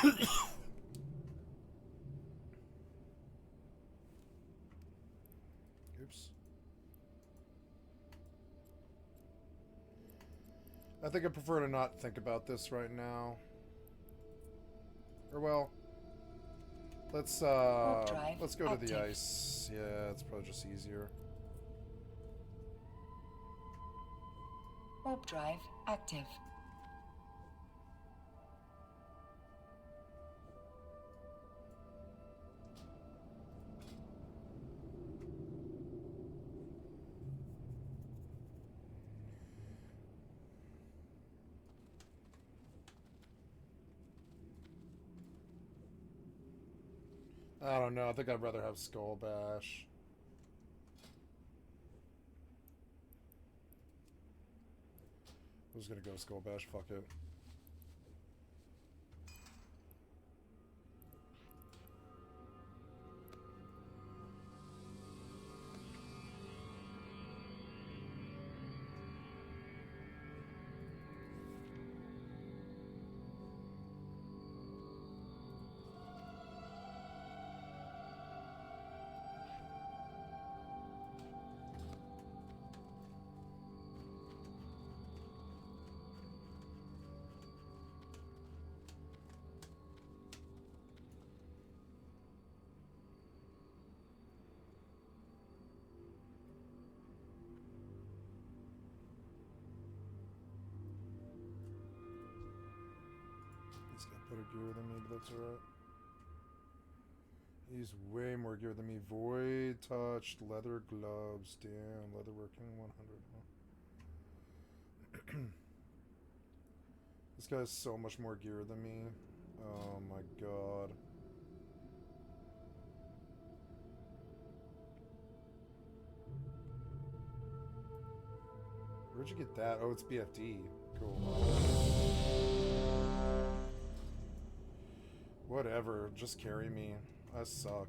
Oops. I think I prefer to not think about this right now. Or well, let's go to the ice. Yeah, it's probably just easier. Warp drive active. I don't know. I think I'd rather have Skull Bash. I'm just gonna go Skull Bash. Fuck it. He's got better gear than me, but that's alright. He's way more gear than me. Void touched, leather gloves, damn, leatherworking 100. Huh? This guy has so much more gear than me. Oh my god. Where'd you get that? Oh, it's BFD. Cool. Whatever, just carry me. I suck.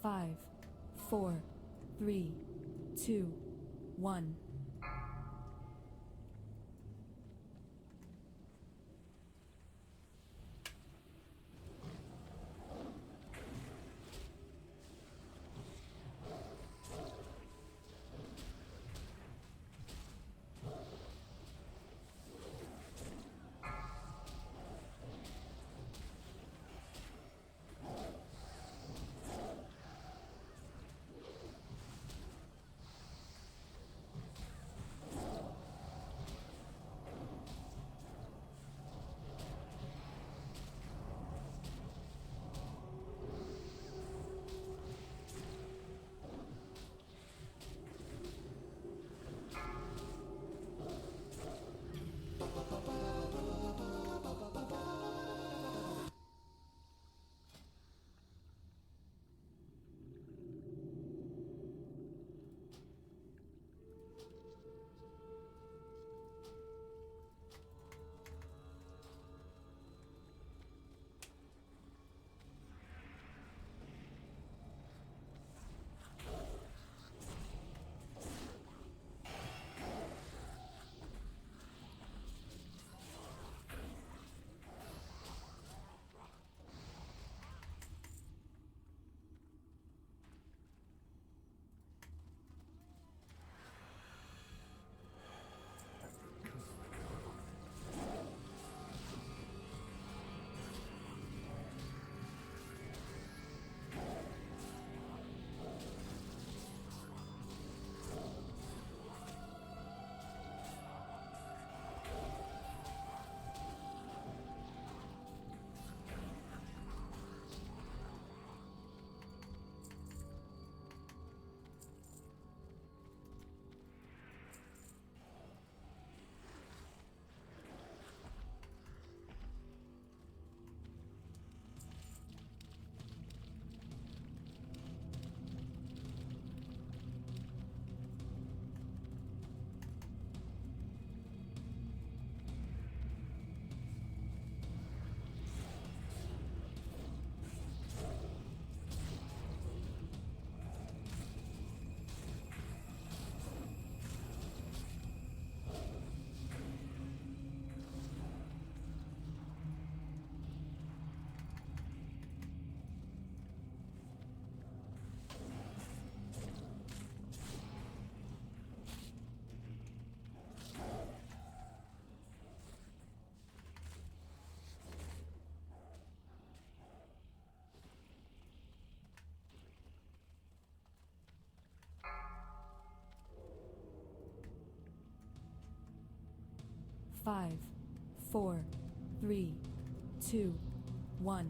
5, 4, 3, 2, 1. Five, 4, 3, 2, 1.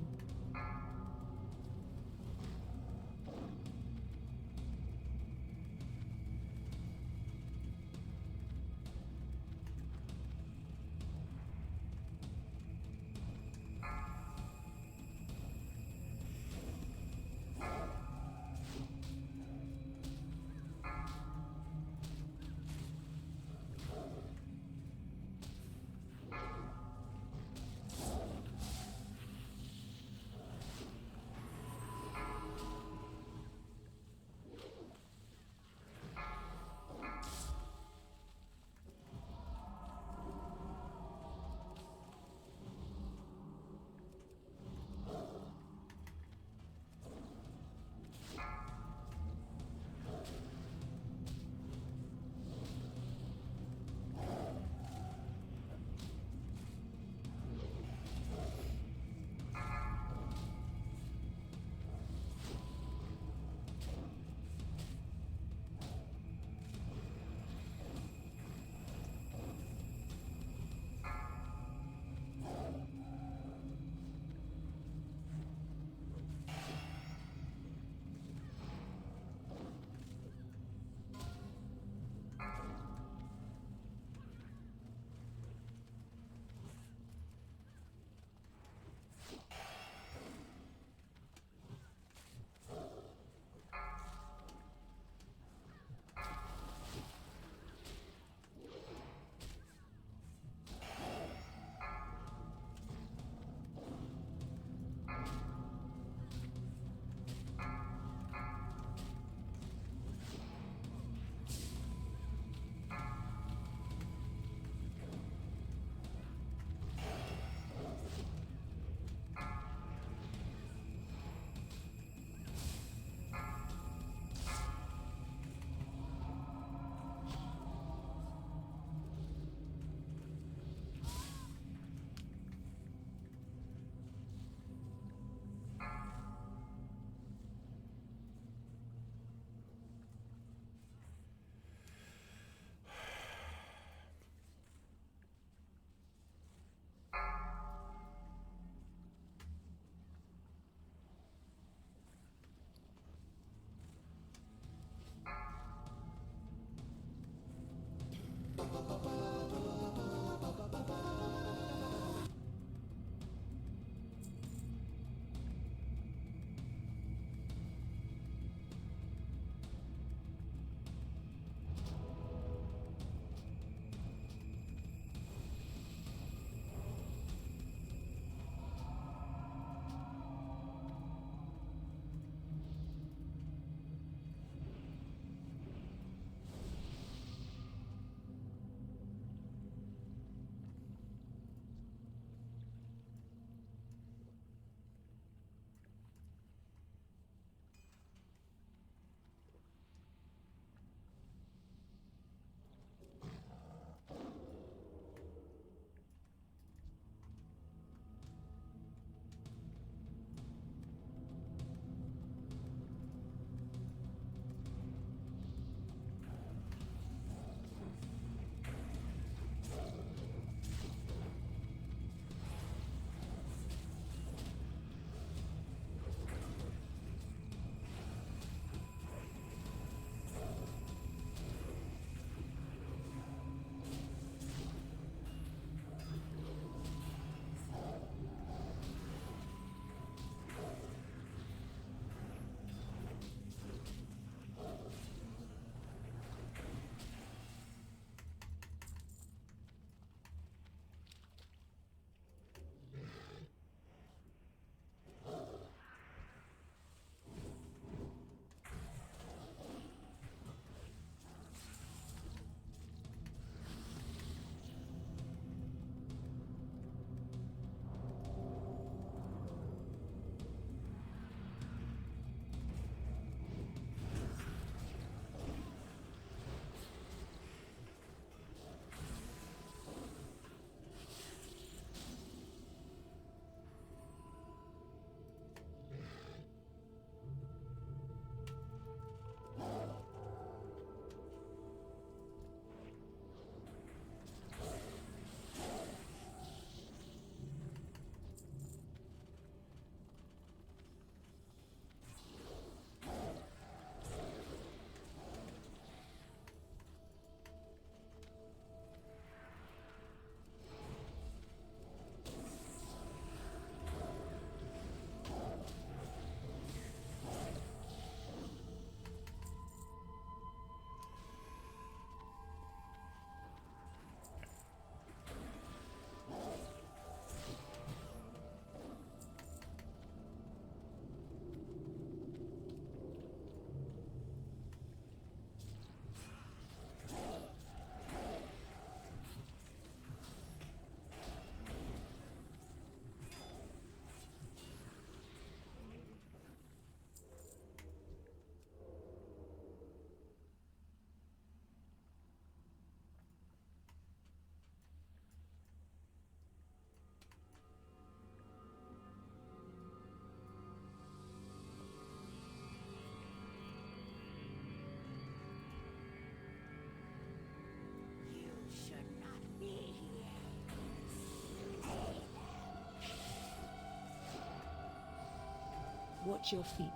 Watch your feet.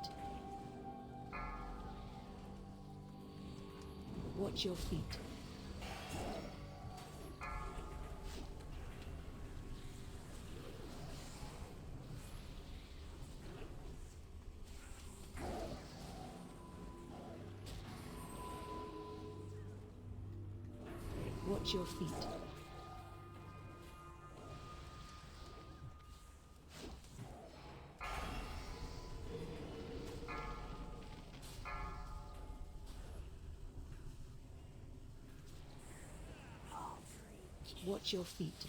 Watch your feet. Watch your feet. Watch your feet.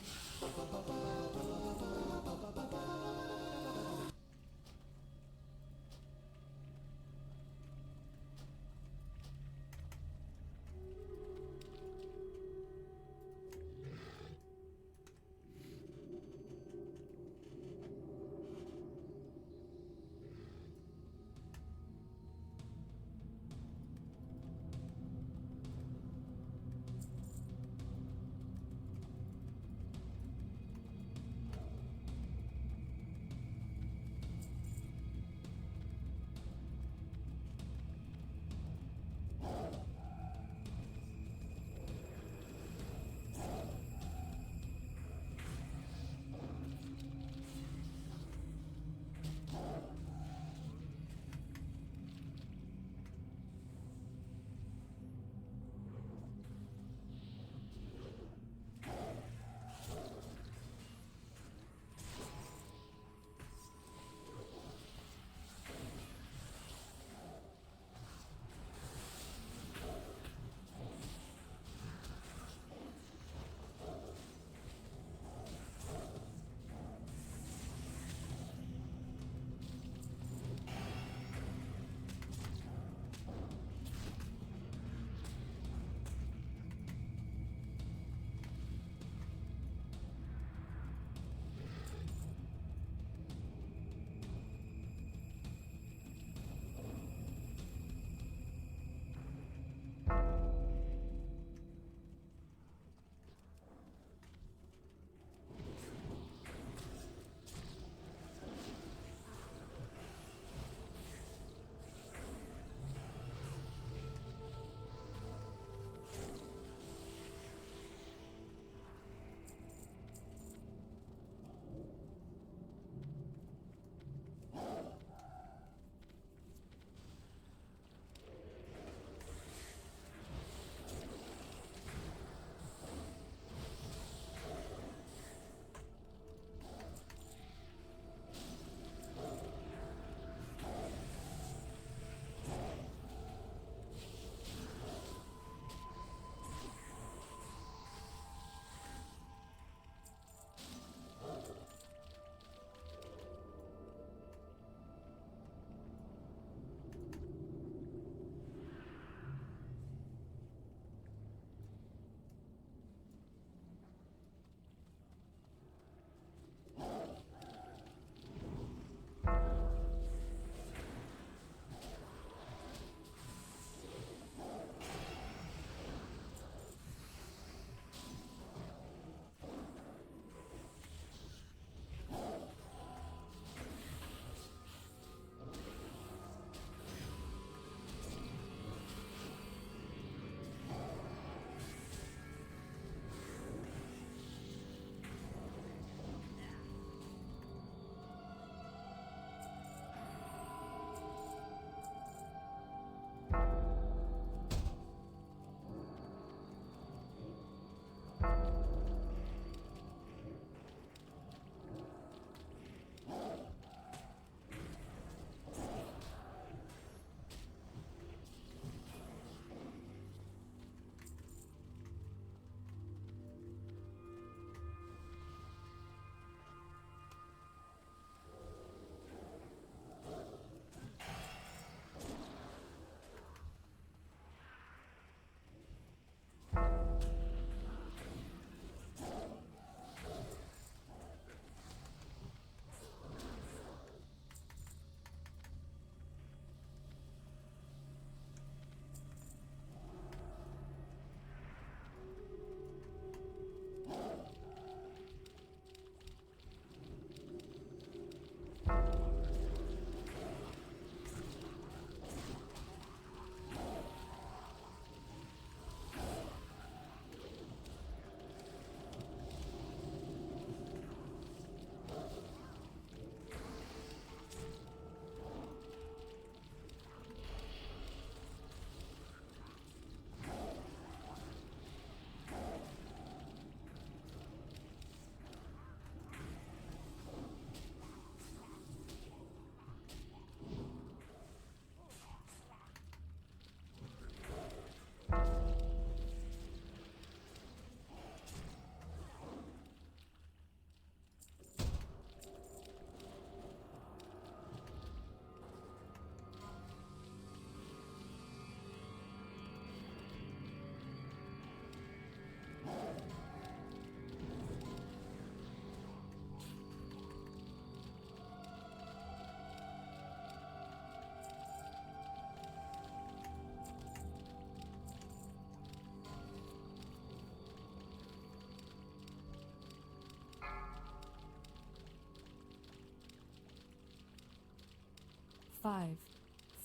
5,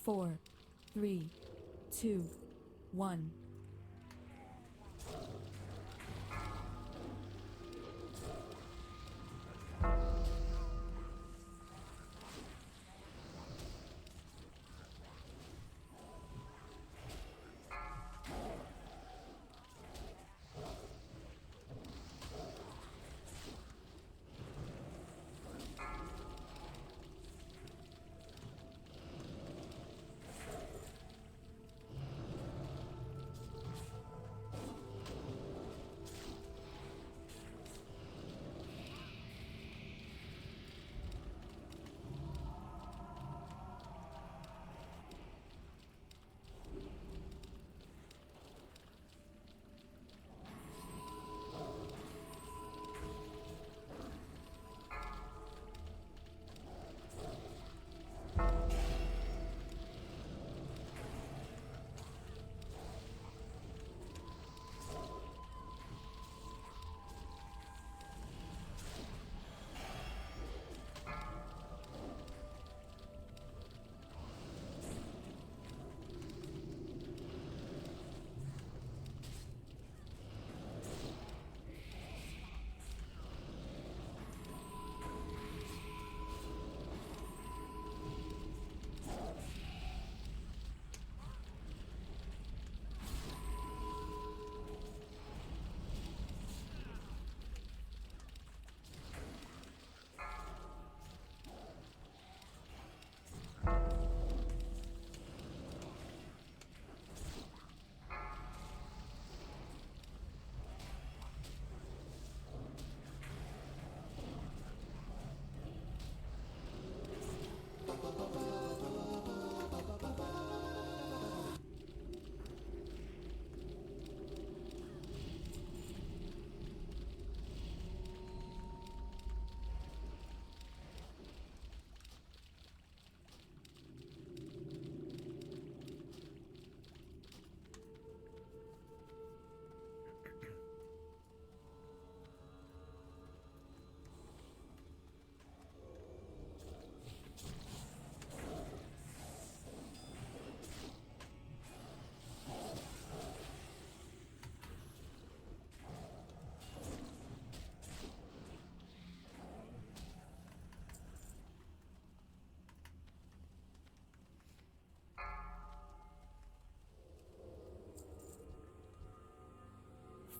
4, 3, 2, 1.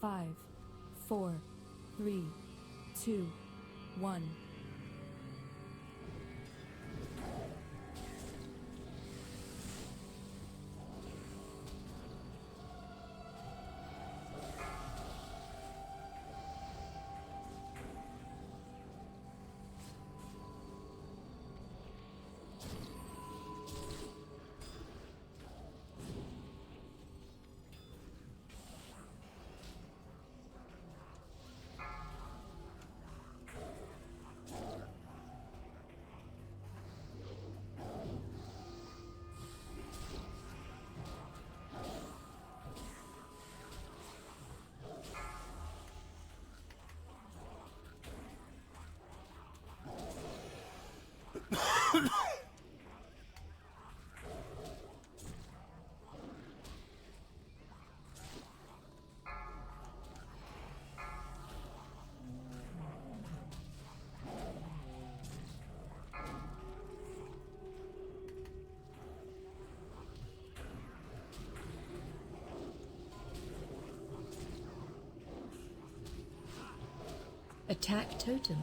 Five, 4, 3, 2, 1. Attack totem.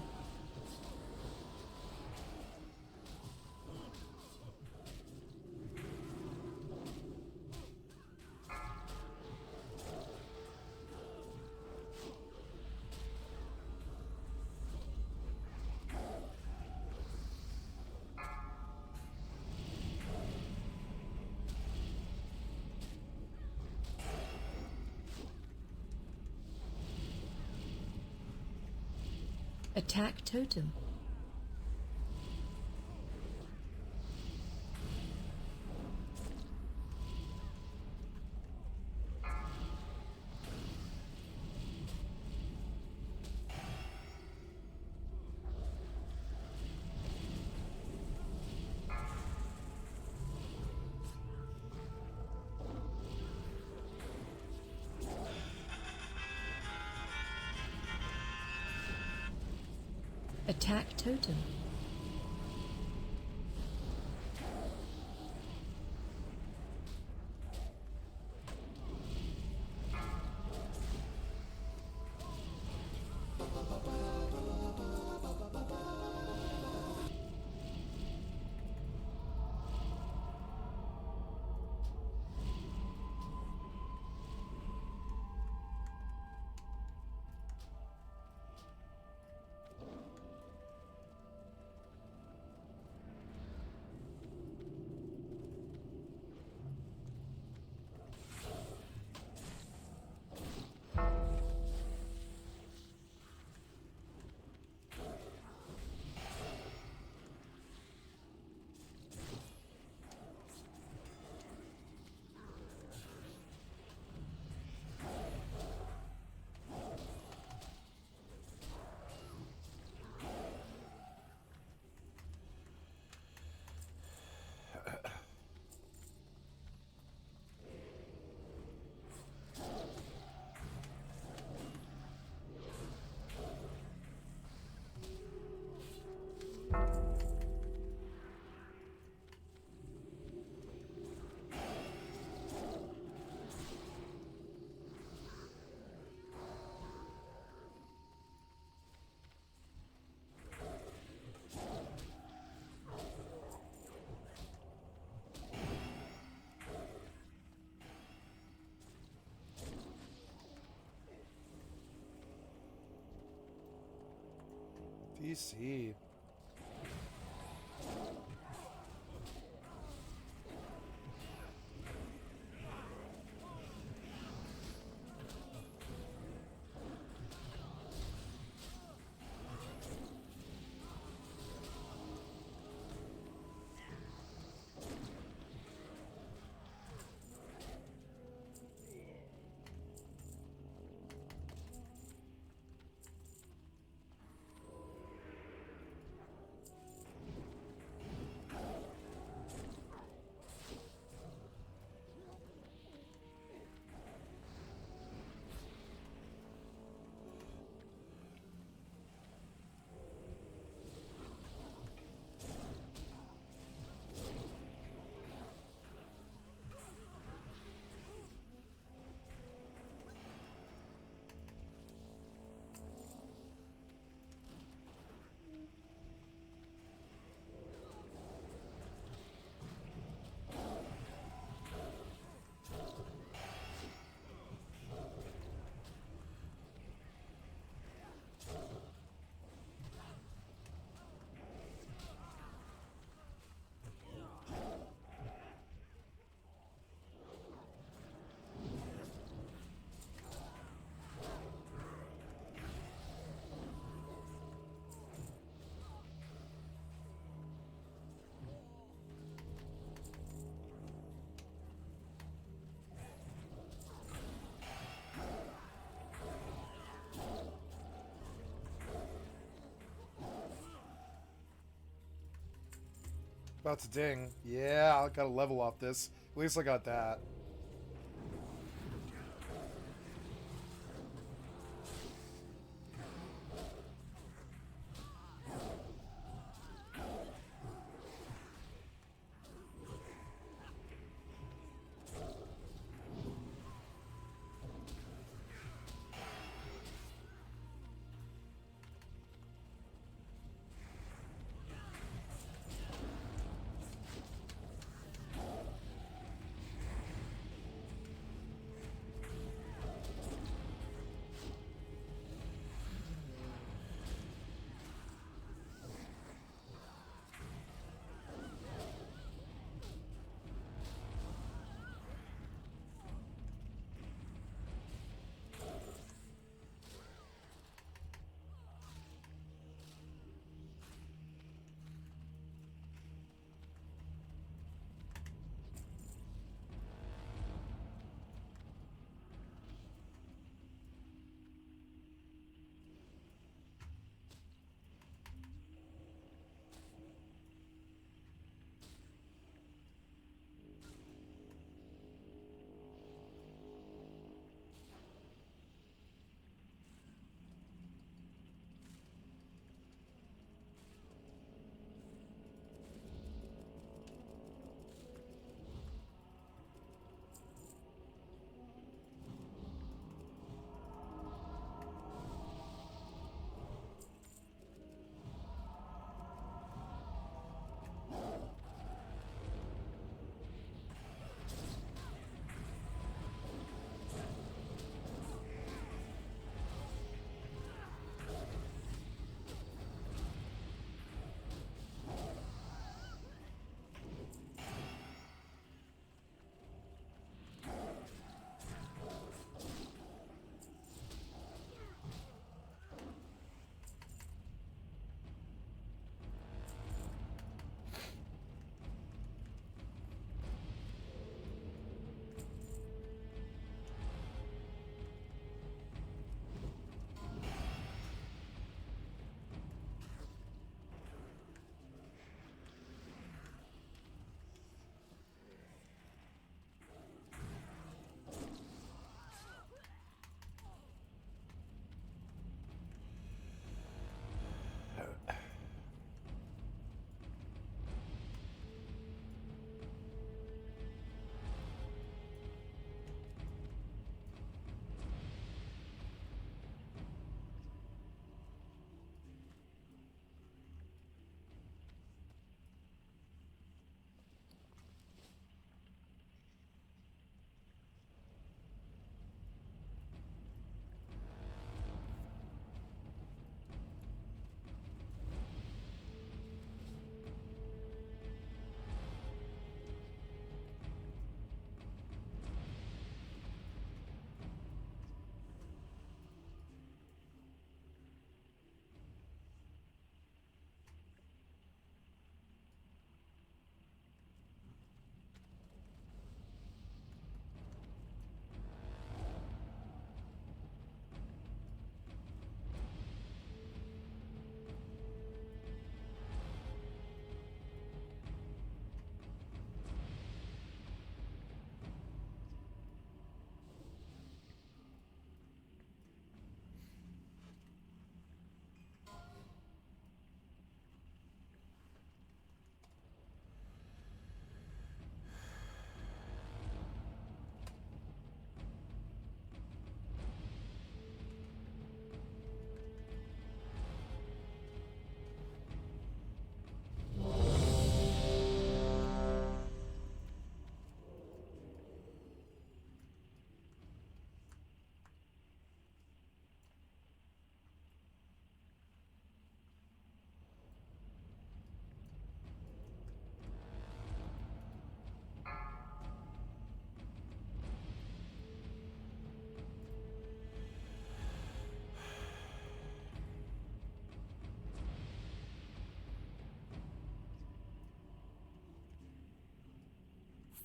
Attack totem. Attack totem. DC. About to ding. Yeah, I got a level off this. At least I got that.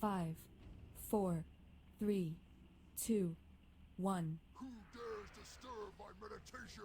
5, 4, 3, 2, 1. Who dares disturb my meditation?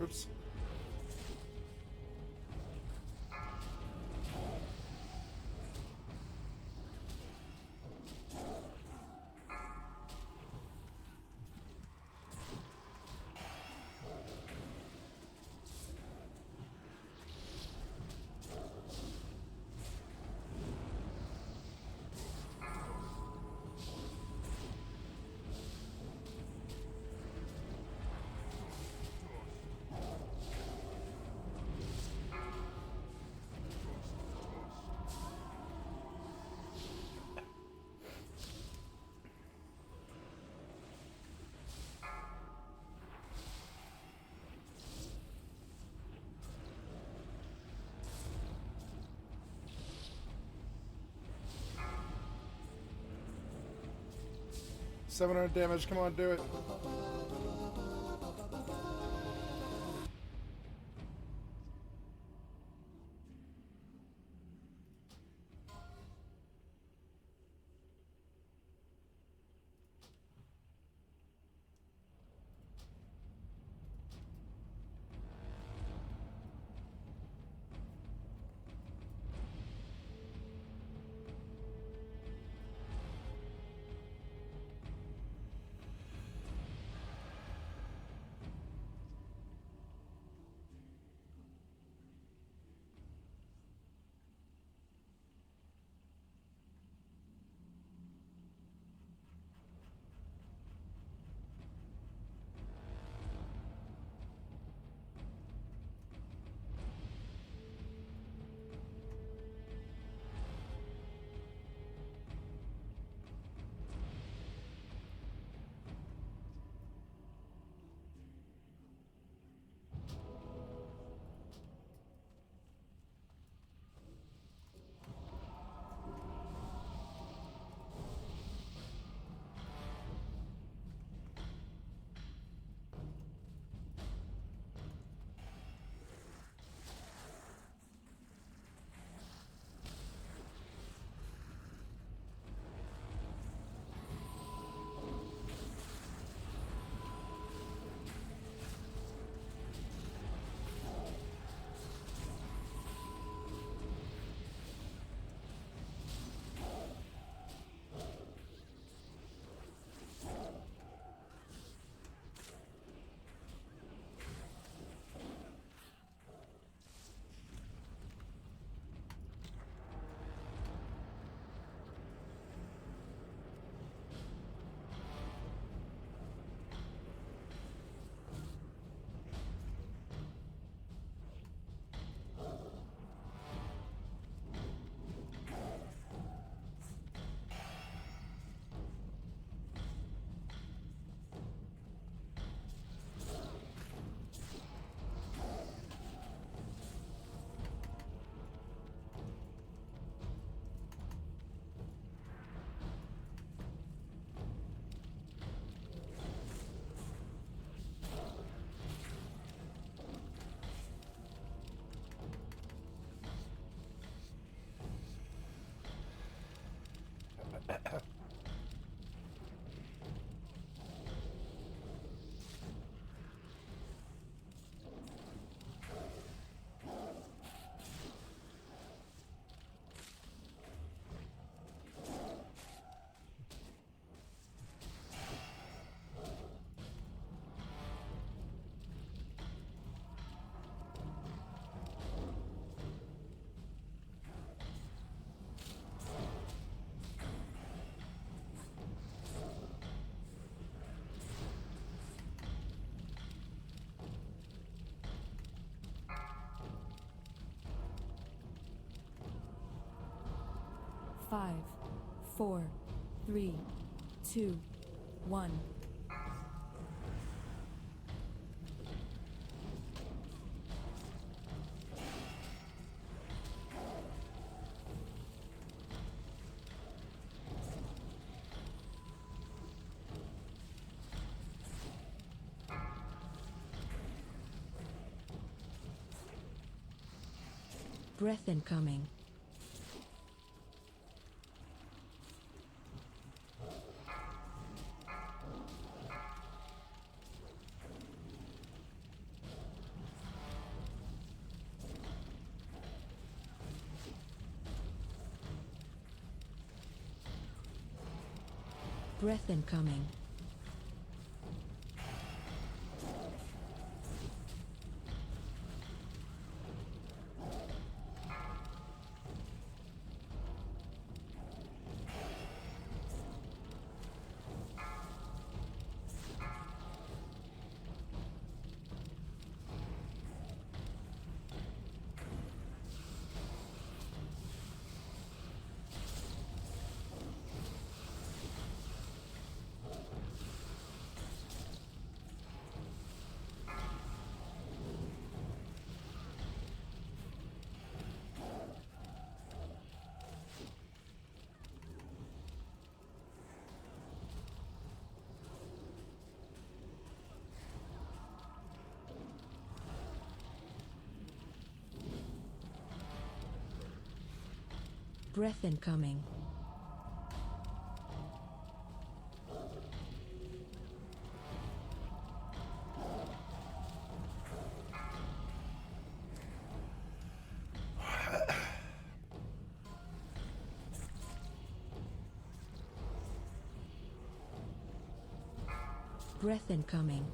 Oops. $700 damage, come on, do it. 5, 4, 3, 2, 1. Breath incoming. Breath incoming. Breath incoming. Breath incoming.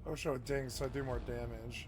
I'll show a ding so I do more damage.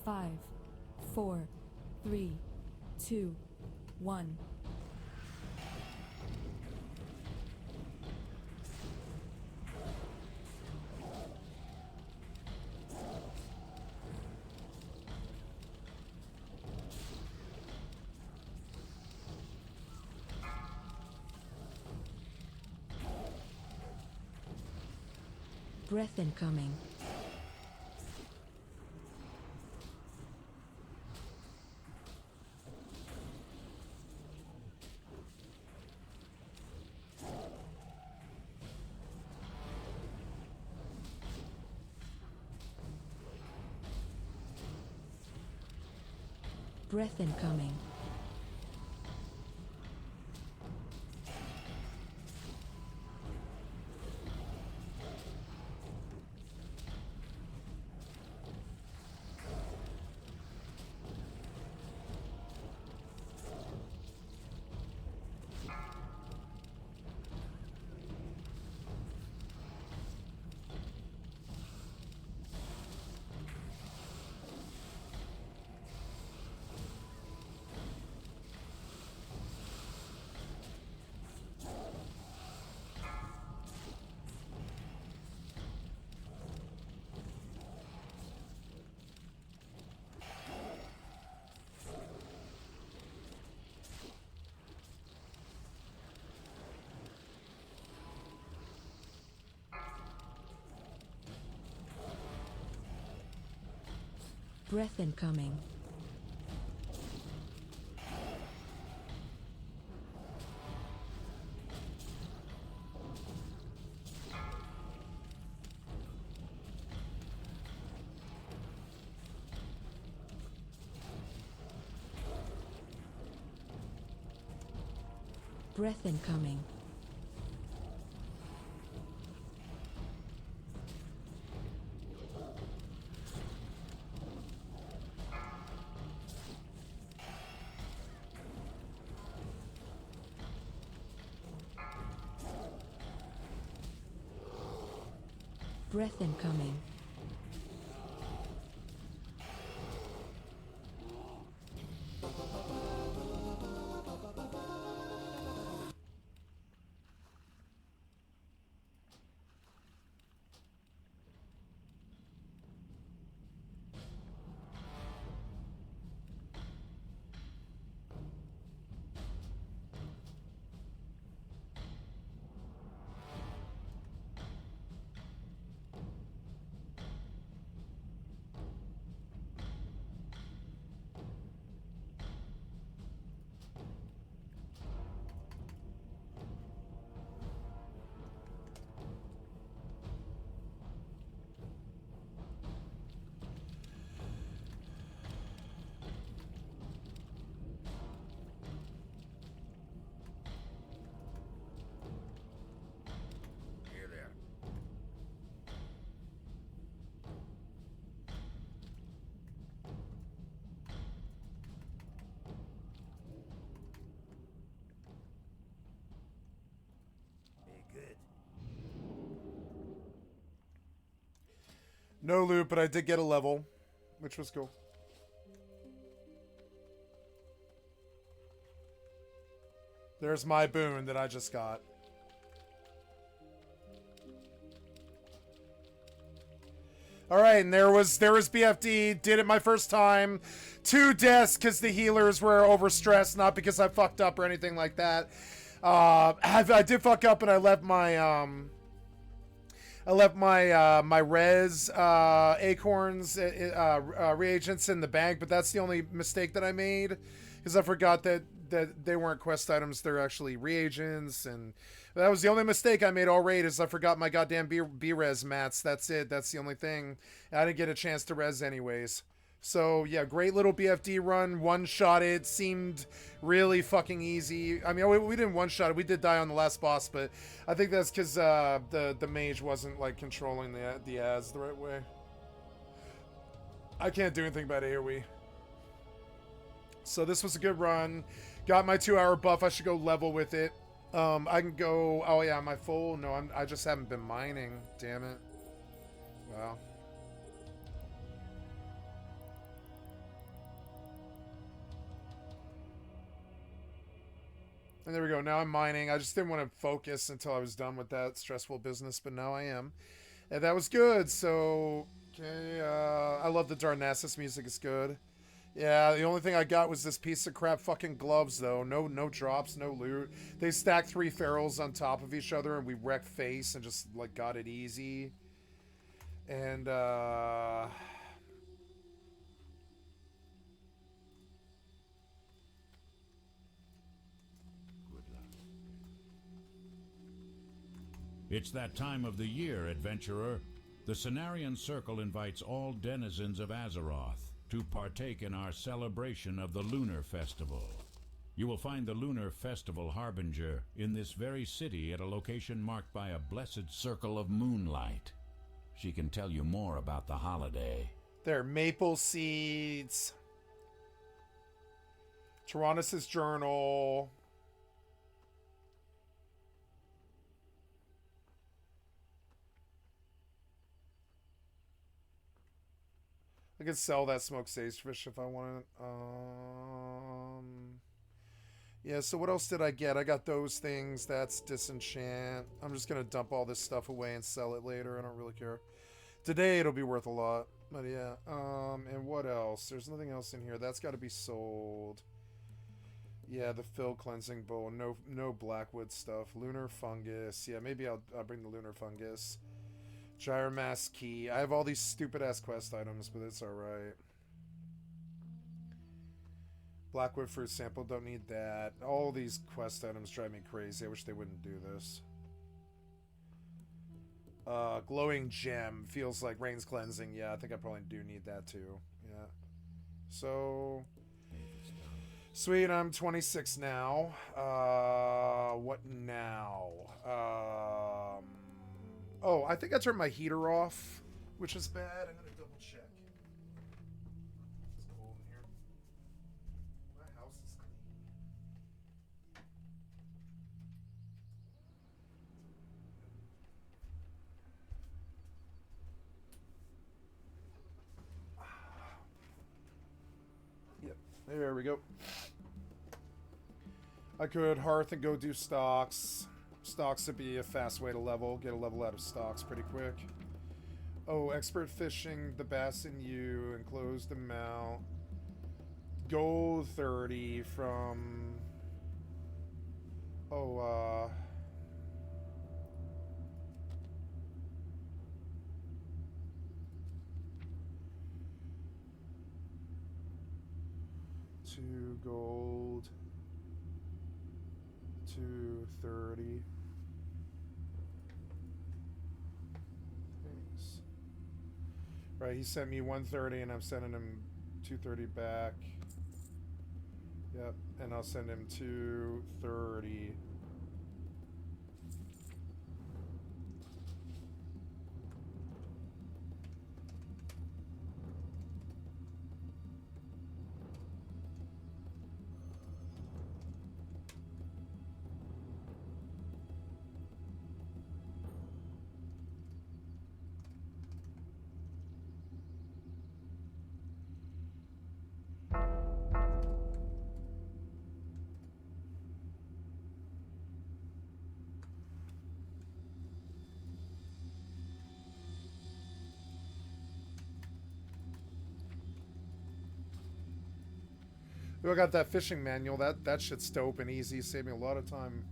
5, 4, 3, 2, 1. Breath incoming. Breath incoming. Breath incoming. Breath incoming. Breath incoming. Here there. Hey, good. No loot, but I did get a level, which was cool. There's my boon that I just got. All right, and there was BFD. Did it my first time. 2 deaths because the healers were overstressed, not because I fucked up or anything like that. I did fuck up and I left my my res acorns reagents in the bag, but that's the only mistake that I made because I forgot that they weren't quest items; they're actually reagents, and that was the only mistake I made all raid. Is I forgot my goddamn B res mats. That's it. That's the only thing. I didn't get a chance to res anyways. So yeah, great little BFD run. One shot it. Seemed really fucking easy. I mean, we didn't one shot it. We did die on the last boss, but I think that's because the mage wasn't like controlling the ads the right way. I can't do anything about AoE. So this was a good run. Got my 2-hour buff. I should go level with it. I can go. Oh yeah, am I full? No, I just haven't been mining. Damn it. Wow. And there we go. Now I'm mining. I just didn't want to focus until I was done with that stressful business, but now I am. And that was good. So, okay. I love the Darnassus music. It's good. Yeah, the only thing I got was this piece of crap fucking gloves, though. No drops, no loot. They stacked 3 ferals on top of each other, and we wrecked face and just, like, got it easy. And, It's that time of the year, adventurer. The Cenarian Circle invites all denizens of Azeroth to partake in our celebration of the Lunar Festival. You will find the Lunar Festival Harbinger in this very city at a location marked by a blessed circle of moonlight. She can tell you more about the holiday. they're maple seeds. Tyrannus' journal. I could sell that smoked sagefish if I wanted. Yeah, so what else did I get? I got those things. That's disenchant. I'm just going to dump all this stuff away and sell it later. I don't really care. Today it'll be worth a lot. But yeah. And what else? There's nothing else in here. That's got to be sold. Yeah, the fill cleansing bowl. No blackwood stuff. Lunar fungus. Yeah, maybe I'll bring the lunar fungus. Gyromass key. I have all these stupid ass quest items, but it's alright. Blackwood fruit sample, don't need that. All these quest items drive me crazy. I wish they wouldn't do this. Glowing gem. Feels like rain's cleansing. Yeah, I think I probably do need that too. Yeah. So... Sweet, I'm 26 now. What now? Oh, I think I turned my heater off, which is bad. I'm gonna double check. It's cold in here. My house is clean. Yep, there we go. I could hearth and go do stocks. Stocks would be a fast way to level. Get a level out of stocks pretty quick. Oh, expert fishing, the bass in you, enclosed amount. Gold 30 from... Oh, two gold. 230. Thanks. Right, he sent me 130 and I'm sending him 230 back. Yep, and I'll send him 230. I got that fishing manual. That shit's dope and easy. Saved me a lot of time.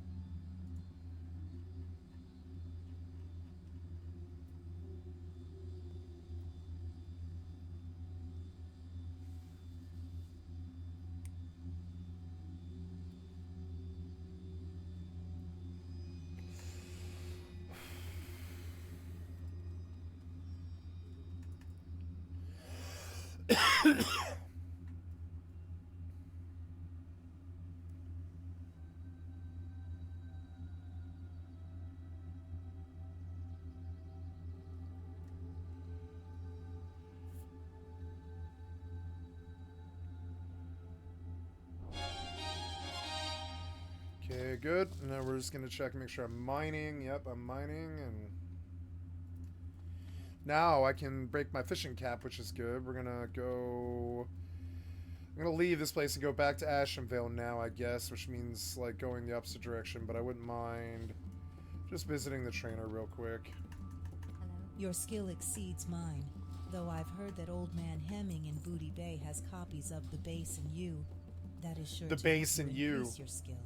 Okay, good. Now we're just gonna check and make sure I'm mining. Yep, I'm mining, and now I can break my fishing cap, which is good. We're gonna go. I'm I'm gonna leave this place and go back to Ashenvale now, I guess, which means like going the opposite direction, but I wouldn't mind just visiting the trainer real quick. Your skill exceeds mine, though I've heard that Old Man Hemming in Booty Bay has copies of the base and you. That is sure The to base help and you you. increase your skill.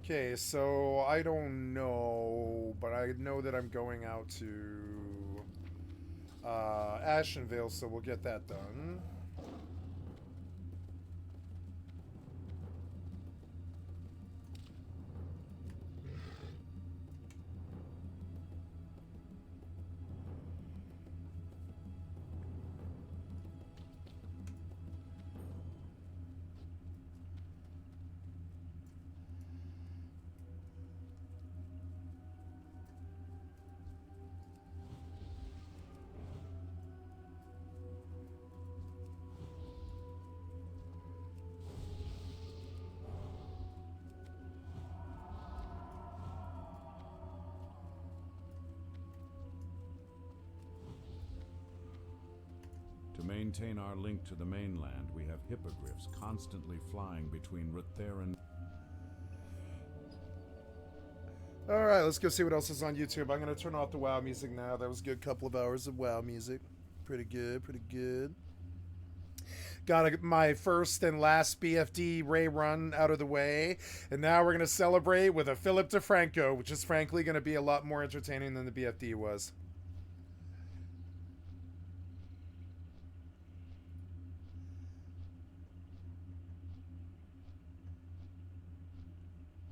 Okay, so I don't know, but I know that I'm going out to Ashenvale, so we'll get that done. To maintain our link to the mainland, we have hippogriffs constantly flying between Ruthera and... Alright, let's go see what else is on YouTube. I'm going to turn off the WoW music now. That was a good couple of hours of WoW music. Pretty good, pretty good. Got my first and last BFD Ray run out of the way. And now we're going to celebrate with a Philip DeFranco, which is frankly going to be a lot more entertaining than the BFD was.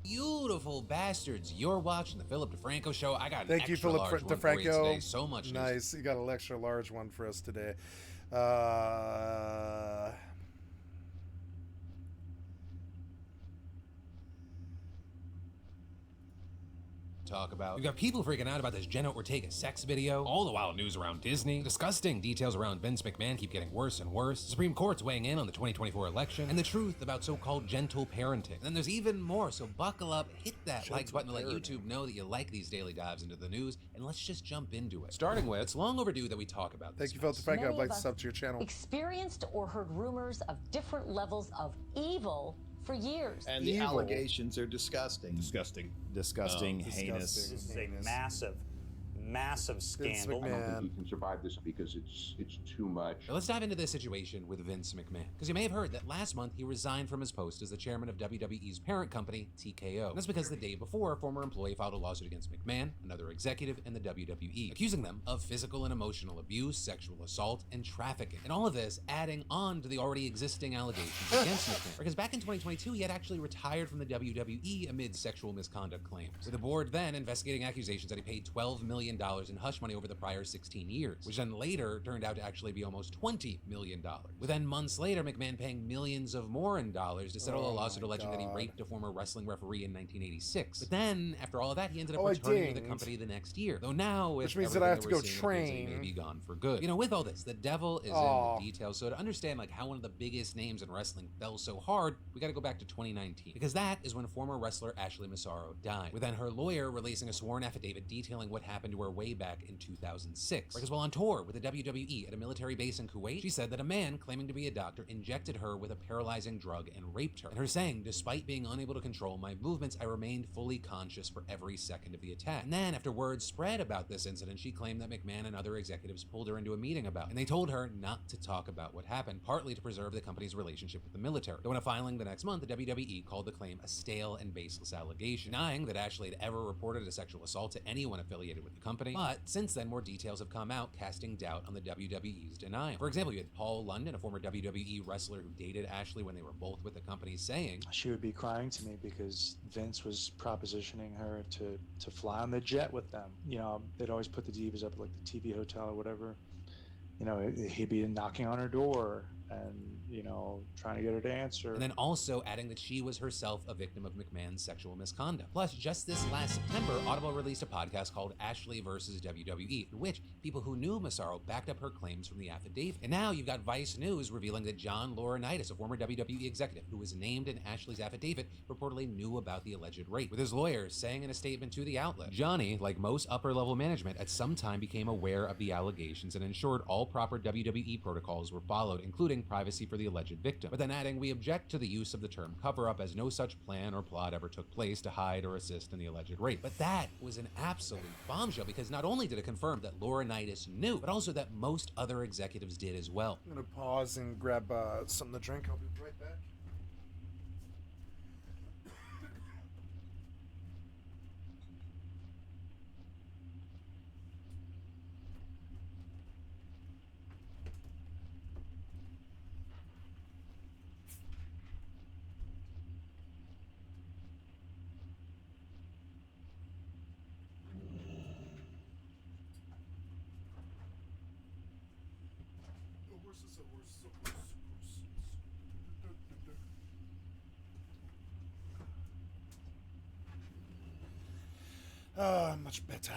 Beautiful bastards. You're watching the Philip DeFranco show. I got an Thank you, extra Philip large one for you DeFranco. today. So much news. Nice. You got an extra large one for us today. Talk about. We've got people freaking out about this Jenna Ortega sex video. All the wild news around Disney. Disgusting details around Vince McMahon keep getting worse and worse. The Supreme Court's weighing in on the 2024 election. And the truth about so-called gentle parenting. And then there's even more, so buckle up, hit that like button to let YouTube know that you like these daily dives into the news, and let's just jump into it. Starting with, it's long overdue that we talk about this. Thank you, Philip DeFranco. I'd Many like of to us sub to your channel. experienced or heard rumors of different levels of evil for years. And the Evil. allegations are disgusting. Disgusting, heinous. Disgusting. This is a massive scandal. McMahon. I don't think he can survive this because it's too much. Now let's dive into this situation with Vince McMahon. Because you may have heard that last month he resigned from his post as the chairman of WWE's parent company, TKO. And that's because the day before, a former employee filed a lawsuit against McMahon, another executive, and the WWE, accusing them of physical and emotional abuse, sexual assault, and trafficking. And all of this adding on to the already existing allegations against McMahon. Because back in 2022, he had actually retired from the WWE amid sexual misconduct claims, with the board then investigating accusations that he paid $12 million in hush money over the prior 16 years, which then later turned out to actually be almost $20 million. With then months later, McMahon paying millions of more in dollars to settle a lawsuit alleging that he raped a former wrestling referee in 1986. But then, after all of that, he ended up returning to the company the next year. Though now, Which means that I have to go train. He may be gone for good. You know, with all this, the devil is in the details. So to understand like how one of the biggest names in wrestling fell so hard, we got to go back to 2019, because that is when former wrestler Ashley Massaro died. With then her lawyer releasing a sworn affidavit detailing what happened to her way back in 2006. Because while on tour with the WWE at a military base in Kuwait, she said that a man claiming to be a doctor injected her with a paralyzing drug and raped her. And her saying, despite being unable to control my movements, I remained fully conscious for every second of the attack. And then after word spread about this incident, she claimed that McMahon and other executives pulled her into a meeting about it. And they told her not to talk about what happened, partly to preserve the company's relationship with the military. Though in a filing the next month, the WWE called the claim a stale and baseless allegation, denying that Ashley had ever reported a sexual assault to anyone affiliated with the company. But since then, more details have come out, casting doubt on the WWE's denial. For example, you had Paul London, a former WWE wrestler who dated Ashley when they were both with the company, saying, "She would be crying to me because Vince was propositioning her to fly on the jet with them. You know, they'd always put the divas up at like the TV hotel or whatever. You know, he'd be knocking on her door, and, you know, trying to get her to answer. And then also adding that she was herself a victim of McMahon's sexual misconduct. Plus, just this last September, Audible released a podcast called Ashley versus WWE, in which people who knew Massaro backed up her claims from the affidavit. And now you've got Vice News revealing that John Laurinaitis, a former WWE executive who was named in Ashley's affidavit, reportedly knew about the alleged rape, with his lawyers saying in a statement to the outlet, Johnny, like most upper-level management, at some time became aware of the allegations and ensured all proper WWE protocols were followed, including privacy for the alleged victim. But then adding, we object to the use of the term cover-up, as no such plan or plot ever took place to hide or assist in the alleged rape. But that was an absolute bombshell, because not only did it confirm that Laurinaitis knew, but also that most other executives did as well. I'm gonna pause and grab something to drink. I'll be right back. Much better.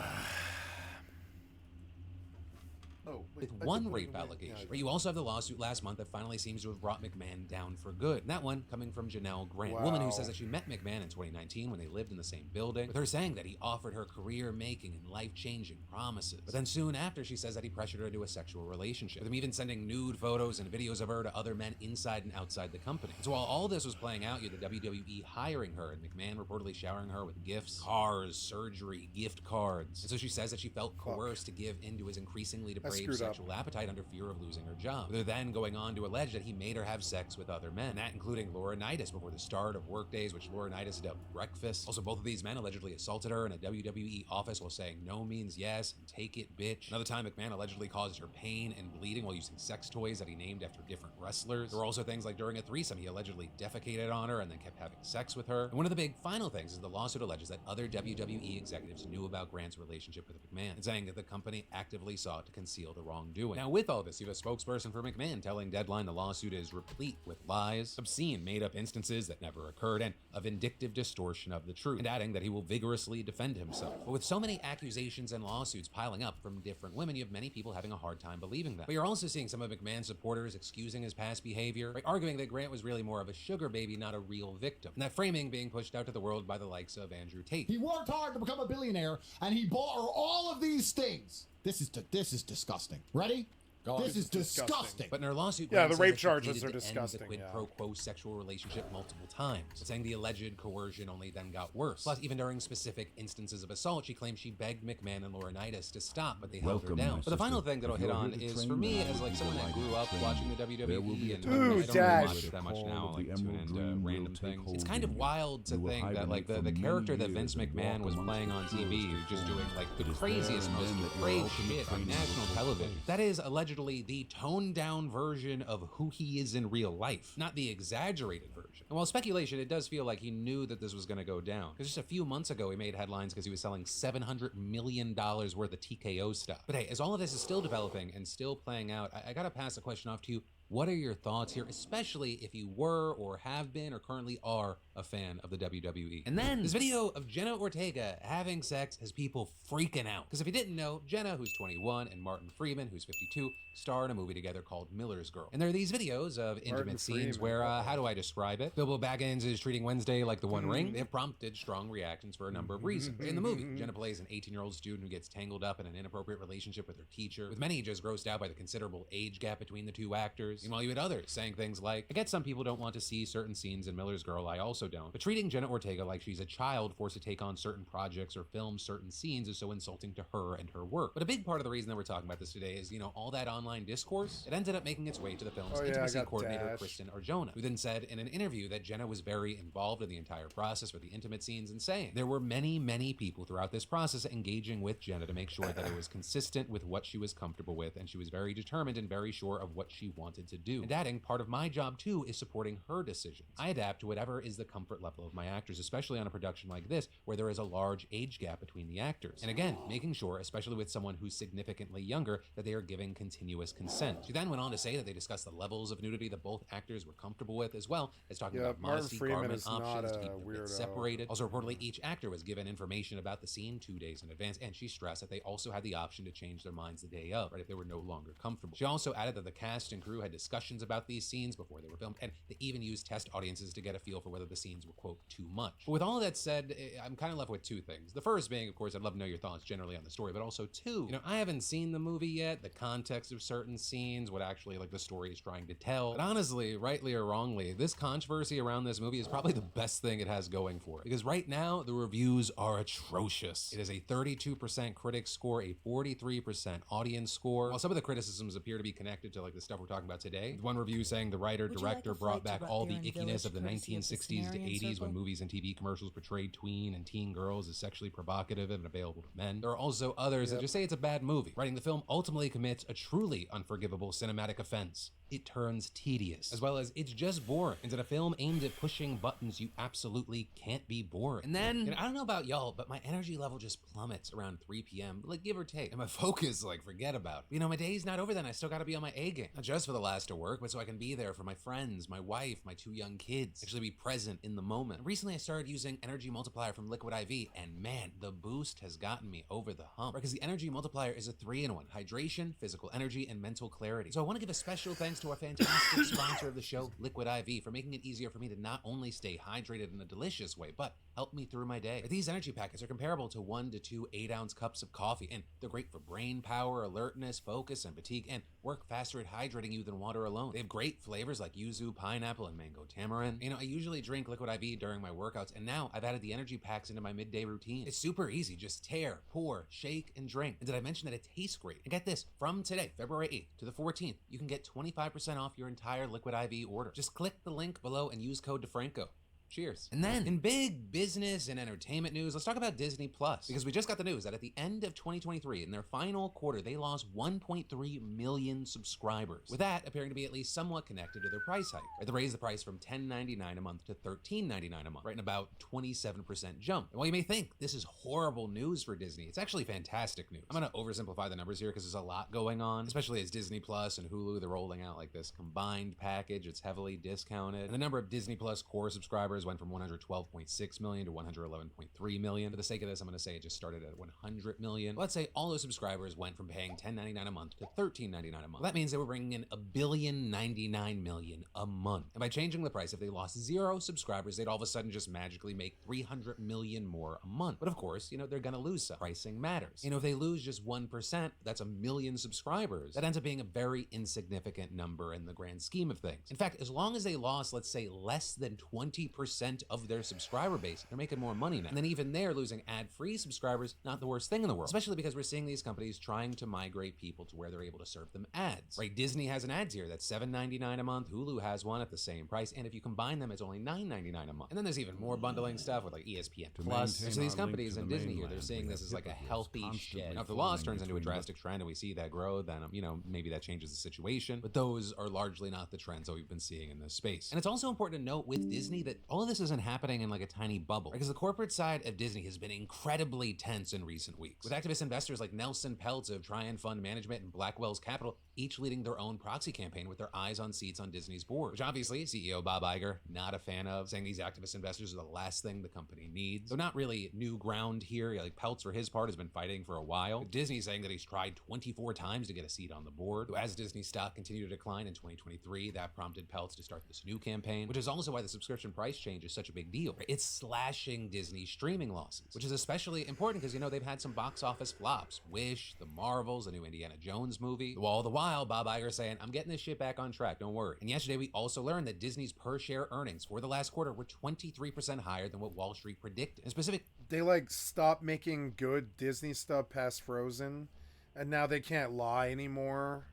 Oh, wait, With one rape allegation. But you also have the lawsuit last month that finally seems to have brought McMahon down for good. And that one coming from Janelle Grant, a woman who says that she met McMahon in 2019 when they lived in the same building, with her saying that he offered her career-making and life-changing promises. But then soon after, she says that he pressured her into a sexual relationship, with him even sending nude photos and videos of her to other men inside and outside the company. And so while all this was playing out, you had the WWE hiring her, and McMahon reportedly showering her with gifts, cars, surgery, gift cards. And so she says that she felt coerced to give in to his increasingly depraved sexual appetite under fear of losing her job. They're then going on to allege that he made her have sex with other men, that including Laurinaitis before the start of workdays, which Laurinaitis dubbed breakfast. Also, both of these men allegedly assaulted her in a WWE office while saying no means yes and take it, bitch. Another time, McMahon allegedly caused her pain and bleeding while using sex toys that he named after different wrestlers. There were also things like during a threesome, he allegedly defecated on her and then kept having sex with her. And one of the big final things is the lawsuit alleges that other WWE executives knew about Grant's relationship with McMahon, and saying that the company actively sought to conceal the wrongdoing. Now, with all this, you have a spokesperson for McMahon telling Deadline the lawsuit is replete with lies, obscene made-up instances that never occurred, and a vindictive distortion of the truth, and adding that he will vigorously defend himself. But with so many accusations and lawsuits piling up from different women, you have many people having a hard time believing them. But you're also seeing some of McMahon's supporters excusing his past behavior by arguing that Grant was really more of a sugar baby, not a real victim, and that framing being pushed out to the world by the likes of Andrew Tate. He worked hard to become a billionaire, and he bought her all of these things. This is disgusting. Ready? This is disgusting. But in her lawsuit, yeah, Grant the rape says that she charges pleaded are to end disgusting. the quid pro quo sexual relationship multiple times, saying the alleged coercion only then got worse. Plus, even during specific instances of assault, she claimed she begged McMahon and Laurinaitis to stop, but they held her down. But the final thing that I'll hit on is, for me, as like someone that grew up watching the WWE, and I don't really watch it that much now, like tune into random things. It's kind of wild to think that like the character that Vince McMahon was playing on TV, just doing like the craziest, most depraved shit on national television, that is allegedly the toned down version of who he is in real life, not the exaggerated version. And while speculation, it does feel like he knew that this was going to go down, because just a few months ago he made headlines because he was selling $700 million worth of TKO stuff. But hey, as all of this is still developing and still playing out, I gotta pass the question off to you. What are your thoughts here, especially if you were or have been or currently are a fan of the WWE? And then this video of Jenna Ortega having sex has people freaking out. Because if you didn't know, Jenna, who's 21, and Martin Freeman, who's 52, star in a movie together called Miller's Girl. And there are these videos of intimate scenes where, how do I describe it? Bilbo Baggins is treating Wednesday like the One Ring. They have prompted strong reactions for a number of reasons. In the movie, Jenna plays an 18-year-old student who gets tangled up in an inappropriate relationship with her teacher, with many just grossed out by the considerable age gap between the two actors. Meanwhile, you had others saying things like, I get some people don't want to see certain scenes in Miller's Girl, I also don't, but treating Jenna Ortega like she's a child forced to take on certain projects or film certain scenes is so insulting to her and her work. But a big part of the reason that we're talking about this today is, all that online discourse, it ended up making its way to the film's intimacy coordinator, Kristen Arjona, who then said in an interview that Jenna was very involved in the entire process with the intimate scenes, and saying there were many, many people throughout this process engaging with Jenna to make sure that it was consistent with what she was comfortable with, and she was very determined and very sure of what she wanted to do. And adding, part of my job too is supporting her decisions. I adapt to whatever is the comfort level of my actors, especially on a production like this, where there is a large age gap between the actors. And again, making sure, especially with someone who's significantly younger, that they are giving continuous consent. She then went on to say that they discussed the levels of nudity that both actors were comfortable with, as well as talking about modesty garment options to keep the bits separated. Also, reportedly, each actor was given information about the scene 2 days in advance, and she stressed that they also had the option to change their minds the day of, right, if they were no longer comfortable. She also added that the cast and crew had discussions about these scenes before they were filmed, and they even used test audiences to get a feel for whether the scenes were, quote, too much. But with all of that said, I'm kind of left with two things. The first being, of course, I'd love to know your thoughts generally on the story, but also two, I haven't seen the movie yet, the context of certain scenes, what actually like the story is trying to tell. But honestly, rightly or wrongly, this controversy around this movie is probably the best thing it has going for it. Because right now, the reviews are atrocious. It is a 32% critic score, a 43% audience score. While some of the criticisms appear to be connected to like the stuff we're talking about today, one review saying the writer-director brought back all the ickiness of the 1960s to 80s when movies and TV commercials portrayed tween and teen girls as sexually provocative and available to men. There are also others that just say it's a bad movie, writing the film ultimately commits a truly unforgivable cinematic offense. It turns tedious, as well as it's just boring. And in a film aimed at pushing buttons, you absolutely can't be boring. And then, I don't know about y'all, but my energy level just plummets around 3 p.m., like give or take. And my focus, like forget about it. My day's not over then. I still gotta be on my A game. Not just for the last of work, but so I can be there for my friends, my wife, my 2 young kids. Actually be present in the moment. And recently I started using Energy Multiplier from Liquid IV, and man, the boost has gotten me over the hump. Because the Energy Multiplier is a 3-in-1. Hydration, physical energy, and mental clarity. So I wanna give a special thanks to our fantastic sponsor of the show, Liquid IV, for making it easier for me to not only stay hydrated in a delicious way, but help me through my day. These energy packets are comparable to 1 to 2 8-ounce cups of coffee, and they're great for brain power, alertness, focus, and fatigue, and work faster at hydrating you than water alone. They have great flavors like yuzu, pineapple, and mango tamarind. I usually drink Liquid IV during my workouts, and now I've added the energy packs into my midday routine. It's super easy. Just tear, pour, shake, and drink. And did I mention that it tastes great? And get this, from today, February 8th to the 14th, you can get 25% off your entire Liquid IV order. Just click the link below and use code DeFranco. Cheers. And then, in big business and entertainment news, let's talk about Disney Plus. Because we just got the news that at the end of 2023, in their final quarter, they lost 1.3 million subscribers. With that appearing to be at least somewhat connected to their price hike. Right? They raised the price from $10.99 a month to $13.99 a month, right? An about 27% jump. And while you may think this is horrible news for Disney, it's actually fantastic news. I'm gonna oversimplify the numbers here because there's a lot going on, especially as Disney Plus and Hulu, they're rolling out like this combined package. It's heavily discounted. And the number of Disney Plus core subscribers went from 112.6 million to 111.3 million. For the sake of this, I'm going to say it just started at 100 million. Let's say all those subscribers went from paying $10.99 a month to $13.99 a month. Well, that means they were bringing in $1,099 million a month. And by changing the price, if they lost 0 subscribers, they'd all of a sudden just magically make $300 million more a month. But of course, they're going to lose some. Pricing matters. If they lose just 1%, that's 1 million subscribers. That ends up being a very insignificant number in the grand scheme of things. In fact, as long as they lost, let's say, less than 20% of their subscriber base, they're making more money now. And then even they're losing ad-free subscribers, not the worst thing in the world. Especially because we're seeing these companies trying to migrate people to where they're able to serve them ads. Right? Disney has an ad tier that's $7.99 a month. Hulu has one at the same price. And if you combine them, it's only $9.99 a month. And then there's even more bundling stuff with like ESPN Plus. So these companies and Disney here, they're seeing this as like a healthy shed. Now, if the loss turns into a drastic trend and we see that grow, then, maybe that changes the situation. But those are largely not the trends that we've been seeing in this space. And it's also important to note with Disney that all of this isn't happening in like a tiny bubble, because the corporate side of Disney has been incredibly tense in recent weeks, with activist investors like Nelson Peltz of Trian Fund Management and Blackwell's Capital each leading their own proxy campaign with their eyes on seats on Disney's board, which obviously CEO Bob Iger not a fan of, saying these activist investors are the last thing the company needs. So not really new ground here. Like Peltz for his part has been fighting for a while. But Disney's saying that he's tried 24 times to get a seat on the board. So as Disney stock continued to decline in 2023, that prompted Peltz to start this new campaign, which is also why the subscription price change is such a big deal. It's slashing Disney's streaming losses, which is especially important because, they've had some box office flops. Wish, The Marvels, the new Indiana Jones movie. All the while, Bob Iger saying, I'm getting this shit back on track, don't worry. And yesterday, we also learned that Disney's per share earnings for the last quarter were 23% higher than what Wall Street predicted. In specific, they stopped making good Disney stuff past Frozen, and now they can't lie anymore.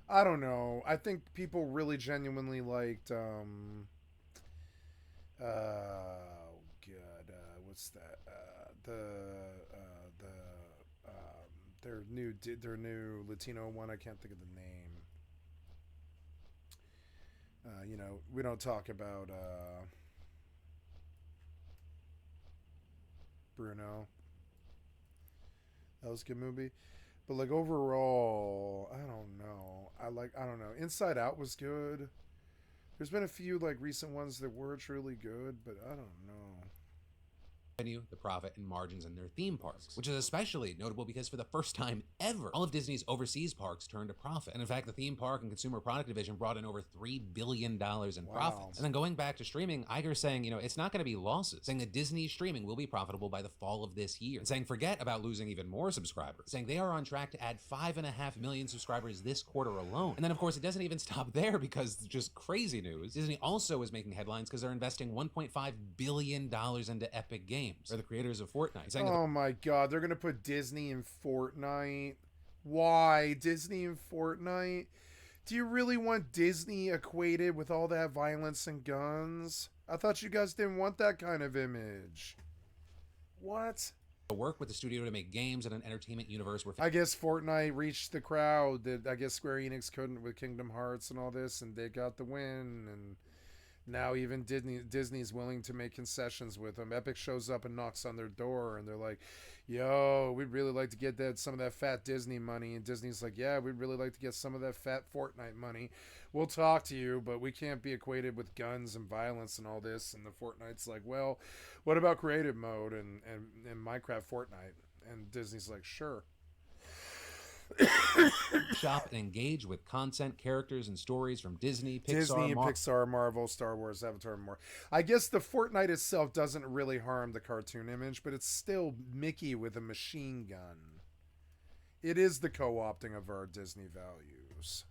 I don't know. I think people really genuinely liked, what's that? Their new Latino one. I can't think of the name. You know, we don't talk about Bruno. That was a good movie. But like overall, I don't know. I don't know. Inside Out was good. There's been a few like recent ones that were truly good, but I don't know. Revenue, the profit, and margins in their theme parks, which is especially notable because for the first time ever, all of Disney's overseas parks turned a profit. And in fact, the theme park and consumer product division brought in over $3 billion in profits. And then going back to streaming, Iger's saying, you know, it's not going to be losses, saying that Disney streaming will be profitable by the fall of this year, and saying forget about losing even more subscribers, saying they are on track to add 5.5 million subscribers this quarter alone. And then of course, it doesn't even stop there because it's just crazy news. Disney also is making headlines because they're investing $1.5 billion into Epic Games, or the creators of Fortnite. Oh my god, they're gonna put Disney in Fortnite. Why? Disney in Fortnite? Do you really want Disney equated with all that violence and guns? I thought you guys didn't want that kind of image. What? Work with the studio to make games in an entertainment universe where I guess Fortnite reached the crowd that I guess Square Enix couldn't with Kingdom Hearts and all this, and they got the win, and now even Disney's willing to make concessions with them. Epic shows up and knocks on their door, and they're like, yo, we'd really like to get some of that fat Disney money. And Disney's like, yeah, we'd really like to get some of that fat Fortnite money. We'll talk to you, but we can't be equated with guns and violence and all this. And the Fortnite's like, well, what about creative mode and Minecraft Fortnite? And Disney's like, sure. Shop and engage with content, characters, and stories from Disney, Pixar, Pixar, Marvel, Star Wars, Avatar, and more. I guess the Fortnite itself doesn't really harm the cartoon image, but it's still Mickey with a machine gun. It is the co-opting of our Disney values.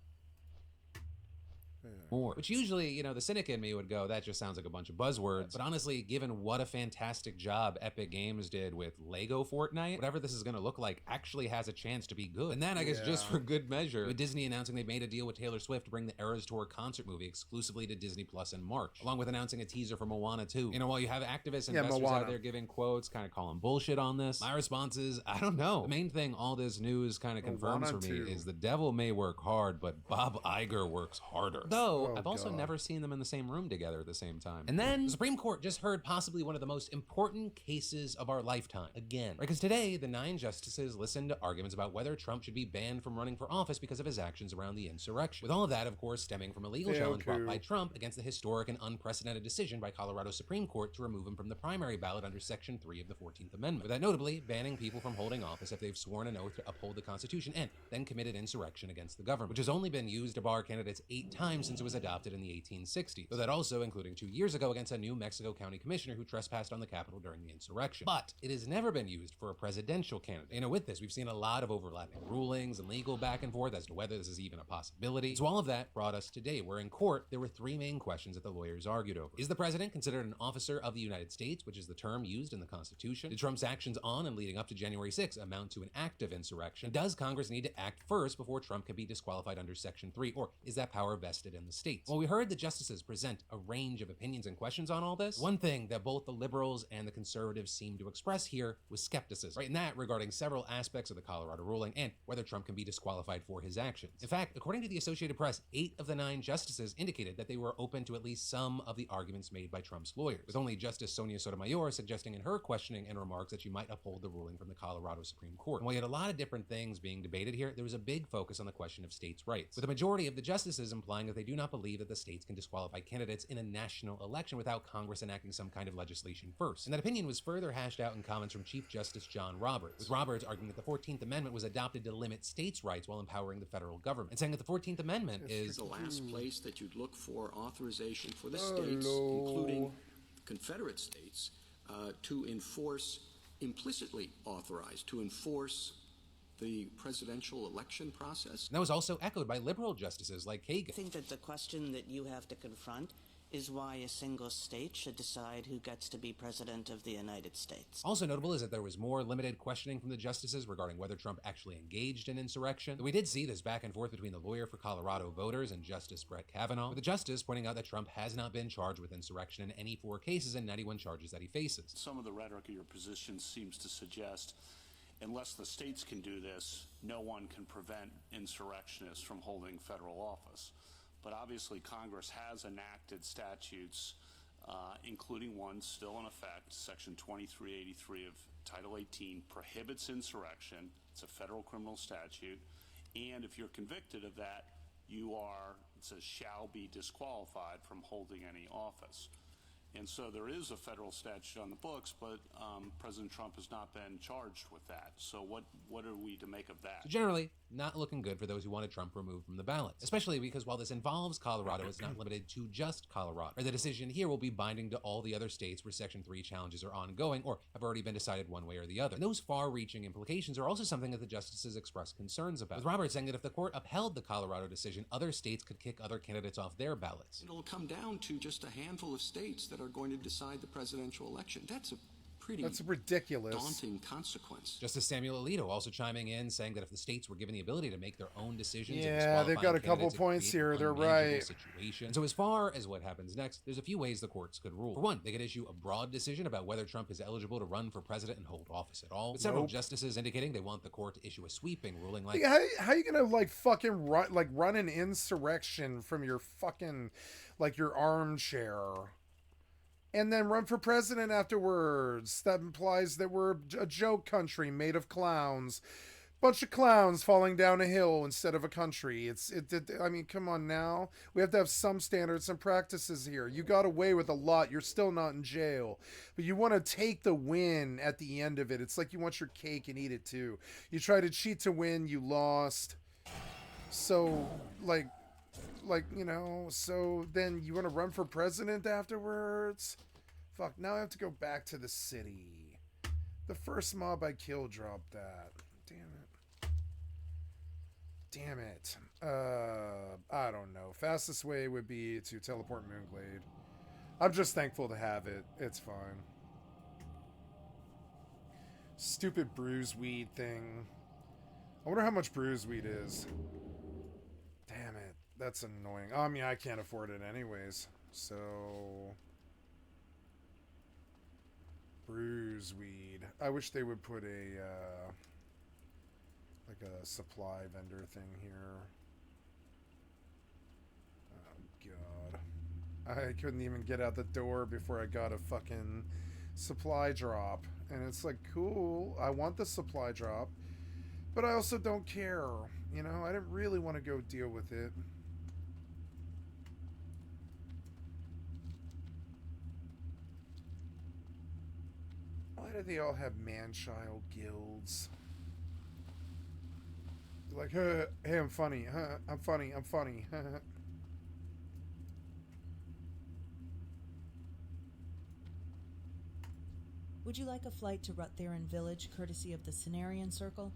More. Which usually, you know, the cynic in me would go, that just sounds like a bunch of buzzwords. But honestly, given what a fantastic job Epic Games did with Lego Fortnite, whatever this is going to look like actually has a chance to be good. And then, I guess, just for good measure, with Disney announcing they've made a deal with Taylor Swift to bring the Eras Tour concert movie exclusively to Disney Plus in March, along with announcing a teaser for Moana 2. You know, while you have activists and investors out there giving quotes, kind of calling bullshit on this, my response is, I don't know. The main thing all this news kind of confirms for me is the devil may work hard, but Bob Iger works harder. Though, I've also never seen them in the same room together at the same time. And then the Supreme Court just heard possibly one of the most important cases of our lifetime. Again. Right, because today, the 9 justices listened to arguments about whether Trump should be banned from running for office because of his actions around the insurrection. With all of that, of course, stemming from a legal challenge brought by Trump against the historic and unprecedented decision by Colorado Supreme Court to remove him from the primary ballot under Section 3 of the 14th Amendment. With that notably, banning people from holding office if they've sworn an oath to uphold the Constitution and then committed insurrection against the government, which has only been used to bar candidates 8 times since it was adopted in the 1860s, though that also including 2 years ago against a New Mexico County commissioner who trespassed on the Capitol during the insurrection. But it has never been used for a presidential candidate. You know, with this, we've seen a lot of overlapping rulings and legal back and forth as to whether this is even a possibility. So all of that brought us today, where in court, there were 3 main questions that the lawyers argued over. Is the president considered an officer of the United States, which is the term used in the Constitution? Did Trump's actions on and leading up to January 6th amount to an act of insurrection? And does Congress need to act first before Trump can be disqualified under Section 3, or is that power vested in the states? Well, we heard the justices present a range of opinions and questions on all this. One thing that both the liberals and the conservatives seemed to express here was skepticism, right? And that regarding several aspects of the Colorado ruling and whether Trump can be disqualified for his actions. In fact, according to the Associated Press, 8 of the 9 justices indicated that they were open to at least some of the arguments made by Trump's lawyers, with only Justice Sonia Sotomayor suggesting in her questioning and remarks that she might uphold the ruling from the Colorado Supreme Court. And while you had a lot of different things being debated here, there was a big focus on the question of states' rights, with the majority of the justices implying that they do not believe that the states can disqualify candidates in a national election without Congress enacting some kind of legislation first. And that opinion was further hashed out in comments from Chief Justice John Roberts, with Roberts arguing that the 14th Amendment was adopted to limit states' rights while empowering the federal government, and saying that the 14th Amendment is the last place that you'd look for authorization for the states, including Confederate states, to enforce, implicitly authorized, to enforce the presidential election process. And that was also echoed by liberal justices like Kagan. I think that the question that you have to confront is why a single state should decide who gets to be president of the United States. Also notable is that there was more limited questioning from the justices regarding whether Trump actually engaged in insurrection. We did see this back and forth between the lawyer for Colorado voters and Justice Brett Kavanaugh, with the justice pointing out that Trump has not been charged with insurrection in any 4 cases and 91 charges that he faces. Some of the rhetoric of your position seems to suggest unless the states can do this, no one can prevent insurrectionists from holding federal office. But obviously Congress has enacted statutes, including one still in effect, Section 2383 of Title 18 prohibits insurrection. It's a federal criminal statute. And if you're convicted of that, you are, it says, shall be disqualified from holding any office. And so there is a federal statute on the books, but President Trump has not been charged with that. So what are we to make of that? So generally, not looking good for those who wanted Trump removed from the ballot, especially because while this involves Colorado, it's not limited to just Colorado. Or the decision here will be binding to all the other states where Section 3 challenges are ongoing or have already been decided one way or the other. And those far-reaching implications are also something that the justices expressed concerns about, with Roberts saying that if the court upheld the Colorado decision, other states could kick other candidates off their ballots. It'll come down to just a handful of states that are going to decide the presidential election. That's ridiculous. Daunting consequence. Justice Samuel Alito also chiming in, saying that if the states were given the ability to make their own decisions, yeah, they've got a couple points here. They're right. Situation. So as far as what happens next, there's a few ways the courts could rule. For one, they could issue a broad decision about whether Trump is eligible to run for president and hold office at all. With several justices indicating they want the court to issue a sweeping ruling like, how you gonna fucking run an insurrection from your fucking your armchair and then run for president afterwards? That implies that we're a joke country made of clowns. Bunch of clowns falling down a hill instead of a country. I mean, come on now. We have to have some standards and practices here. You got away with a lot. You're still not in jail. But you want to take the win at the end of it. It's like you want your cake and eat it too. You try to cheat to win, you lost. So, so then you want to run for president afterwards? Fuck, now I have to go back to the city. The first mob I killed dropped that. Damn it. I don't know. Fastest way would be to teleport Moonglade. I'm just thankful to have it. It's fine. Stupid bruiseweed thing. I wonder how much bruiseweed is. Damn it. That's annoying. I mean, I can't afford it anyways. So... bruiseweed. I wish they would put a... a supply vendor thing here. Oh god. I couldn't even get out the door before I got a fucking supply drop. And it's like, cool, I want the supply drop, but I also don't care. You know, I didn't really want to go deal with it. Why do they all have man-child guilds? Like, hey, I'm funny. I'm funny. I'm funny. Would you like a flight to Rutherin Village, courtesy of the Cenarian Circle?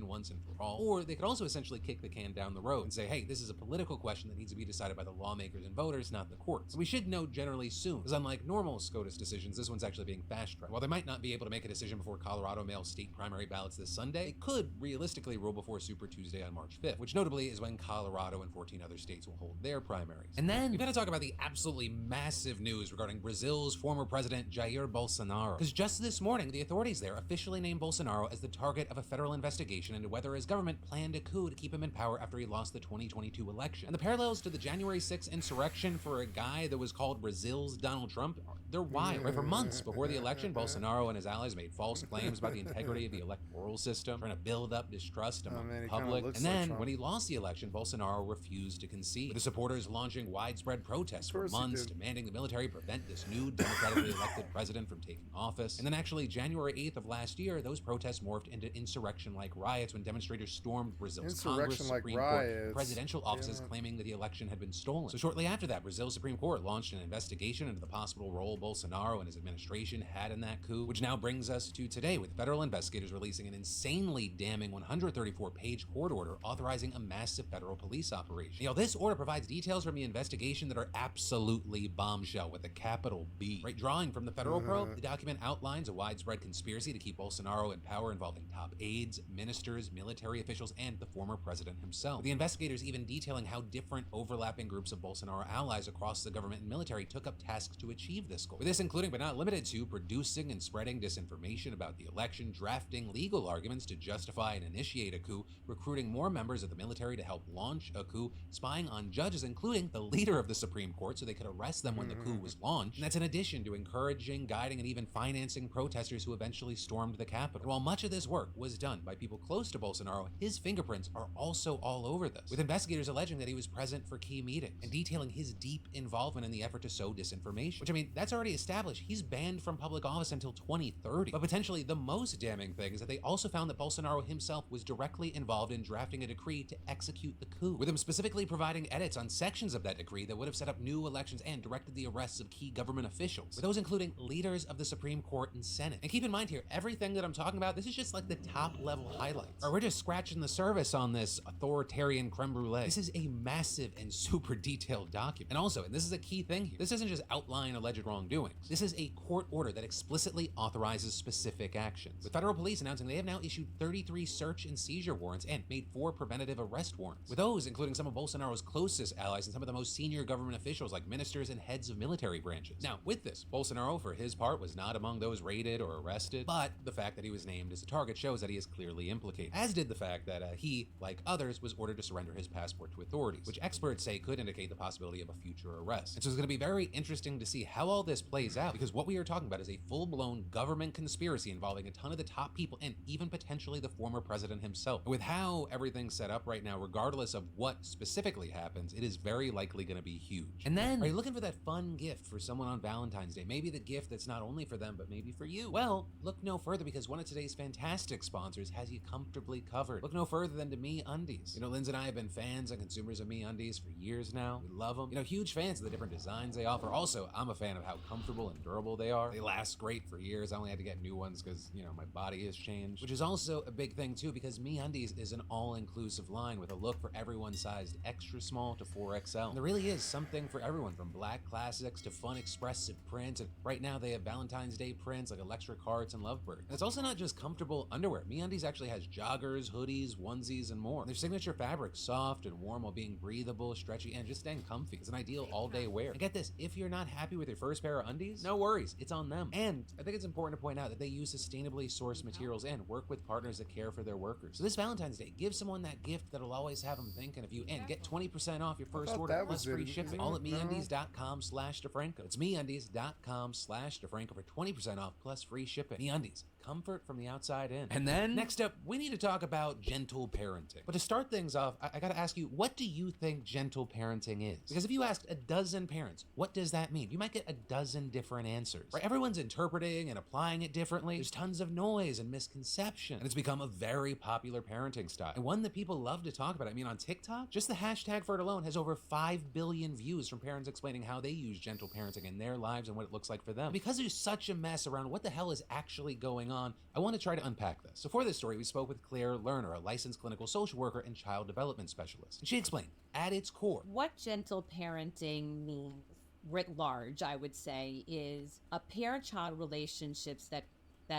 Once and for all. Or they could also essentially kick the can down the road and say, hey, this is a political question that needs to be decided by the lawmakers and voters, not the courts. We should know generally soon, because unlike normal SCOTUS decisions, this one's actually being fast-tracked. While they might not be able to make a decision before Colorado mails state primary ballots this Sunday, they could realistically rule before Super Tuesday on March 5th, which notably is when Colorado and 14 other states will hold their primaries. And then we've got to talk about the absolutely massive news regarding Brazil's former president, Jair Bolsonaro. Because just this morning, the authorities there officially named Bolsonaro as the target of a federal investigation into whether his government planned a coup to keep him in power after he lost the 2022 election. And the parallels to the January 6th insurrection for a guy that was called Brazil's Donald Trump, they're wide. Right? For months before the election, Bolsonaro and his allies made false claims about the integrity of the electoral system, trying to build up distrust among the public. And then, when he lost the election, Bolsonaro refused to concede, with the supporters launching widespread protests for months, demanding the military prevent this new democratically elected president from taking office. And then actually, January 8th of last year, those protests morphed into insurrection-like riots when demonstrators stormed Brazil's Congress, Supreme Court, presidential offices, claiming that the election had been stolen. So shortly after that, Brazil's Supreme Court launched an investigation into the possible role Bolsonaro and his administration had in that coup, which now brings us to today, with federal investigators releasing an insanely damning 134-page court order authorizing a massive federal police operation. Now, this order provides details from the investigation that are absolutely bombshell with a capital B. Right, drawing from the federal probe, the document outlines a widespread conspiracy to keep Bolsonaro in power involving top aides, ministers, ministers, military officials, and the former president himself. With the investigators even detailing how different overlapping groups of Bolsonaro allies across the government and military took up tasks to achieve this goal. With this including but not limited to producing and spreading disinformation about the election, drafting legal arguments to justify and initiate a coup, recruiting more members of the military to help launch a coup, spying on judges, including the leader of the Supreme Court so they could arrest them when the coup was launched. And that's in addition to encouraging, guiding, and even financing protesters who eventually stormed the Capitol. And while much of this work was done by people close to Bolsonaro, his fingerprints are also all over this, with investigators alleging that he was present for key meetings and detailing his deep involvement in the effort to sow disinformation. Which, I mean, that's already established. He's banned from public office until 2030. But potentially the most damning thing is that they also found that Bolsonaro himself was directly involved in drafting a decree to execute the coup, with him specifically providing edits on sections of that decree that would have set up new elections and directed the arrests of key government officials, with those including leaders of the Supreme Court and Senate. And keep in mind here, everything that I'm talking about, this is just like the top level highlights. Or we're just scratching the surface on this authoritarian creme brulee. This is a massive and super detailed document. And also, and this is a key thing here, this doesn't just outline alleged wrongdoings. This is a court order that explicitly authorizes specific actions, with federal police announcing they have now issued 33 search and seizure warrants and made 4 preventative arrest warrants, with those including some of Bolsonaro's closest allies and some of the most senior government officials like ministers and heads of military branches. Now, with this, Bolsonaro, for his part, was not among those raided or arrested, but the fact that he was named as a target shows that he is clearly implicated, as did the fact that he, like others, was ordered to surrender his passport to authorities, which experts say could indicate the possibility of a future arrest. And so it's going to be very interesting to see how all this plays out, because what we are talking about is a full-blown government conspiracy involving a ton of the top people and even potentially the former president himself. And with how everything's set up right now, regardless of what specifically happens, it is very likely going to be huge. And then, are you looking for that fun gift for someone on Valentine's Day? Maybe the gift that's not only for them, but maybe for you. Well, look no further, because one of today's fantastic sponsors has you comfortably covered. Look no further than to MeUndies. You know, Lindsay and I have been fans and consumers of MeUndies for years now. We love them. You know, huge fans of the different designs they offer. Also, I'm a fan of how comfortable and durable they are. They last great for years. I only had to get new ones because, you know, my body has changed, which is also a big thing too, because MeUndies is an all-inclusive line with a look for everyone sized extra small to 4XL. And there really is something for everyone, from black classics to fun expressive prints. And right now they have Valentine's Day prints like electric hearts and lovebirds. And it's also not just comfortable underwear. MeUndies actually has joggers, hoodies, onesies, and more. Their signature fabric, soft and warm while being breathable, stretchy, and just staying comfy. It's an ideal all-day wear. And get this, if you're not happy with your first pair of undies, no worries, it's on them. And I think it's important to point out that they use sustainably sourced materials and work with partners that care for their workers. So this Valentine's Day, give someone that gift that'll always have them thinking of you, and get 20% off your first order plus free shipping. All at MeUndies.com/DeFranco. It's MeUndies.com/DeFranco for 20% off plus free shipping. MeUndies, comfort from the outside in. And then, next up, we need to talk about gentle parenting. But to start things off, I gotta ask you, what do you think gentle parenting is? Because if you asked a dozen parents, what does that mean? You might get a dozen different answers, right? Everyone's interpreting and applying it differently. There's tons of noise and misconception, and it's become a very popular parenting style, and one that people love to talk about. I mean, on TikTok, just the hashtag for it alone has over 5 billion views from parents explaining how they use gentle parenting in their lives and what it looks like for them. And because there's such a mess around what the hell is actually going on, I want to try to unpack this. So for this story, we spoke with Claire Lerner, a licensed clinical social worker and child development specialist. And she explained, at its core, what gentle parenting means writ large, I would say, is a parent-child relationships that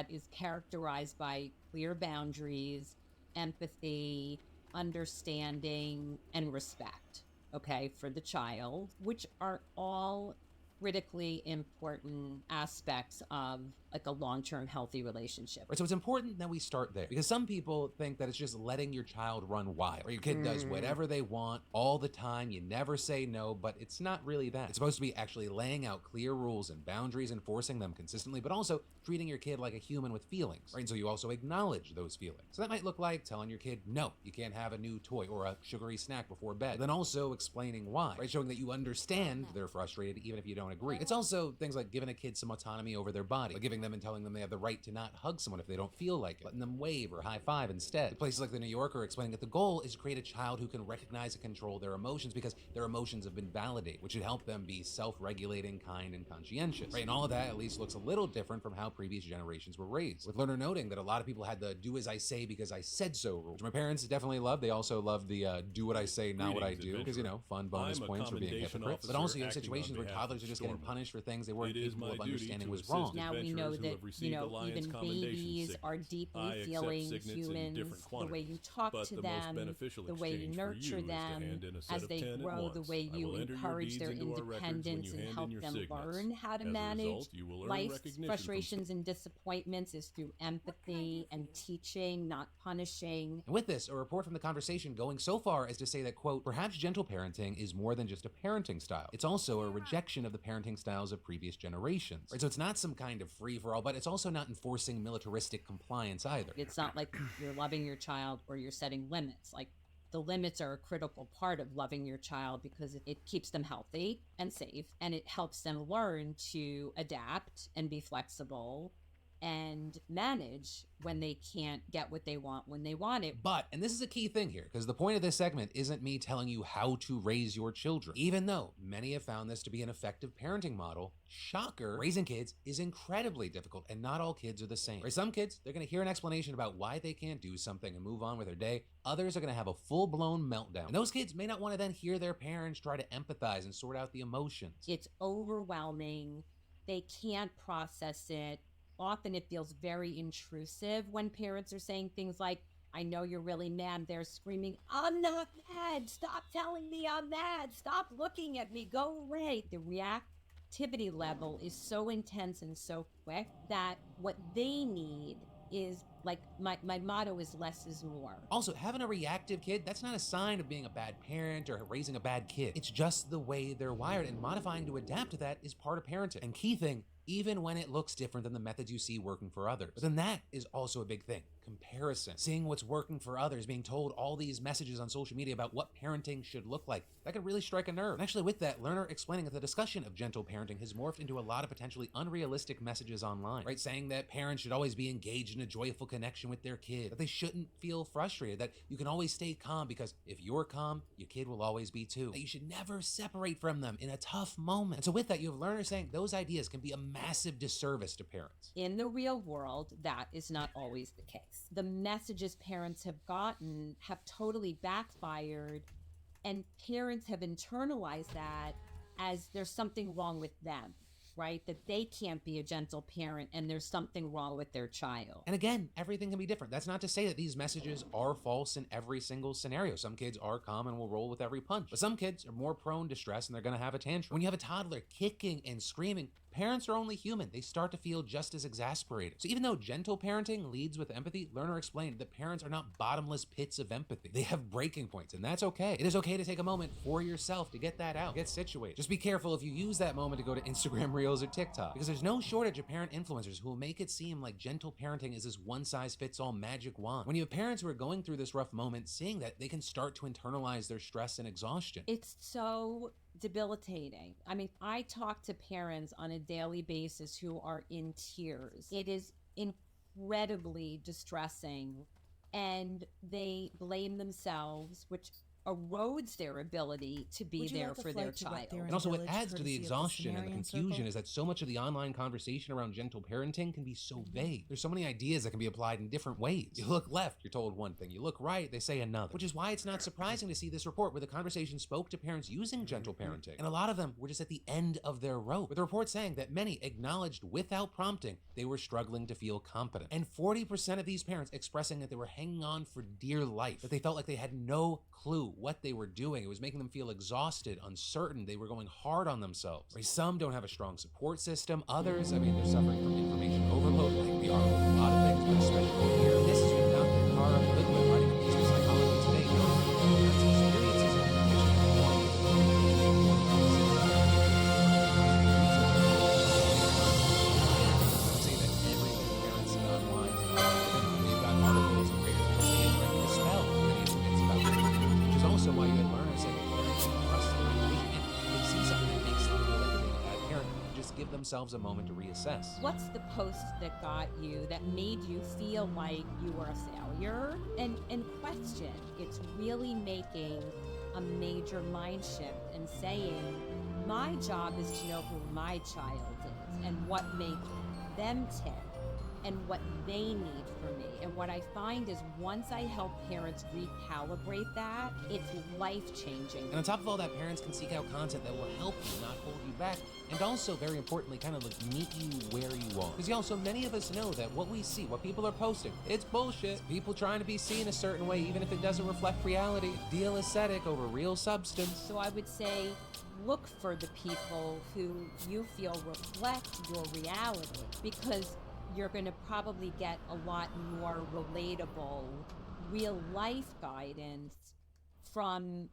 is characterized by clear boundaries, empathy, understanding, and respect, okay, for the child, which are all critically important aspects of like a long-term healthy relationship. Right, so it's important that we start there, because some people think that it's just letting your child run wild, or your kid does whatever they want all the time, you never say no, but it's not really that. It's supposed to be actually laying out clear rules and boundaries, enforcing them consistently, but also treating your kid like a human with feelings, right? And so you also acknowledge those feelings. So that might look like telling your kid, no, you can't have a new toy or a sugary snack before bed, then also explaining why, right? Showing that you understand they're frustrated even if you don't agree. It's also things like giving a kid some autonomy over their body, like giving them and telling them they have the right to not hug someone if they don't feel like it, letting them wave or high five instead. Places like the New Yorker explaining that the goal is to create a child who can recognize and control their emotions because their emotions have been validated, which should help them be self-regulating, kind, and conscientious, right? And all of that at least looks a little different from how previous generations were raised, with Lerner noting that a lot of people had the do as I say because I said so rule, which my parents definitely loved. They also loved the do what I say, not what I do, because, you know, fun bonus points for being hypocrites. But also you have situations where toddlers are just getting dormant. punished for things they weren't It is capable my of duty understanding to was assist wrong. Now we know adventurers who that, have received the Lion's even Commendation babies signal. are I deeply accept feeling signets in humans, different the way you quantities, talk but to the most them, beneficial the way you exchange for nurture you is to them hand in a set as of they 10 at grow, the once. way I you will enter your encourage deeds their into our records when independence you and hand help in your them signets. learn how to As a manage result, you will earn life's recognition frustrations and disappointments is through empathy and teaching, not punishing. And with this, a report from the conversation going so far as to say that, quote, perhaps gentle parenting is more than just a parenting style. It's also a rejection of the parenting styles of previous generations. Right? So it's not some kind of free-for-all, but it's also not enforcing militaristic compliance either. It's not like you're loving your child or you're setting limits. Like, the limits are a critical part of loving your child because it keeps them healthy and safe, and it helps them learn to adapt and be flexible and manage when they can't get what they want when they want it. But, and this is a key thing here, because the point of this segment isn't me telling you how to raise your children. Even though many have found this to be an effective parenting model, shocker, raising kids is incredibly difficult, and not all kids are the same. For some kids, they're going to hear an explanation about why they can't do something and move on with their day. Others are going to have a full-blown meltdown. And those kids may not want to then hear their parents try to empathize and sort out the emotions. It's overwhelming. They can't process it. Often it feels very intrusive when parents are saying things like, I know you're really mad. They're screaming, I'm not mad. Stop telling me I'm mad. Stop looking at me. Go away. The reactivity level is so intense and so quick that what they need is, like, my motto is less is more. Also, having a reactive kid, that's not a sign of being a bad parent or raising a bad kid. It's just the way they're wired, and modifying to adapt to that is part of parenting. And key thing, even when it looks different than the methods you see working for others. But then that is also a big thing. Comparison. Seeing what's working for others, being told all these messages on social media about what parenting should look like. That could really strike a nerve. And actually with that, Lerner explaining that the discussion of gentle parenting has morphed into a lot of potentially unrealistic messages online, right? Saying that parents should always be engaged in a joyful connection with their kid, that they shouldn't feel frustrated, that you can always stay calm because if you're calm, your kid will always be too, that you should never separate from them in a tough moment. And so with that, you have Lerner saying those ideas can be a massive disservice to parents. In the real world, that is not always the case. The messages parents have gotten have totally backfired, and parents have internalized that as there's something wrong with them, right? That they can't be a gentle parent and there's something wrong with their child. And again, everything can be different. That's not to say that these messages are false in every single scenario. Some kids are calm and will roll with every punch, but some kids are more prone to stress and they're going to have a tantrum. When you have a toddler kicking and screaming, parents are only human. They start to feel just as exasperated. So even though gentle parenting leads with empathy, Lerner explained that parents are not bottomless pits of empathy. They have breaking points, and that's okay. It is okay to take a moment for yourself to get that out, get situated. Just be careful if you use that moment to go to Instagram Reels or TikTok, because there's no shortage of parent influencers who will make it seem like gentle parenting is this one-size-fits-all magic wand. When you have parents who are going through this rough moment, seeing that, they can start to internalize their stress and exhaustion. It's so debilitating. I mean, I talk to parents on a daily basis who are in tears. It is incredibly distressing, and they blame themselves, which erodes their ability to be there for their child. And also what adds to the exhaustion and the confusion is that so much of the online conversation around gentle parenting can be so vague. There's so many ideas that can be applied in different ways. You look left, you're told one thing. You look right, they say another. Which is why it's not surprising to see this report where the conversation spoke to parents using gentle parenting. And a lot of them were just at the end of their rope, with the report saying that many acknowledged without prompting they were struggling to feel competent. And 40% of these parents expressing that they were hanging on for dear life, that they felt like they had no clue what they were doing. It was making them feel exhausted, uncertain. They were going hard on themselves. Some don't have a strong support system. Others, I mean, they're suffering from information overload, like we are with a lot of things, but especially here. This is what Dr. Cara Goodwin, writing a piece for Psychology Today, parents' experiences of say that everything parents see online is about. They've got articles and great information trying to dispel many of the myths about parenting, which is also why you had learners say that parents should trust their intuition. If they see something that makes them feel like they're being a bad parent, just give themselves a moment to reassess. What's the post that got you, that made you feel like you were a failure? And question. It's really making a major mind shift and saying, my job is to know who my child is and what makes them tick. and what they need from me. And what I find is once I help parents recalibrate that, it's life-changing. And on top of all that, parents can seek out content that will help you, not hold you back, and also, very importantly, kind of like meet you where you are. Because y'all, so many of us know that what we see, what people are posting, it's bullshit. It's people trying to be seen a certain way, even if it doesn't reflect reality. Deal aesthetic over real substance. So I would say, look for the people who you feel reflect your reality, because you're going to probably get a lot more relatable, real life guidance from,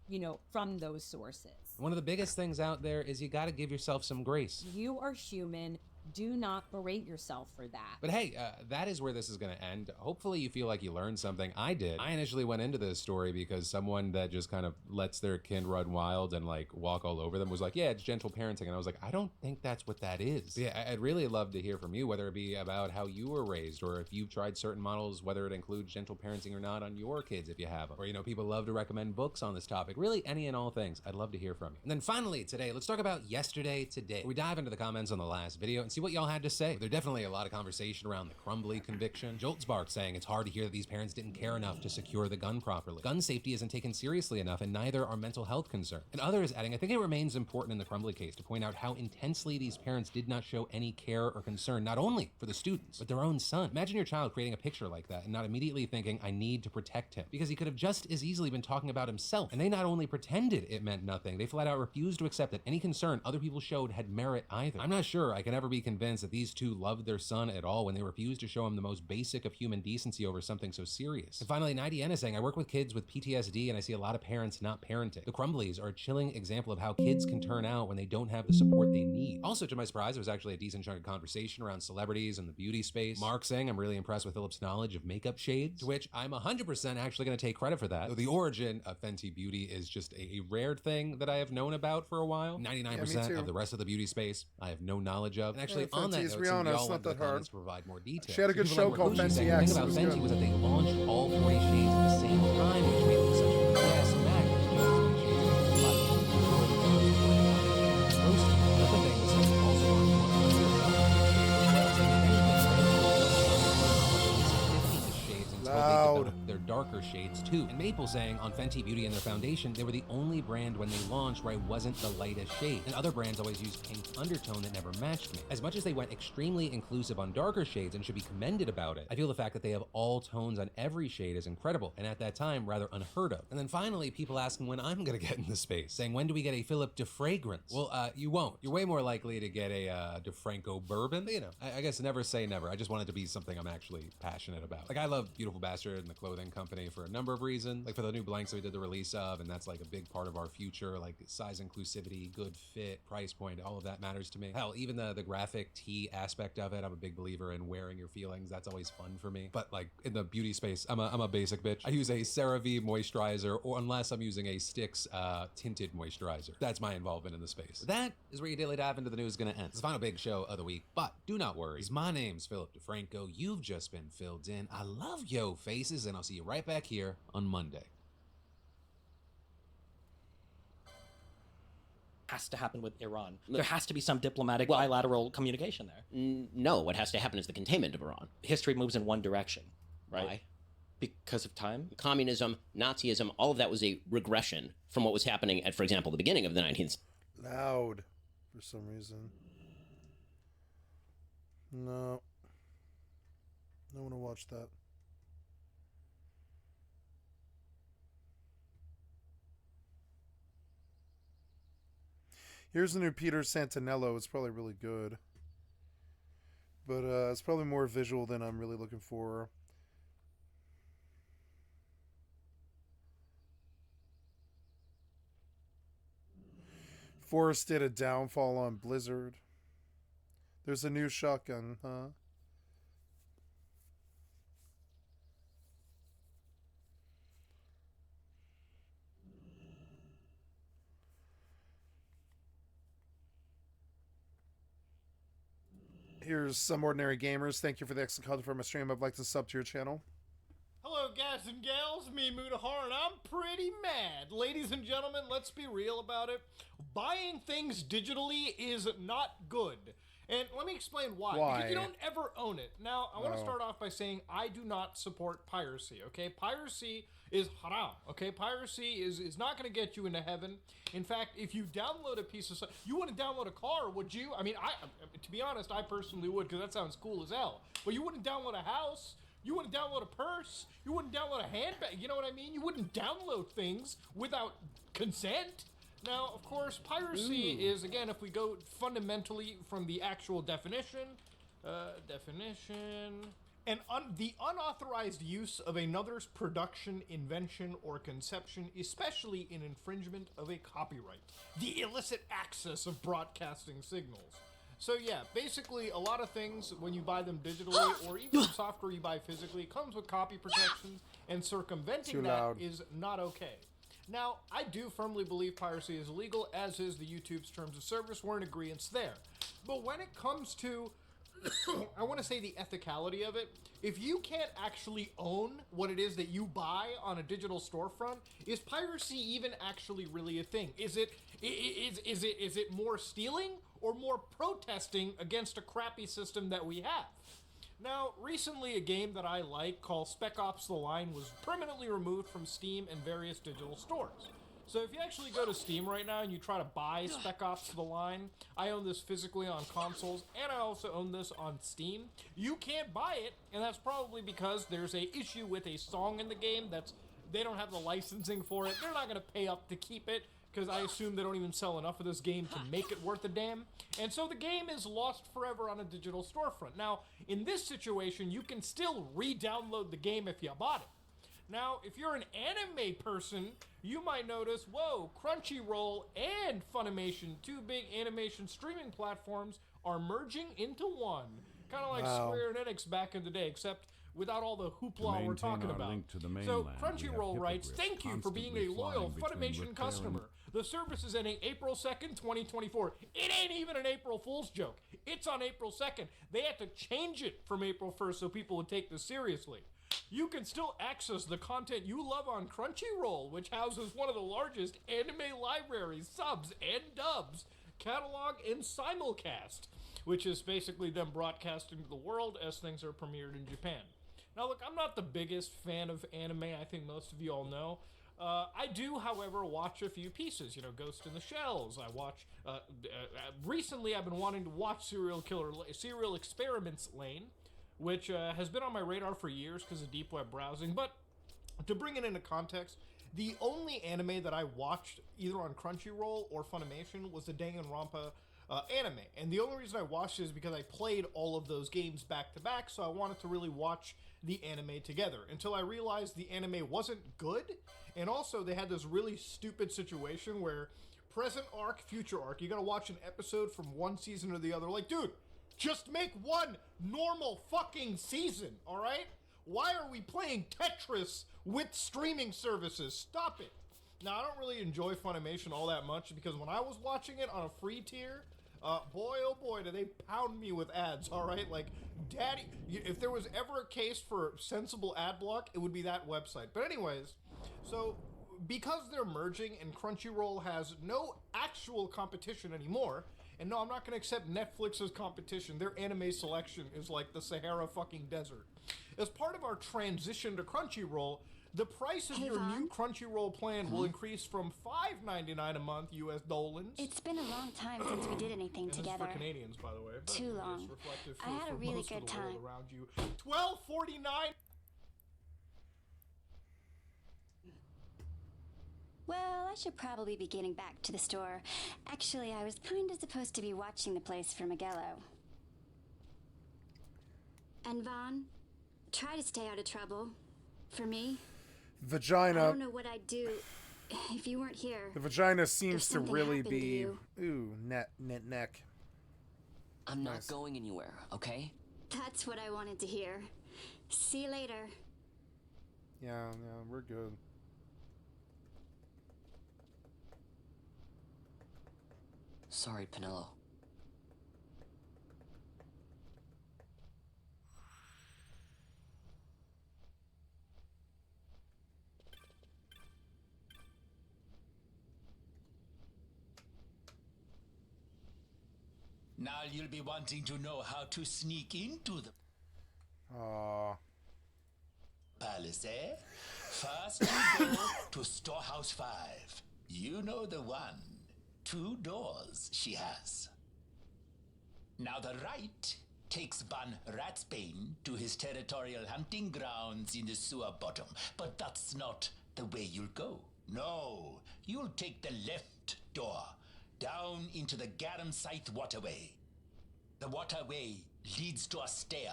from those sources. One of the biggest things out there is you got to give yourself some grace. You are human. Do not berate yourself for that. But hey, that is where this is going to end. Hopefully you feel like you learned something. I did. I initially went into this story because someone that just kind of lets their kid run wild and like walk all over them was like, yeah, it's gentle parenting. And I was like, I don't think that's what that is. But yeah, I'd really love to hear from you, whether it be about how you were raised or if you've tried certain models, whether it includes gentle parenting or not on your kids if you have them. Or, people love to recommend books on this topic. Really, any and all things. I'd love to hear from you. And then finally today, let's talk about yesterday today. We dive into the comments on the last video and see what y'all had to say. There's definitely a lot of conversation around the Crumbly conviction. Joltsbark saying it's hard to hear that these parents didn't care enough to secure the gun properly. Gun safety isn't taken seriously enough, and neither are mental health concerns. And others adding, I think it remains important in the Crumbly case to point out how intensely these parents did not show any care or concern, not only for the students, but their own son. Imagine your child creating a picture like that and not immediately thinking, I need to protect him, because he could have just as easily been talking about himself. And they not only pretended it meant nothing, they flat out refused to accept that any concern other people showed had merit either. I'm not sure I can ever be convinced that these two loved their son at all when they refused to show him the most basic of human decency over something so serious. And finally, Nidiana is saying, I work with kids with PTSD and I see a lot of parents not parenting. The Crumblies are a chilling example of how kids can turn out when they don't have the support they need. Also, to my surprise, there was actually a decent chunk of conversation around celebrities and the beauty space. Mark saying, I'm really impressed with Philip's knowledge of makeup shades, to which I'm 100% actually going to take credit for that. Though the origin of Fenty Beauty is just a rare thing that I have known about for a while. 99% of the rest of the beauty space I have no knowledge of. And actually, on that note, some of y'all went to the comments to provide more details. She had a good show called Fenty X. The thing about Fenty was that they launched all 40 shades at the same time, which made them such a class act. Another thing was that they also loud. Their darker shades too. And Maple saying on Fenty Beauty and their foundation, they were the only brand when they launched where I wasn't the lightest shade. And other brands always used pink undertone that never matched me. As much as they went extremely inclusive on darker shades and should be commended about it, I feel the fact that they have all tones on every shade is incredible, and at that time, rather unheard of. And then finally, people asking when I'm gonna get in the space, saying when do we get a Philip DeFragrance? Well, you won't. You're way more likely to get a DeFranco bourbon. But, I guess never say never. I just want it to be something I'm actually passionate about. Like, I love Beautiful Bastard and the clothing company for a number of reasons. Like for the new blanks that we did the release of, and that's like a big part of our future, like size inclusivity, good fit, price point, all of that matters to me. Hell, even the graphic tee aspect of it, I'm a big believer in wearing your feelings. That's always fun for me. But like in the beauty space, I'm a basic bitch. I use a CeraVe moisturizer, or unless I'm using a Styx tinted moisturizer. That's my involvement in the space. That is where your daily dive into the news is gonna end. It's the final big show of the week, but do not worry. My name's Philip DeFranco. You've just been filled in. I love yo faces, and I'll see you right back here on Monday. Has to happen with Iran. There has to be some diplomatic bilateral communication there. No, what has to happen is the containment of Iran. History moves in one direction, right? Why? Because of time? Communism, Nazism, all of that was a regression from what was happening at, for example, the beginning of the 19th. Loud for some reason. No. I want to watch that. Here's the new Peter Santinello. It's probably really good. But it's probably more visual than I'm really looking for. Forrest did a downfall on Blizzard. There's a new shotgun, huh? Here's Some Ordinary Gamers. Thank you for the excellent content for my stream. I'd like to sub to your channel. Hello, guys and gals. Me, Mudahar, and I'm pretty mad. Ladies and gentlemen, let's be real about it. Buying things digitally is not good. And let me explain why. Because you don't ever own it. Now, I want to start off by saying I do not support piracy, okay? Piracy is haram, okay? Piracy is not going to get you into heaven. In fact, if you download a piece of... You wouldn't download a car, would you? I mean, to be honest, I personally would, because that sounds cool as hell. But you wouldn't download a house. You wouldn't download a purse. You wouldn't download a handbag. You know what I mean? You wouldn't download things without consent. Now, of course, piracy is, again, if we go fundamentally from the actual definition, the unauthorized use of another's production, invention, or conception, especially in infringement of a copyright. The illicit access of broadcasting signals. So yeah, basically a lot of things when you buy them digitally or even software you buy physically comes with copy protections, and circumventing that is not okay. Now, I do firmly believe piracy is illegal, as is the YouTube's terms of service. We're in agreement there. But when it comes to, I want to say the ethicality of it, if you can't actually own what it is that you buy on a digital storefront, is piracy even actually really a thing? Is it more stealing or more protesting against a crappy system that we have? Now, recently a game that I like called Spec Ops: The Line was permanently removed from Steam and various digital stores. So if you actually go to Steam right now and you try to buy Spec Ops: The Line, I own this physically on consoles, and I also own this on Steam. You can't buy it, and that's probably because there's a issue with a song in the game they don't have the licensing for it. They're not going to pay up to keep it, because I assume they don't even sell enough of this game to make it worth a damn. And so the game is lost forever on a digital storefront. Now, in this situation, you can still re-download the game if you bought it. Now, if you're an anime person, you might notice, whoa, Crunchyroll and Funimation, two big animation streaming platforms, are merging into one. Kind of like Square Enix back in the day, except without all the hoopla we're talking about. So Crunchyroll writes, thank you for being a loyal Funimation customer. The service is ending April 2nd, 2024. It ain't even an April Fool's joke. It's on April 2nd. They had to change it from April 1st so people would take this seriously. You can still access the content you love on Crunchyroll, which houses one of the largest anime libraries, subs, and dubs, catalog, and simulcast, which is basically them broadcasting to the world as things are premiered in Japan. Now look, I'm not the biggest fan of anime, I think most of you all know. I do, however, watch a few pieces, Ghost in the Shells. I watch, recently I've been wanting to watch Serial Experiments Lane, which has been on my radar for years because of deep web browsing, but to bring it into context, the only anime that I watched either on Crunchyroll or Funimation was the Danganronpa anime, and the only reason I watched it is because I played all of those games back to back, so I wanted to really watch the anime together, until I realized the anime wasn't good, and also they had this really stupid situation where present arc, future arc, you gotta watch an episode from one season or the other. Like, dude, just make one normal fucking season, alright? Why are we playing Tetris with streaming services? Stop it. Now, I don't really enjoy Funimation all that much, because when I was watching it on a free tier, boy, oh boy, do they pound me with ads, all right? Like, daddy, if there was ever a case for sensible ad block, it would be that website. But anyways, so because they're merging and Crunchyroll has no actual competition anymore, and no, I'm not going to accept Netflix's competition. Their anime selection is like the Sahara fucking desert. As part of our transition to Crunchyroll, the price of your new Crunchyroll plan will increase from $5.99 a month, US dollars. It's been a long time since we did anything and together. This is for Canadians, by the way. Too long. I had a really good time. Around you. $12.49. Well, I should probably be getting back to the store. Actually, I was kind of supposed to be watching the place for Magello. And Vaughn, try to stay out of trouble. For me. Vagina. I don't know what I'd do if you weren't here. The vagina seems to really be neck. I'm not going anywhere, okay? That's what I wanted to hear. See you later. Yeah, we're good. Sorry, Penelo. Now you'll be wanting to know how to sneak into the palace, eh? First you go to Storehouse 5. You know the one. 2 doors she has. Now the right takes Ban Ratsbane to his territorial hunting grounds in the sewer bottom. But that's not the way you'll go. No, you'll take the left door, down into the Garum Scythe waterway. The waterway leads to a stair.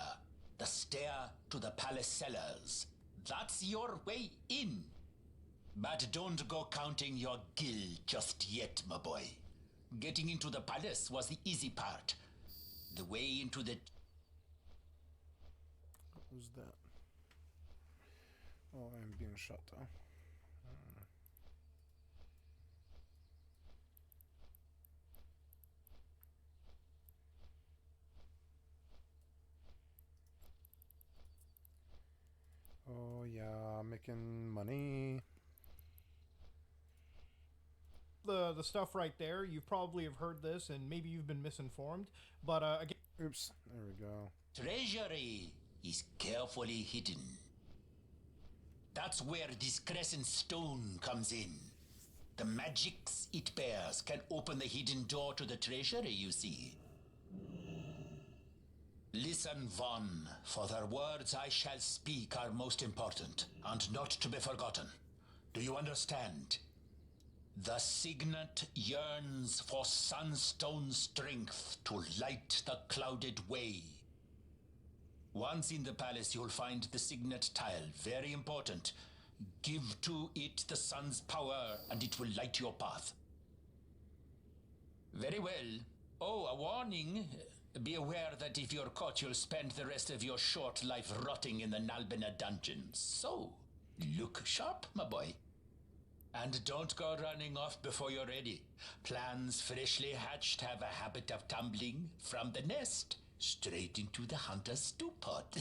The stair to the palace cellars. That's your way in. But don't go counting your gil just yet, my boy. Getting into the palace was the easy part. The way into the... What was that? Oh, I'm being shot down. Oh yeah, making money. The stuff right there, you probably have heard this, and maybe you've been misinformed. But again, oops, there we go. Treasury is carefully hidden. That's where this crescent stone comes in. The magics it bears can open the hidden door to the treasury, you see. Listen, Von, for the words I shall speak are most important, and not to be forgotten. Do you understand? The signet yearns for sunstone strength to light the clouded way. Once in the palace, you'll find the signet tile, very important. Give to it the sun's power, and it will light your path. Very well. Oh, a warning. Be aware that if you're caught, you'll spend the rest of your short life rotting in the Nalbina dungeons. So, look sharp, my boy. And don't go running off before you're ready. Plans freshly hatched have a habit of tumbling from the nest straight into the hunter's stew pot.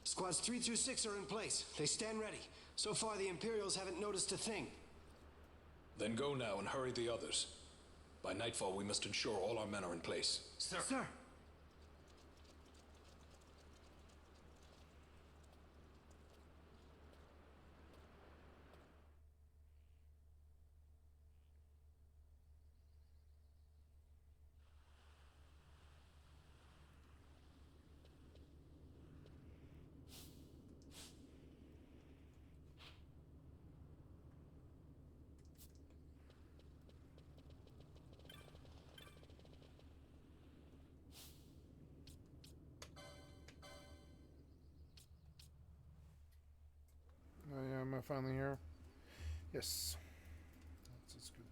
Squads 3 through 6 are in place. They stand ready. So far, the Imperials haven't noticed a thing. Then go now and hurry the others. By nightfall, we must ensure all our men are in place. Sir. Sir. Oh yeah, am I finally here? Yes. That's good.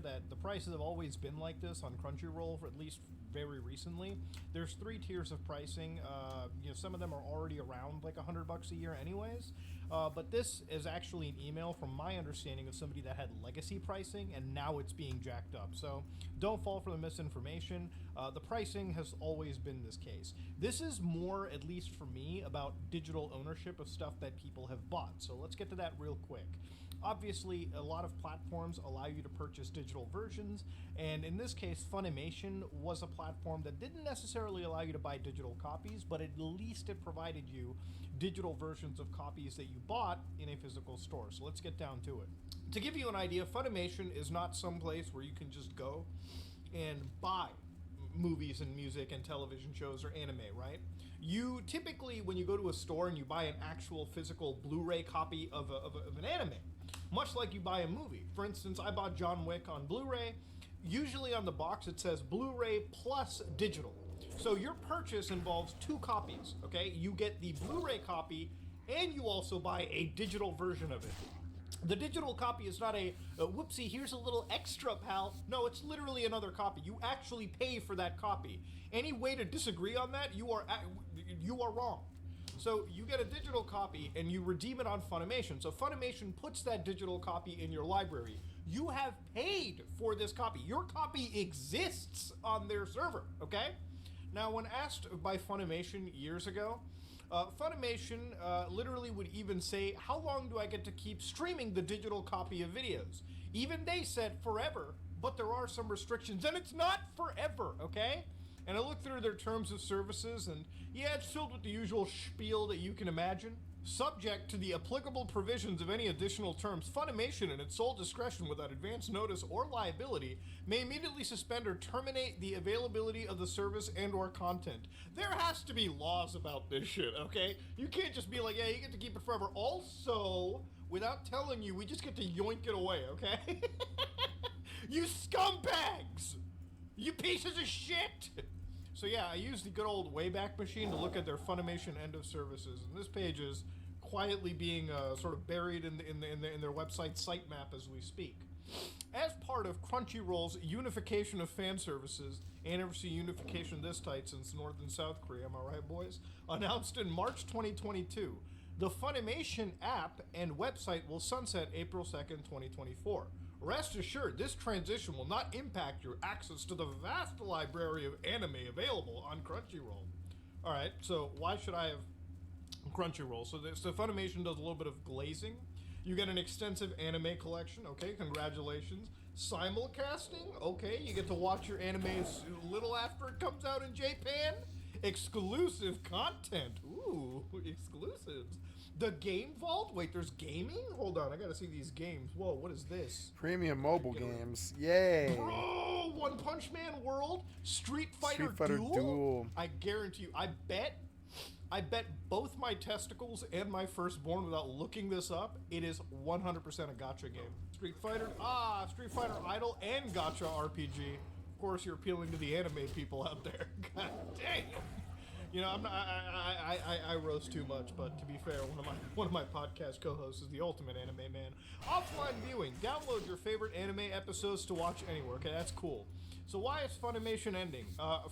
that the prices have always been like this on Crunchyroll for at least very recently. There's 3 tiers of pricing. Some of them are already around like $100 a year anyways. But this is actually an email from my understanding of somebody that had legacy pricing, and now it's being jacked up. So don't fall for the misinformation. The pricing has always been this case. This is more, at least for me, about digital ownership of stuff that people have bought. So let's get to that real quick. Obviously, a lot of platforms allow you to purchase digital versions, and in this case, Funimation was a platform that didn't necessarily allow you to buy digital copies, but at least it provided you digital versions of copies that you bought in a physical store. So let's get down to it. To give you an idea, Funimation is not some place where you can just go and buy movies and music and television shows or anime, right? You typically, when you go to a store and you buy an actual physical Blu-ray copy of an anime, much like you buy a movie. For instance, I bought John Wick on Blu-ray. Usually on the box it says Blu-ray plus digital. So your purchase involves 2 copies, okay? You get the Blu-ray copy and you also buy a digital version of it. The digital copy is not a whoopsie, here's a little extra, pal. No, it's literally another copy. You actually pay for that copy. Any way to disagree on that, you are wrong. So you get a digital copy and you redeem it on Funimation. So Funimation puts that digital copy in your library. You have paid for this copy. Your copy exists on their server, okay? Now, when asked by Funimation years ago, Funimation literally would even say, how long do I get to keep streaming the digital copy of videos? Even they said forever, but there are some restrictions, and it's not forever, okay? And I looked through their terms of services, and yeah, it's filled with the usual spiel that you can imagine. Subject to the applicable provisions of any additional terms, Funimation, in its sole discretion without advance notice or liability, may immediately suspend or terminate the availability of the service and or content. There has to be laws about this shit, okay? You can't just be like, yeah, you get to keep it forever. Also, without telling you, we just get to yoink it away, okay? You scumbags! You pieces of shit! So yeah, I used the good old Wayback Machine to look at their Funimation end of services, and this page is quietly being sort of buried in their website sitemap as we speak. As part of Crunchyroll's unification of fan services, ain't never seen unification this tight since North and South Korea, am I right, boys? Announced in March 2022, the Funimation app and website will sunset April 2nd, 2024. Rest assured, this transition will not impact your access to the vast library of anime available on Crunchyroll. Alright, so why should I have Crunchyroll? So Funimation does a little bit of glazing. You get an extensive anime collection, okay, congratulations. Simulcasting, okay, you get to watch your anime a little after it comes out in Japan. Exclusive content, ooh, exclusives. The Game Vault? Wait, there's gaming? Hold on, I gotta see these games. Whoa, what is this? Premium mobile games. Yay. Bro, One Punch Man World, Street Fighter Duel? I guarantee you, I bet both my testicles and my firstborn without looking this up, it is 100% a gacha game. Street Fighter Idol and gacha RPG. Of course, you're appealing to the anime people out there. God dang. You know, I roast too much, but to be fair, one of my podcast co-hosts is the ultimate anime man. Offline viewing. Download your favorite anime episodes to watch anywhere. Okay, that's cool. So why is Funimation ending?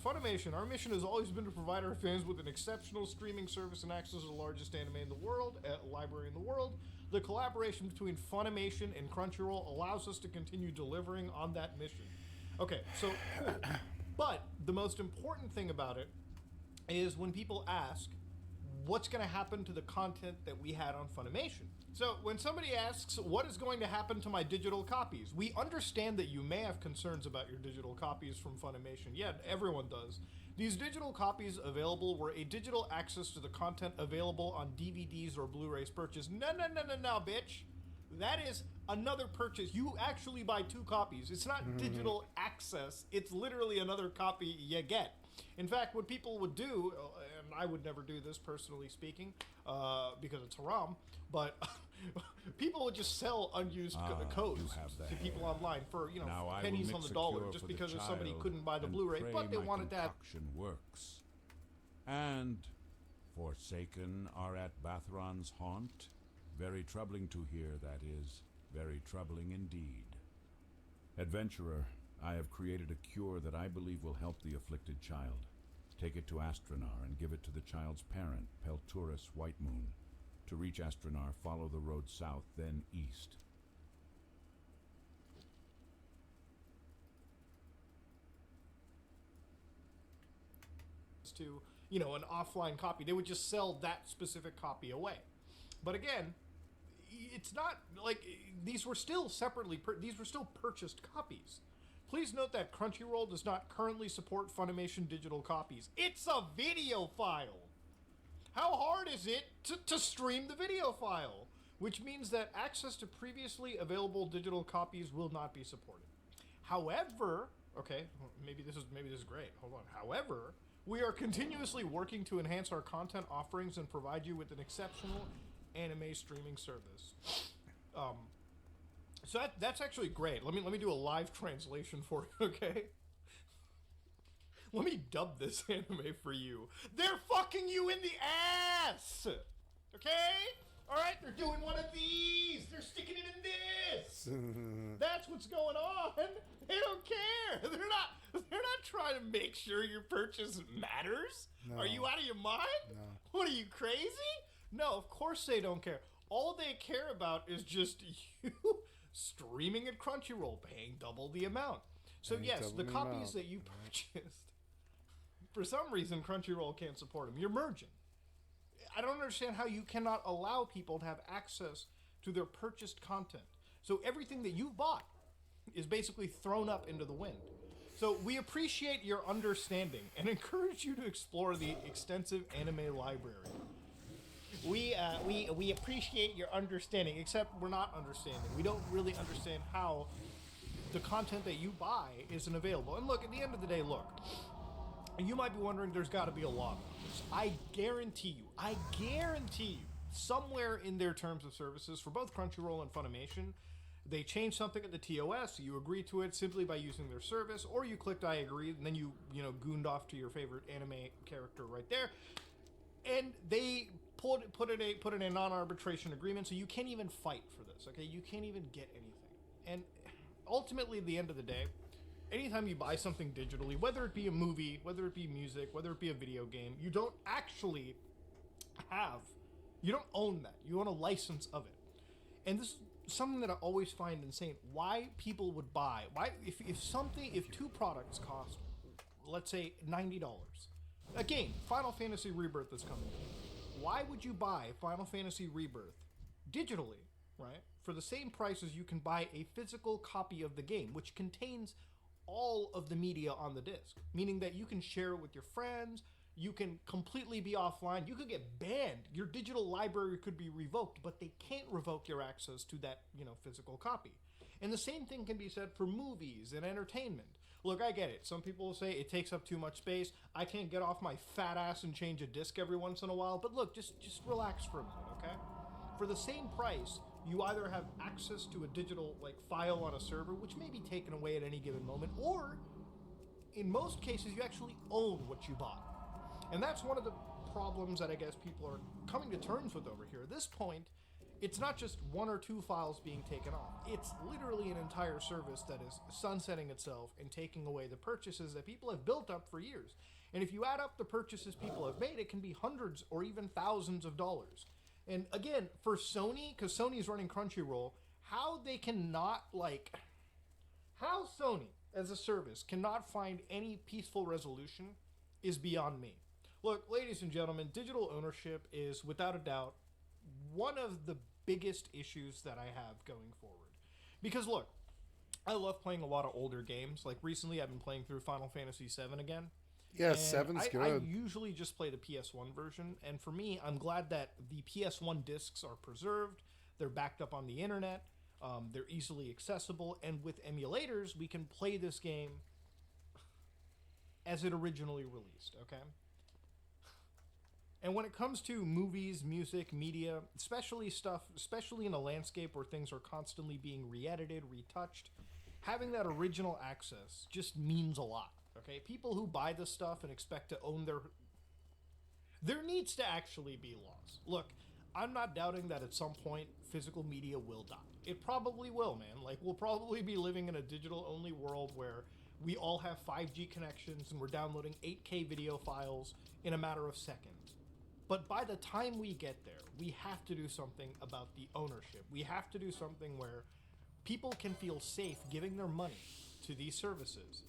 Funimation, our mission has always been to provide our fans with an exceptional streaming service and access to the largest anime in the world, library in the world. The collaboration between Funimation and Crunchyroll allows us to continue delivering on that mission. Okay, so cool. But the most important thing about it is when people ask, what's going to happen to the content that we had on Funimation? So when somebody asks, what is going to happen to my digital copies? We understand that you may have concerns about your digital copies from Funimation. Yeah, everyone does. These digital copies available were a digital access to the content available on DVDs or Blu-rays purchased. No, bitch. That is another purchase. You actually buy 2 copies. It's not digital access. It's literally another copy you get. In fact, what people would do, and I would never do this personally speaking, because it's haram, but people would just sell unused codes to people online for, you know, pennies on the dollar, just because if somebody couldn't buy the Blu-ray, but they wanted that. Works. And Forsaken are at Bathron's haunt. Very troubling to hear, that is. Very troubling indeed. Adventurer, I have created a cure that I believe will help the afflicted child. Take it to Astronar and give it to the child's parent, Pelturus Whitemoon. To reach Astronar, follow the road south, then east. To, you know, an offline copy. They would just sell that specific copy away. But again, it's not like these were still separately, these were still purchased copies. Please note that Crunchyroll does not currently support Funimation digital copies. It's a video file. How hard is it to stream the video file? Which means that access to previously available digital copies will not be supported. However, okay, maybe this is great. Hold on. However, we are continuously working to enhance our content offerings and provide you with an exceptional anime streaming service. So that's actually great. Let me do a live translation for you, okay? Let me dub this anime for you. They're fucking you in the ass! Okay? Alright, they're doing one of these! They're sticking it in this! That's what's going on! They don't care! They're not trying to make sure your purchase matters! No. Are you out of your mind? No. What are you, crazy? No, of course they don't care. All they care about is just you streaming at Crunchyroll, paying double the amount. So yes, the copies that you purchased, for some reason Crunchyroll can't support them. You're merging. I don't understand how you cannot allow people to have access to their purchased content. So everything that you've bought is basically thrown up into the wind. So we appreciate your understanding and encourage you to explore the extensive anime library. We appreciate your understanding, except we're not understanding. We don't really understand how the content that you buy isn't available. And look, at the end of the day, look, you might be wondering, there's got to be a law about this. I guarantee you, somewhere in their terms of services for both Crunchyroll and Funimation, they changed something at the TOS, you agree to it simply by using their service, or you clicked I agree, and then you gooned off to your favorite anime character right there, and they put in a non-arbitration agreement, so you can't even fight for this, okay? You can't even get anything. And ultimately, at the end of the day, anytime you buy something digitally, whether it be a movie, whether it be music, whether it be a video game, you don't actually you don't own that. You own a license of it. And this is something that I always find insane. Why people would buy, if two products cost, let's say $90, a game, Final Fantasy Rebirth is coming. Why would you buy Final Fantasy Rebirth digitally, right, for the same price as you can buy a physical copy of the game, which contains all of the media on the disc, meaning that you can share it with your friends, you can completely be offline, you could get banned, your digital library could be revoked, but they can't revoke your access to that, physical copy. And the same thing can be said for movies and entertainment. Look, I get it. Some people will say it takes up too much space. I can't get off my fat ass and change a disc every once in a while. But look, just relax for a minute, okay? For the same price, you either have access to a digital file on a server, which may be taken away at any given moment, or in most cases, you actually own what you bought. And that's one of the problems that I guess people are coming to terms with over here. At this point, it's not just one or two files being taken off. It's literally an entire service that is sunsetting itself and taking away the purchases that people have built up for years. And if you add up the purchases people have made, it can be hundreds or even thousands of dollars. And again, for Sony, because Sony's running Crunchyroll, how they cannot, how Sony as a service cannot find any peaceful resolution is beyond me. Look, ladies and gentlemen, digital ownership is, without a doubt, one of the biggest issues that I have going forward. Because look, I love playing a lot of older games. Like recently I've been playing through Final Fantasy VII again. Yeah, 7's good. I usually just play the PS1 version, and for me, I'm glad that the PS1 discs are preserved, they're backed up on the internet, they're easily accessible, and with emulators, we can play this game as it originally released, okay? And when it comes to movies, music, media, especially in a landscape where things are constantly being re-edited, retouched, having that original access just means a lot, okay? People who buy this stuff and expect to own there needs to actually be laws. Look, I'm not doubting that at some point physical media will die. It probably will, man. Like, we'll probably be living in a digital-only world where we all have 5G connections and we're downloading 8K video files in a matter of seconds. But by the time we get there, we have to do something about the ownership. We have to do something where people can feel safe giving their money to these services.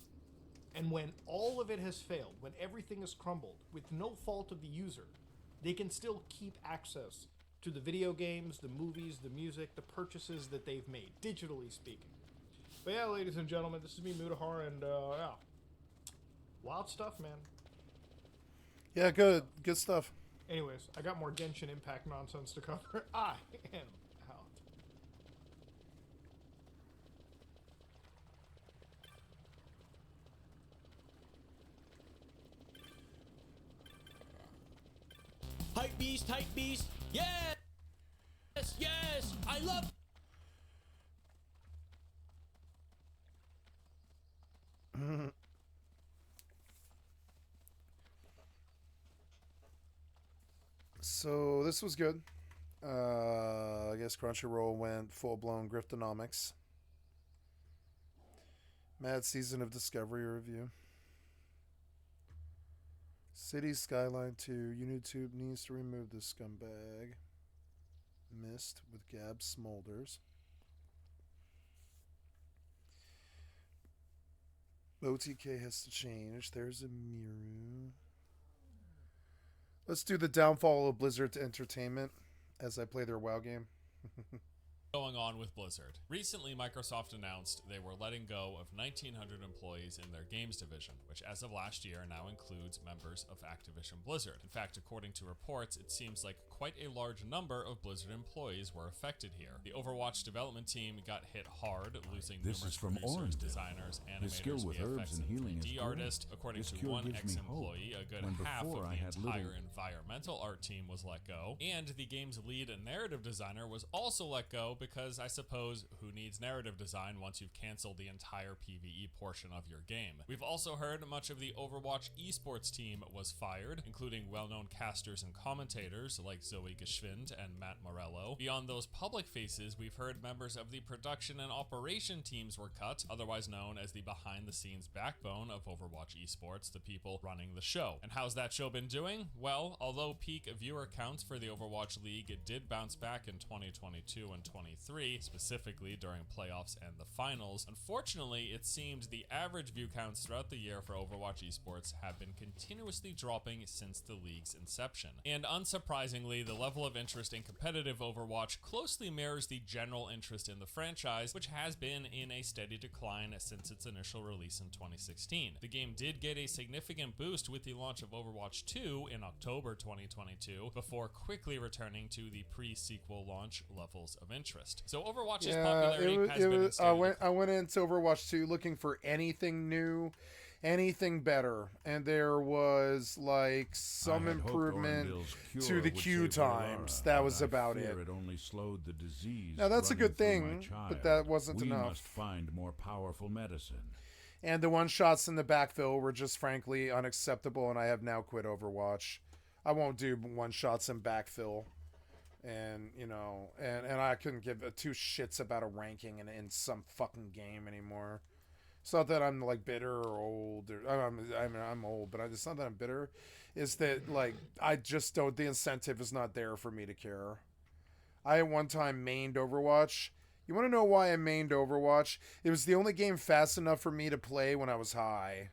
And when all of it has failed, when everything has crumbled, with no fault of the user, they can still keep access to the video games, the movies, the music, the purchases that they've made, digitally speaking. But yeah, ladies and gentlemen, this is me, Mutahar, and yeah. Wild stuff, man. Yeah, good stuff. Anyways, I got more Genshin Impact nonsense to cover. I am out. Hype beast, yes! Yes! I love... So this was good. I guess Crunchyroll went full-blown Griftonomics. Mad Season of Discovery review. City Skyline 2. YouTube needs to remove this scumbag. Mist with Gab Smolders. OTK has to change. There's a Miru. Let's do the downfall of Blizzard Entertainment as I play their WoW game. Going on with Blizzard. Recently, Microsoft announced they were letting go of 1,900 employees in their games division, which as of last year now includes members of Activision Blizzard. In fact, according to reports, it seems like quite a large number of Blizzard employees were affected here. The Overwatch development team got hit hard, losing numerous producers, designers, animators, VFX, and 3D artists. According to one ex-employee, a good half of the entire environmental art team was let go, and the game's lead narrative designer was also let go because I suppose who needs narrative design once you've canceled the entire PvE portion of your game. We've also heard much of the Overwatch esports team was fired, including well-known casters and commentators like Zoe Geschwind and Matt Morello. Beyond those public faces, we've heard members of the production and operation teams were cut, otherwise known as the behind-the-scenes backbone of Overwatch esports, the people running the show. And how's that show been doing? Well, although peak viewer counts for the Overwatch League did bounce back in 2022 and 2023, specifically during playoffs and the finals, unfortunately, it seemed the average view counts throughout the year for Overwatch esports have been continuously dropping since the league's inception. And unsurprisingly, the level of interest in competitive Overwatch closely mirrors the general interest in the franchise, which has been in a steady decline since its initial release in 2016. The game did get a significant boost with the launch of Overwatch 2 in October 2022, before quickly returning to the pre-sequel launch levels of interest. So Overwatch's popularity has been in steady I went into Overwatch 2 looking for anything new, anything better, and there was like some improvement to the queue times. That was about it. It only slowed the disease. Now that's a good thing, but that wasn't enough. We must find more powerful medicine. And the one-shots in the backfill were just frankly unacceptable, and I have now quit Overwatch. I won't do one-shots in backfill. And, you know, and I couldn't give two shits about a ranking in some fucking game anymore. It's not that I'm, like, bitter or old. I'm old, but it's not that I'm bitter. It's that, like, I just don't... The incentive is not there for me to care. I, at one time, mained Overwatch. You want to know why I mained Overwatch? It was the only game fast enough for me to play when I was high.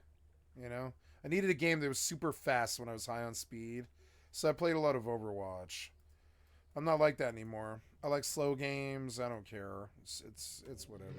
You know? I needed a game that was super fast when I was high on speed. So I played a lot of Overwatch. I'm not like that anymore. I like slow games. I don't care. It's whatever.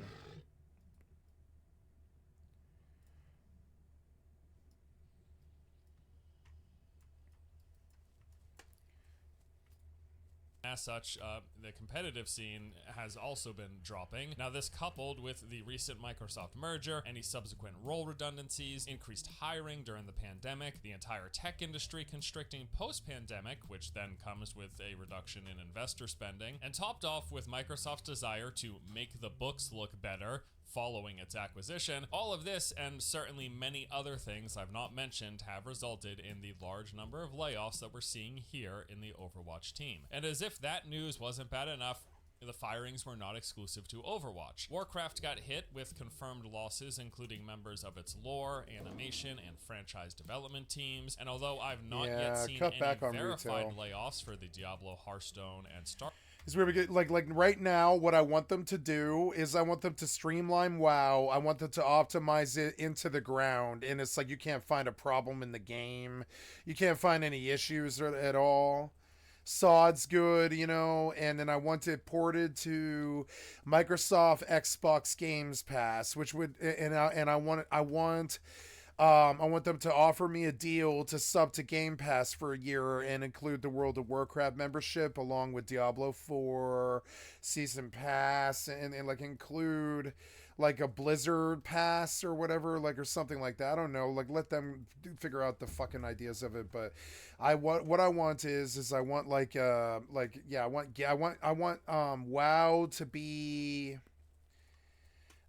As such, the competitive scene has also been dropping. Now, this coupled with the recent Microsoft merger, any subsequent role redundancies, increased hiring during the pandemic, the entire tech industry constricting post-pandemic, which then comes with a reduction in investor spending, and topped off with Microsoft's desire to make the books look better following its acquisition. All of this, and certainly many other things I've not mentioned, have resulted in the large number of layoffs that we're seeing here in the Overwatch team. And as if that news wasn't bad enough, the firings were not exclusive to Overwatch. Warcraft got hit with confirmed losses, including members of its lore, animation, and franchise development teams. And although I've not yet seen any verified layoffs for the Diablo, Hearthstone, and Star... Is where we get like right now, what I want them to do is I want them to streamline WoW. I want them to optimize it into the ground, and it's like you can't find a problem in the game. You can't find any issues at all. SoD's good, you know, and then I want it ported to Microsoft Xbox Games Pass, which would I want them to offer me a deal to sub to Game Pass for a year and include the World of Warcraft membership along with Diablo 4 Season Pass and like include like a Blizzard Pass or whatever, like, or something like that. I don't know, like, let them figure out the fucking ideas of it. But what I want is I want I want WoW to be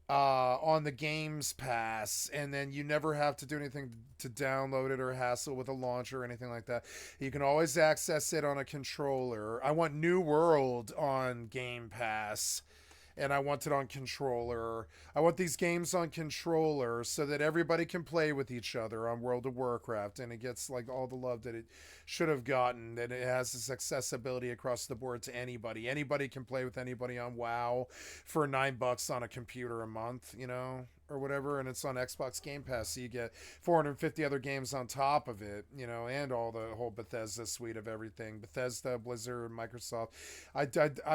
on the Games Pass, and then you never have to do anything to download it or hassle with a launcher or anything like that. You can always access it on a controller. I want New World on Game Pass, and I want it on controller. I want these games on controller so that everybody can play with each other on World of Warcraft, and it gets like all the love that it should have gotten, that it has this accessibility across the board to anybody. Anybody can play with anybody on WoW for $9 on a computer a month, you know, or whatever, and it's on Xbox Game Pass, so you get 450 other games on top of it, you know, and all the whole Bethesda suite of everything. Bethesda, Blizzard, Microsoft. I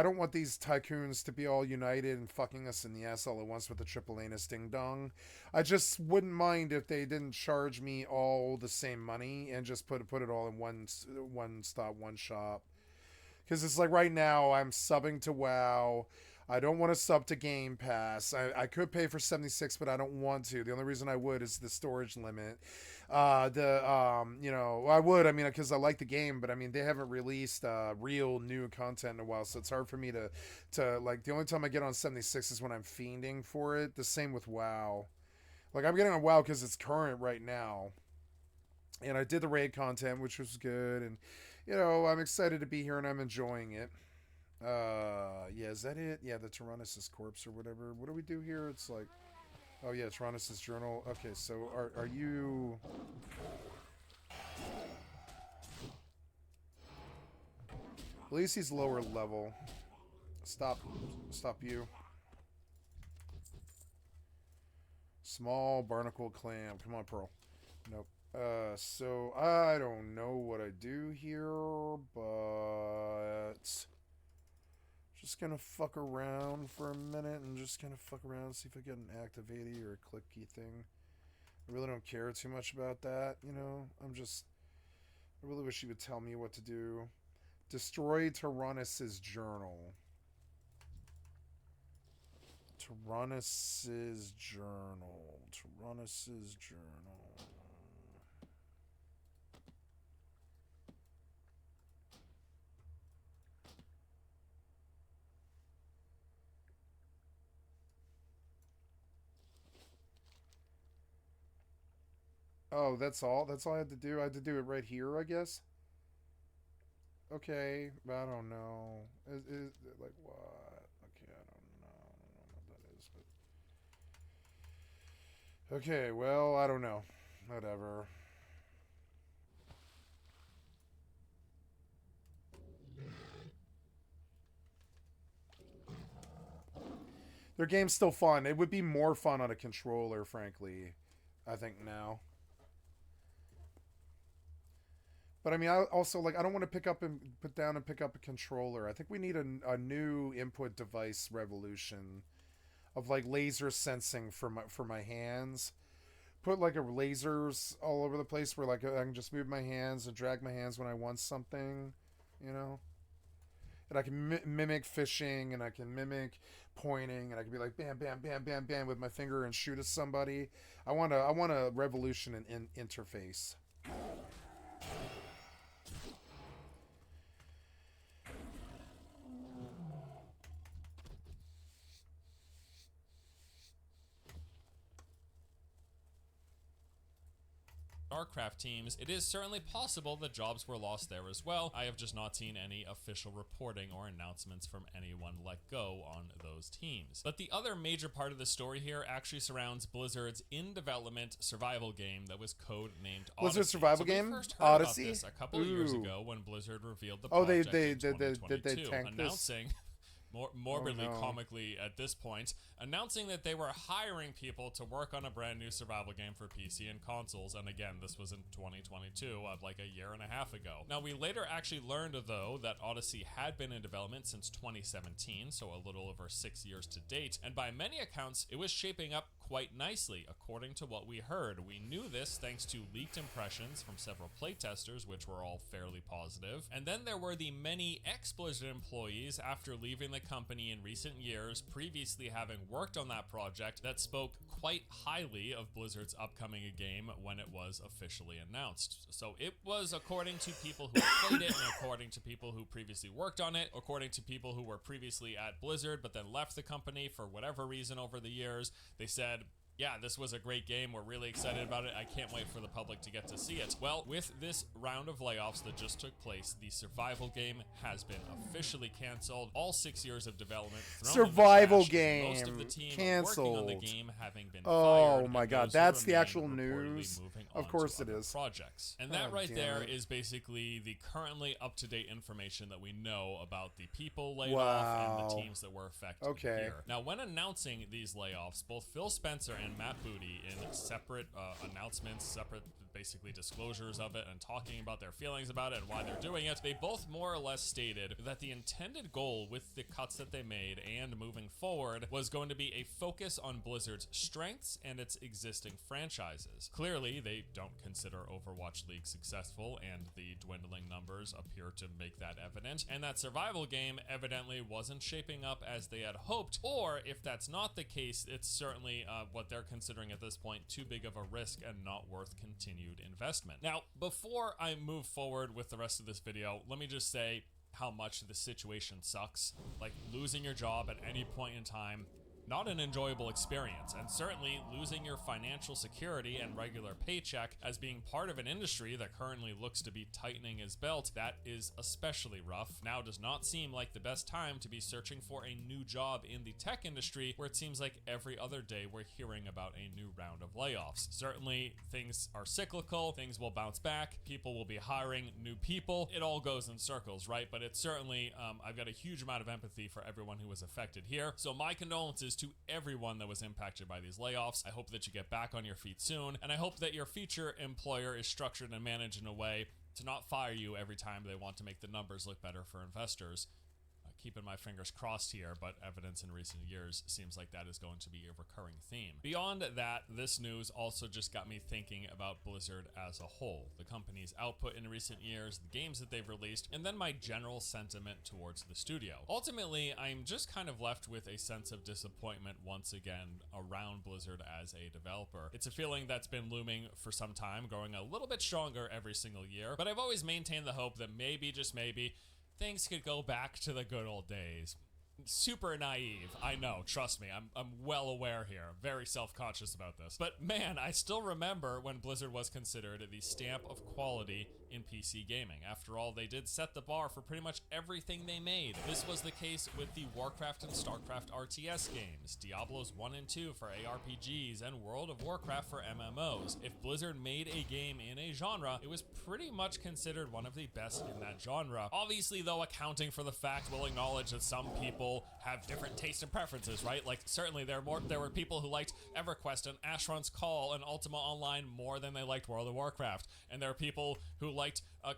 don't want these tycoons to be all united and fucking us in the ass all at once with the triple anus ding dong. I just wouldn't mind if they didn't charge me all the same money and just put it all in one stop, one shop. Because it's like right now I'm subbing to WoW. I don't want to sub to Game Pass. I could pay for 76, but I don't want to. The only reason I would is the storage limit. You know, I would, I mean, because I like the game, but I mean, they haven't released real new content in a while, so it's hard for me to like, the only time I get on 76 is when I'm fiending for it. The same with WoW. Like, I'm getting on WoW because it's current right now. And I did the raid content, which was good, and, you know, I'm excited to be here, and I'm enjoying it. Yeah, is that it? Yeah, the Tyrannus' corpse or whatever. What do we do here? It's like, oh yeah, Tyrannus' journal. Okay, so are you... At least he's lower level. Stop you. Small barnacle clam. Come on, Pearl. Nope. So I don't know what I do here, but just gonna fuck around for a minute and just kind of fuck around, see if I get an activity or a click key thing. I really don't care too much about that, you know. I really wish he would tell me what to do. Destroy Tyrannus' journal. Tyrannus' journal. Tyrannus' journal. Oh, that's all? That's all I had to do? I had to do it right here, I guess? Okay, but I don't know. Is like, what? Okay, I don't know what that is, but... Okay, well, I don't know. Whatever. Their game's still fun. It would be more fun on a controller, frankly, I think now. But I mean, I also, like, I don't want to pick up and put down and pick up a controller. I think we need a new input device revolution of, like, laser sensing for my hands. Put, like, lasers all over the place where, like, I can just move my hands and drag my hands when I want something, you know? And I can mimic fishing, and I can mimic pointing, and I can be like, bam, bam, bam, bam, bam with my finger and shoot at somebody. I want a revolution in interface. StarCraft teams, it is certainly possible that jobs were lost there as well. I have just not seen any official reporting or announcements from anyone let go on those teams. But the other major part of the story here actually surrounds Blizzard's in-development survival game that was codenamed Odyssey. Blizzard survival we game? first heard Odyssey? about this a couple of years ago when Blizzard revealed the Oh, project they in 2022, did they tank announcing morbidly, Oh, no. comically at this point, announcing that they were hiring people to work on a brand new survival game for PC and consoles. And again, this was in 2022, like a year and a half ago. Now, we later actually learned, though, that Odyssey had been in development since 2017, so a little over 6 years to date. And by many accounts, it was shaping up quite nicely, according to what we heard. We knew this thanks to leaked impressions from several playtesters, which were all fairly positive. And then there were the many ex-Blizzard employees after leaving the company in recent years, previously having worked on that project, that spoke quite highly of Blizzard's upcoming game when it was officially announced. So it was according to people who played it, and according to people who previously worked on it, according to people who were previously at Blizzard but then left the company for whatever reason over the years. They said, yeah, this was a great game. We're really excited about it. I can't wait for the public to get to see it. Well, with this round of layoffs that just took place, the survival game has been officially canceled. All 6 years of development thrown in the trash, game most of the team canceled. working on the game having been Oh fired, my and God, those who that's the remain actual reportedly news. moving Of on course to it other is. projects. And Oh, that right damn there it. is basically the currently up-to-date information that we know about the people laid off and the Wow. teams that were affected Okay. here. Now, when announcing these layoffs, both Phil Spencer and Matt Booty, in separate announcements, separate basically disclosures of it, and talking about their feelings about it and why they're doing it, they both more or less stated that the intended goal with the cuts that they made and moving forward was going to be a focus on Blizzard's strengths and its existing franchises. Clearly, they don't consider Overwatch League successful, and the dwindling numbers appear to make that evident, and that survival game evidently wasn't shaping up as they had hoped, or if that's not the case, it's certainly what they're considering at this point too big of a risk and not worth continued investment. Now, before I move forward with the rest of this video, let me just say how much the situation sucks. Like, losing your job at any point in time, not an enjoyable experience, and certainly losing your financial security and regular paycheck as being part of an industry that currently looks to be tightening its belt, that is especially rough. Now does not seem like the best time to be searching for a new job in the tech industry, where it seems like every other day we're hearing about a new round of layoffs. Certainly things are cyclical, things will bounce back, people will be hiring new people, it all goes in circles, right? But it's certainly, I've got a huge amount of empathy for everyone who was affected here, so my condolences to everyone that was impacted by these layoffs. I hope that you get back on your feet soon, and I hope that your future employer is structured and managed in a way to not fire you every time they want to make the numbers look better for investors. Keeping my fingers crossed here, but evidence in recent years seems like that is going to be a recurring theme. Beyond that, this news also just got me thinking about Blizzard as a whole, the company's output in recent years, the games that they've released, and then my general sentiment towards the studio. Ultimately, I'm just kind of left with a sense of disappointment once again around Blizzard as a developer. It's a feeling that's been looming for some time, growing a little bit stronger every single year, but I've always maintained the hope that maybe, just maybe, things could go back to the good old days. Super naive, I know, trust me, I'm well aware here, very self-conscious about this. But man, I still remember when Blizzard was considered the stamp of quality in PC gaming. After all, they did set the bar for pretty much everything they made. This was the case with the Warcraft and Starcraft RTS games, Diablos 1 and 2 for ARPGs, and World of Warcraft for MMOs. If Blizzard made a game in a genre, it was pretty much considered one of the best in that genre. Obviously, though, accounting for the fact, we'll acknowledge that some people have different tastes and preferences, right? Like, certainly there were people who liked EverQuest and Asheron's Call and Ultima Online more than they liked World of Warcraft, and there are people who liked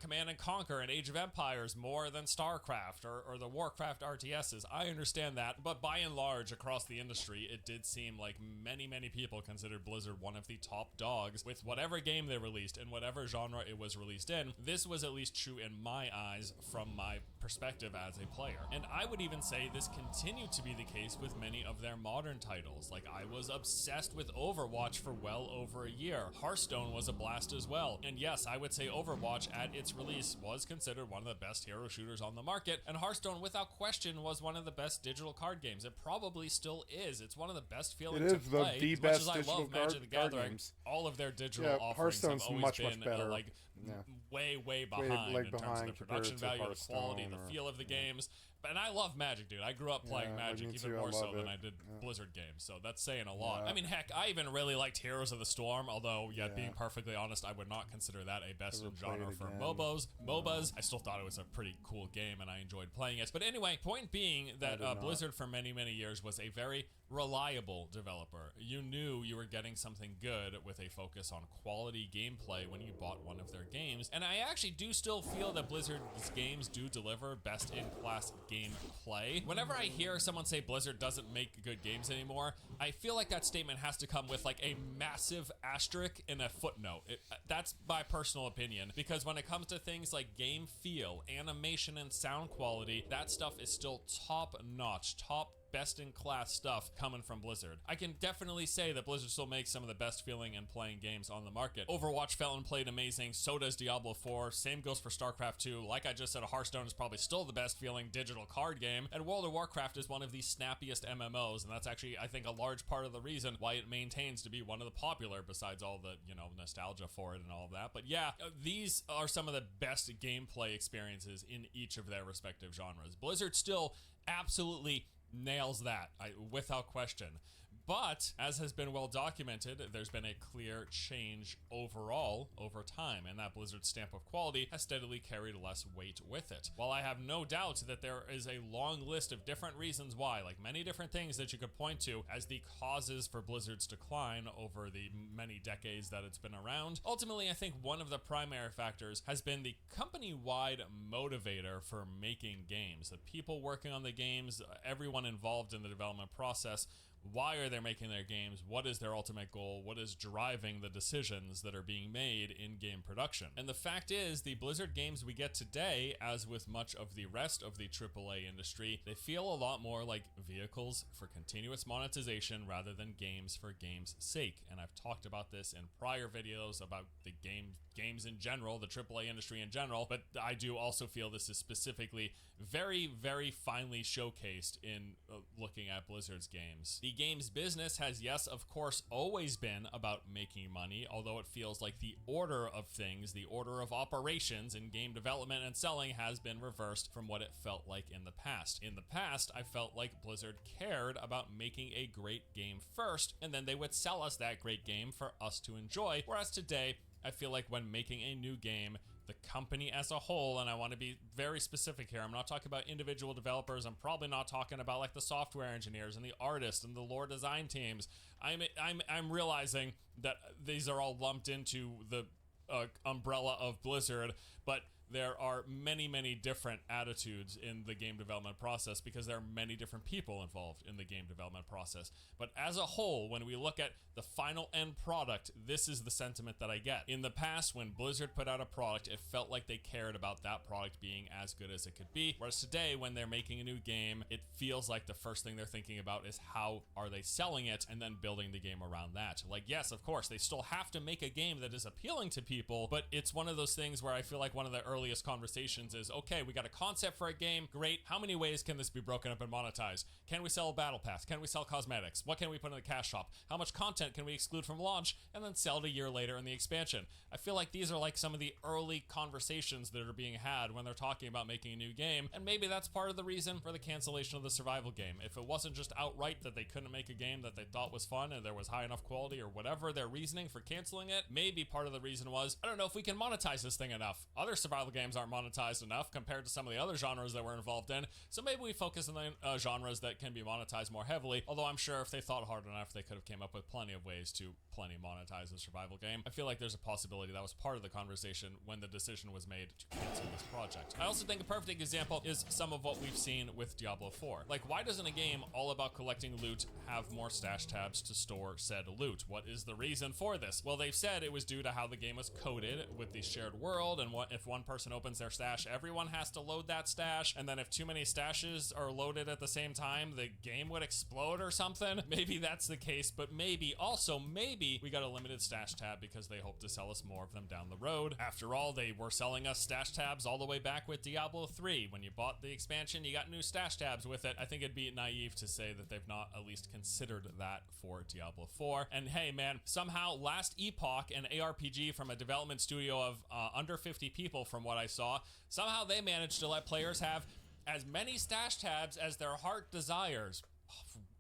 Command and Conquer and Age of Empires more than StarCraft or the Warcraft RTSs. I understand that, but by and large, across the industry, it did seem like many people considered Blizzard one of the top dogs with whatever game they released and whatever genre it was released in. This was at least true in my eyes from my perspective as a player. And I would even say this continued to be the case with many of their modern titles. Like, I was obsessed with Overwatch for well over a year. Hearthstone was a blast as well. And yes, I would say Overwatch at its release was considered one of the best hero shooters on the market, and Hearthstone without question was one of the best digital card games. It probably still is. It's one of the best feeling to play. The as best much as I digital love Magic the card Gathering, games. all of their digital Yeah, offerings Hearthstone's have always much been better. way behind in terms of the production compared value, to the quality, Hearthstone the or- feel of the games. And I love Magic, dude. I grew up playing Yeah, Magic me even too. I more so love than it. I did Yeah. Blizzard games, so that's saying a lot. Yeah. I mean, heck, I even really liked Heroes of the Storm, although, being perfectly honest, I would not consider that a best in genre for MOBAs. I still thought it was a pretty cool game, and I enjoyed playing it. But anyway, point being that Blizzard for many, many years was a very reliable developer. You knew you were getting something good with a focus on quality gameplay when you bought one of their games. And I actually do still feel that Blizzard's games do deliver best-in-class gameplay. Whenever I hear someone say Blizzard doesn't make good games anymore, I feel like that statement has to come with like a massive asterisk and a footnote. That's my personal opinion, because when it comes to things like game feel, animation, and sound quality, that stuff is still top-notch, best-in-class stuff coming from Blizzard. I can definitely say that Blizzard still makes some of the best feeling and playing games on the market. Overwatch felt and played amazing, so does Diablo 4, same goes for StarCraft 2. Like I just said, Hearthstone is probably still the best feeling digital card game, and World of Warcraft is one of the snappiest MMOs, and that's actually, I think, a large part of the reason why it maintains to be one of the popular, besides all the, nostalgia for it and all of that. But yeah, these are some of the best gameplay experiences in each of their respective genres. Blizzard still absolutely nails that, without question. But, as has been well documented, there's been a clear change overall over time, and that Blizzard's stamp of quality has steadily carried less weight with it. While I have no doubt that there is a long list of different reasons why, like many different things that you could point to as the causes for Blizzard's decline over the many decades that it's been around, ultimately I think one of the primary factors has been the company-wide motivator for making games. The people working on the games, everyone involved in the development process. Why are they making their games? What is their ultimate goal? What is driving the decisions that are being made in game production? And the fact is, the Blizzard games we get today, as with much of the rest of the AAA industry, they feel a lot more like vehicles for continuous monetization rather than games for game's sake. And I've talked about this in prior videos about the games in general, the AAA industry in general, but I do also feel this is specifically very, very finely showcased in looking at Blizzard's games. The games business has, yes, of course, always been about making money, although it feels like the order of things, the order of operations in game development and selling has been reversed from what it felt like in the past. In the past, I felt like Blizzard cared about making a great game first, and then they would sell us that great game for us to enjoy, whereas today, I feel like when making a new game, the company as a whole, and I want to be very specific here, I'm not talking about individual developers, I'm probably not talking about like the software engineers and the artists and the lore design teams. I'm realizing that these are all lumped into the umbrella of Blizzard, but there are many, many different attitudes in the game development process because there are many different people involved in the game development process. But as a whole, when we look at the final end product, this is the sentiment that I get. In the past, when Blizzard put out a product, it felt like they cared about that product being as good as it could be. Whereas today, when they're making a new game, it feels like the first thing they're thinking about is how are they selling it and then building the game around that. Like, yes, of course, they still have to make a game that is appealing to people, but it's one of those things where I feel like one of the earliest conversations is, okay, we got a concept for a game, great, how many ways can this be broken up and monetized? Can we sell a battle pass? Can we sell cosmetics? What can we put in the cash shop? How much content can we exclude from launch and then sell it a year later in the expansion? I feel like these are like some of the early conversations that are being had when they're talking about making a new game, and maybe that's part of the reason for the cancellation of the survival game. If it wasn't just outright that they couldn't make a game that they thought was fun and there was high enough quality or whatever their reasoning for canceling it, maybe part of the reason was, I don't know if we can monetize this thing enough. Other survival games aren't monetized enough compared to some of the other genres that we're involved in, so maybe we focus on the genres that can be monetized more heavily, although I'm sure if they thought hard enough they could have came up with plenty of ways to monetize a survival game. I feel like there's a possibility that was part of the conversation when the decision was made to cancel this project. I also think a perfect example is some of what we've seen with Diablo 4. Like, why doesn't a game all about collecting loot have more stash tabs to store said loot? What is the reason for this? Well, they've said it was due to how the game was coded with the shared world, and what if one person person opens their stash, everyone has to load that stash, and then if too many stashes are loaded at the same time, the game would explode or something. Maybe that's the case, but maybe we got a limited stash tab because they hope to sell us more of them down the road. After all, they were selling us stash tabs all the way back with Diablo 3. When you bought the expansion, you got new stash tabs with it. I think it'd be naive to say that they've not at least considered that for Diablo 4. And hey man, somehow Last Epoch, an ARPG from a development studio of under 50 people from what I saw, somehow they managed to let players have as many stash tabs as their heart desires.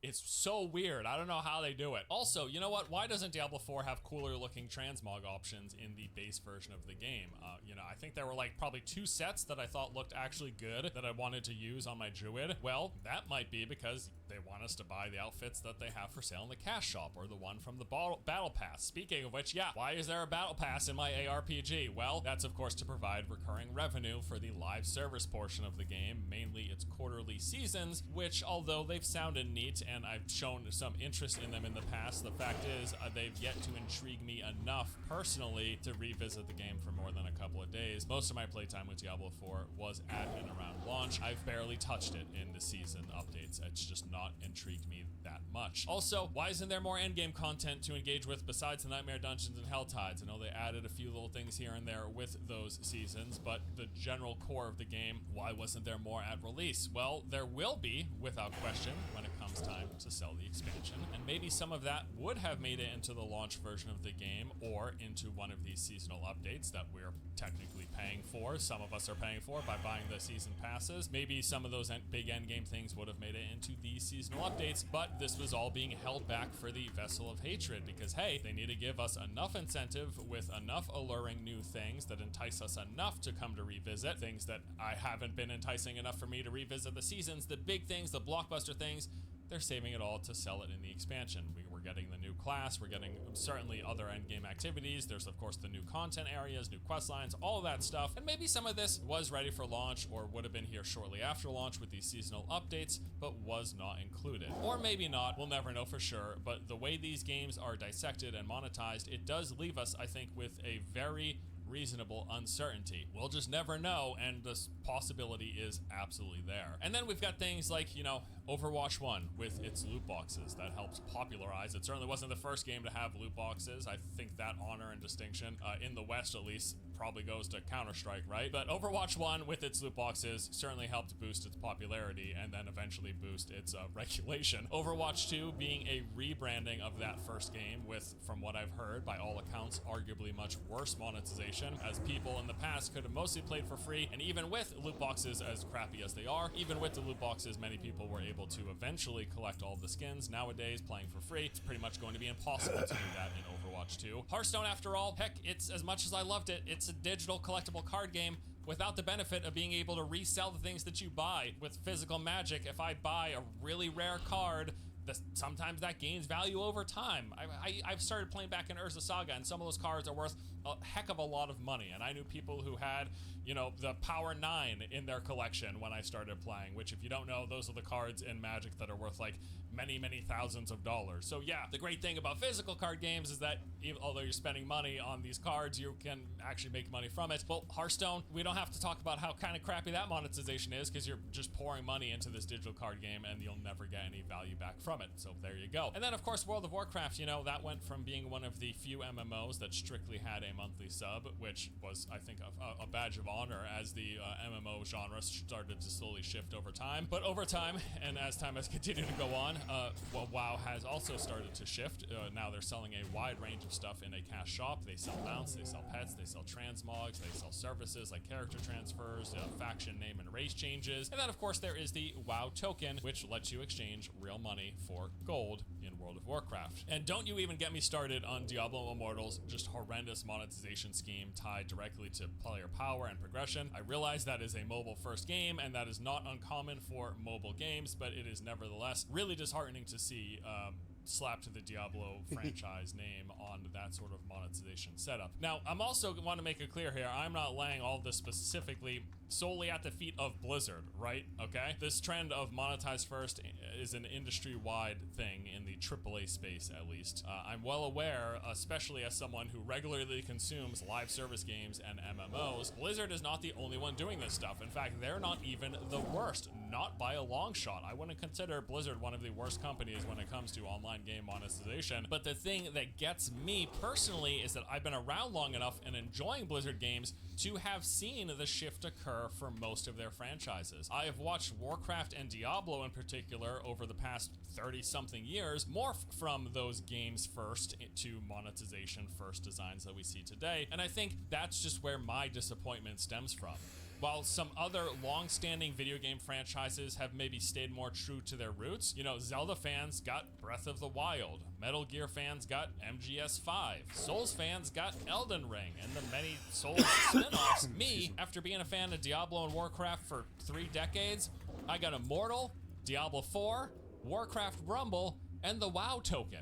It's so weird. I don't know how they do it. Also, you know what? Why doesn't Diablo 4 have cooler looking transmog options in the base version of the game? You know, I think there were like probably 2 sets that I thought looked actually good that I wanted to use on my druid. Well, that might be because they want us to buy the outfits that they have for sale in the cash shop or the one from the battle pass. Speaking of which, yeah, why is there a battle pass in my ARPG? Well, that's of course to provide recurring revenue for the live service portion of the game, mainly its quarterly seasons, which although they've sounded neat and I've shown some interest in them in the past, the fact is they've yet to intrigue me enough personally to revisit the game for more than a couple of days. Most of my playtime with Diablo 4 was at and around launch. I've barely touched it in the season updates. It's just not intrigued me that much. Also, why isn't there more endgame content to engage with besides the Nightmare Dungeons and Hell Tides? I know they added a few little things here and there with those seasons, but the general core of the game, why wasn't there more at release? Well, there will be, without question, when it comes time to sell the expansion, and maybe some of that would have made it into the launch version of the game or into one of these seasonal updates that we're technically paying for. Some of us are paying for by buying the season passes. Maybe some of those big endgame things would have made it into these seasonal updates, but this was all being held back for the Vessel of Hatred because, hey, they need to give us enough incentive with enough alluring new things that entice us enough to come to revisit things that I haven't been enticing enough for me to revisit the seasons, the big things, the blockbuster things. They're saving it all to sell it in the expansion. We're getting the new class, we're getting certainly other endgame activities. There's of course the new content areas, new quest lines, all of that stuff. And maybe some of this was ready for launch or would have been here shortly after launch with these seasonal updates, but was not included. Or maybe not, we'll never know for sure, but the way these games are dissected and monetized, it does leave us, I think, with a very reasonable uncertainty. We'll just never know, and this possibility is absolutely there. And then we've got things like, you know, Overwatch 1 with its loot boxes that helps popularize. It certainly wasn't the first game to have loot boxes. I think that honor and distinction, in the West at least, probably goes to Counter-Strike, right? But Overwatch 1 with its loot boxes certainly helped boost its popularity and then eventually boost its regulation. Overwatch 2 being a rebranding of that first game with, from what I've heard, by all accounts, arguably much worse monetization, as people in the past could have mostly played for free, and even with loot boxes as crappy as they are, even with the loot boxes, many people were able to eventually collect all the skins. Nowadays, playing for free, it's pretty much going to be impossible to do that in Overwatch 2. Hearthstone, after all, heck, it's as much as I loved it, it's a digital collectible card game without the benefit of being able to resell the things that you buy. With physical Magic, if I buy a really rare card, sometimes that gains value over time. I've started playing back in Urza Saga, and some of those cards are worth a heck of a lot of money, and I knew people who had, you know, the Power 9 in their collection when I started playing, which if you don't know, those are the cards in Magic that are worth like many thousands of dollars. So yeah, the great thing about physical card games is that although you're spending money on these cards, you can actually make money from it. Well, Hearthstone, we don't have to talk about how kind of crappy that monetization is because you're just pouring money into this digital card game and you'll never get any value back from it. So there you go. And then of course World of Warcraft, you know, that went from being one of the few MMOs that strictly had a monthly sub, which was, I think, a badge of honor as the MMO genre started to slowly shift over time. But over time, and as time has continued to go on, well, WoW has also started to shift. Now they're selling a wide range of stuff in a cash shop. They sell mounts, they sell pets, they sell transmogs, they sell services like character transfers, faction name and race changes. And then of course there is the WoW token, which lets you exchange real money for gold in World of Warcraft. And don't you even get me started on Diablo Immortal's just horrendous monetization scheme tied directly to player power and progression. I realize that is a mobile first game and that is not uncommon for mobile games, but it is nevertheless really disheartening to see slapped the Diablo franchise name on that sort of monetization setup. Now, I'm also want to make it clear here, I'm not laying all this specifically solely at the feet of Blizzard, right? Okay? This trend of monetize first is an industry-wide thing in the AAA space, at least. I'm well aware, especially as someone who regularly consumes live service games and MMOs, Blizzard is not the only one doing this stuff. In fact, they're not even the worst, not by a long shot. I wouldn't consider Blizzard one of the worst companies when it comes to online game monetization. But the thing that gets me personally is that I've been around long enough and enjoying Blizzard games to have seen the shift occur for most of their franchises. I have watched Warcraft and Diablo in particular over the past 30-something years morph from those games first to monetization first designs that we see today, and I think that's just where my disappointment stems from. While some other long-standing video game franchises have maybe stayed more true to their roots, you know, Zelda fans got Breath of the Wild, Metal Gear fans got MGS5, Souls fans got Elden Ring, and the many Souls spin-offs. Me, after being a fan of Diablo and Warcraft for 3 decades, I got Immortal, Diablo 4, Warcraft Rumble, and the WoW token.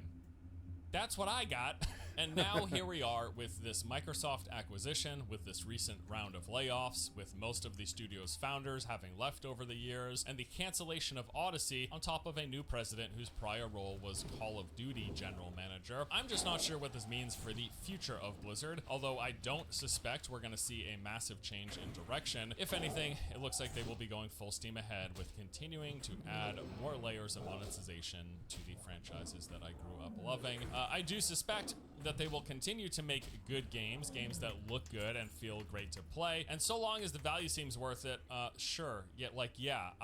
That's what I got. And now here we are with this Microsoft acquisition, with this recent round of layoffs, with most of the studio's founders having left over the years, and the cancellation of Odyssey on top of a new president whose prior role was Call of Duty general manager. I'm just not sure what this means for the future of Blizzard, although I don't suspect we're going to see a massive change in direction. If anything, it looks like they will be going full steam ahead with continuing to add more layers of monetization to the franchises that I grew up loving. I do suspect that they will continue to make good games that look good and feel great to play, and so long as the value seems worth it, sure.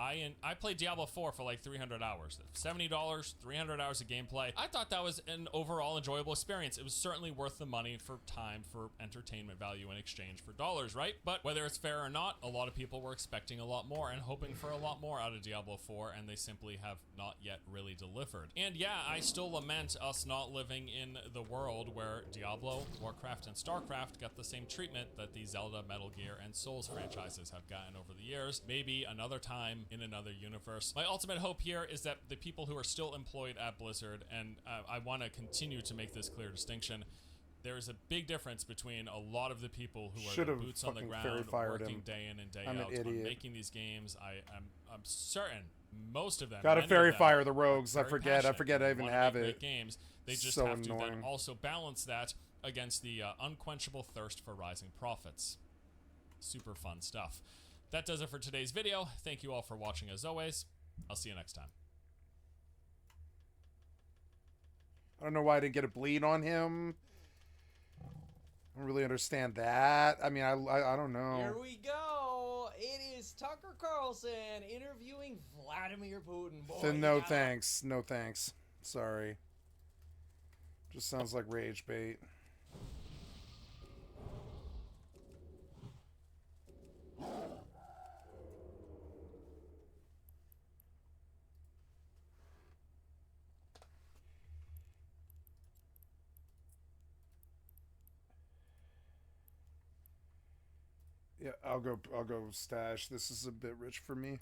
I played Diablo 4 for like 300 hours, $70, 300 hours of gameplay. I thought that was an overall enjoyable experience. It was certainly worth the money for time, for entertainment value in exchange for dollars, right? But whether it's fair or not, a lot of people were expecting a lot more and hoping for a lot more out of Diablo 4, and they simply have not yet really delivered. And yeah, I still lament us not living in the world where Diablo, Warcraft, and StarCraft got the same treatment that the Zelda, Metal Gear, and Souls franchises have gotten over the years. Maybe another time in another universe. My ultimate hope here is that the people who are still employed at Blizzard, and I want to continue to make this clear distinction, there is a big difference between a lot of the people who are the boots on the ground, working day in and day out on making these games. I'm certain most of them gotta fairy fire the rogues. I forget I even have it. Games. They just so have annoying. to then also balance that against the unquenchable thirst for rising profits. Super fun stuff. That does it for today's video. Thank you all for watching as always. I'll see you next time. I don't know why I didn't get a bleed on him. I don't really understand that. I mean, I don't know. Here we go. It is Tucker Carlson interviewing Vladimir Putin. Boy, no thanks. No thanks. Sorry. Just sounds like rage bait. Yeah, I'll go stash. This is a bit rich for me.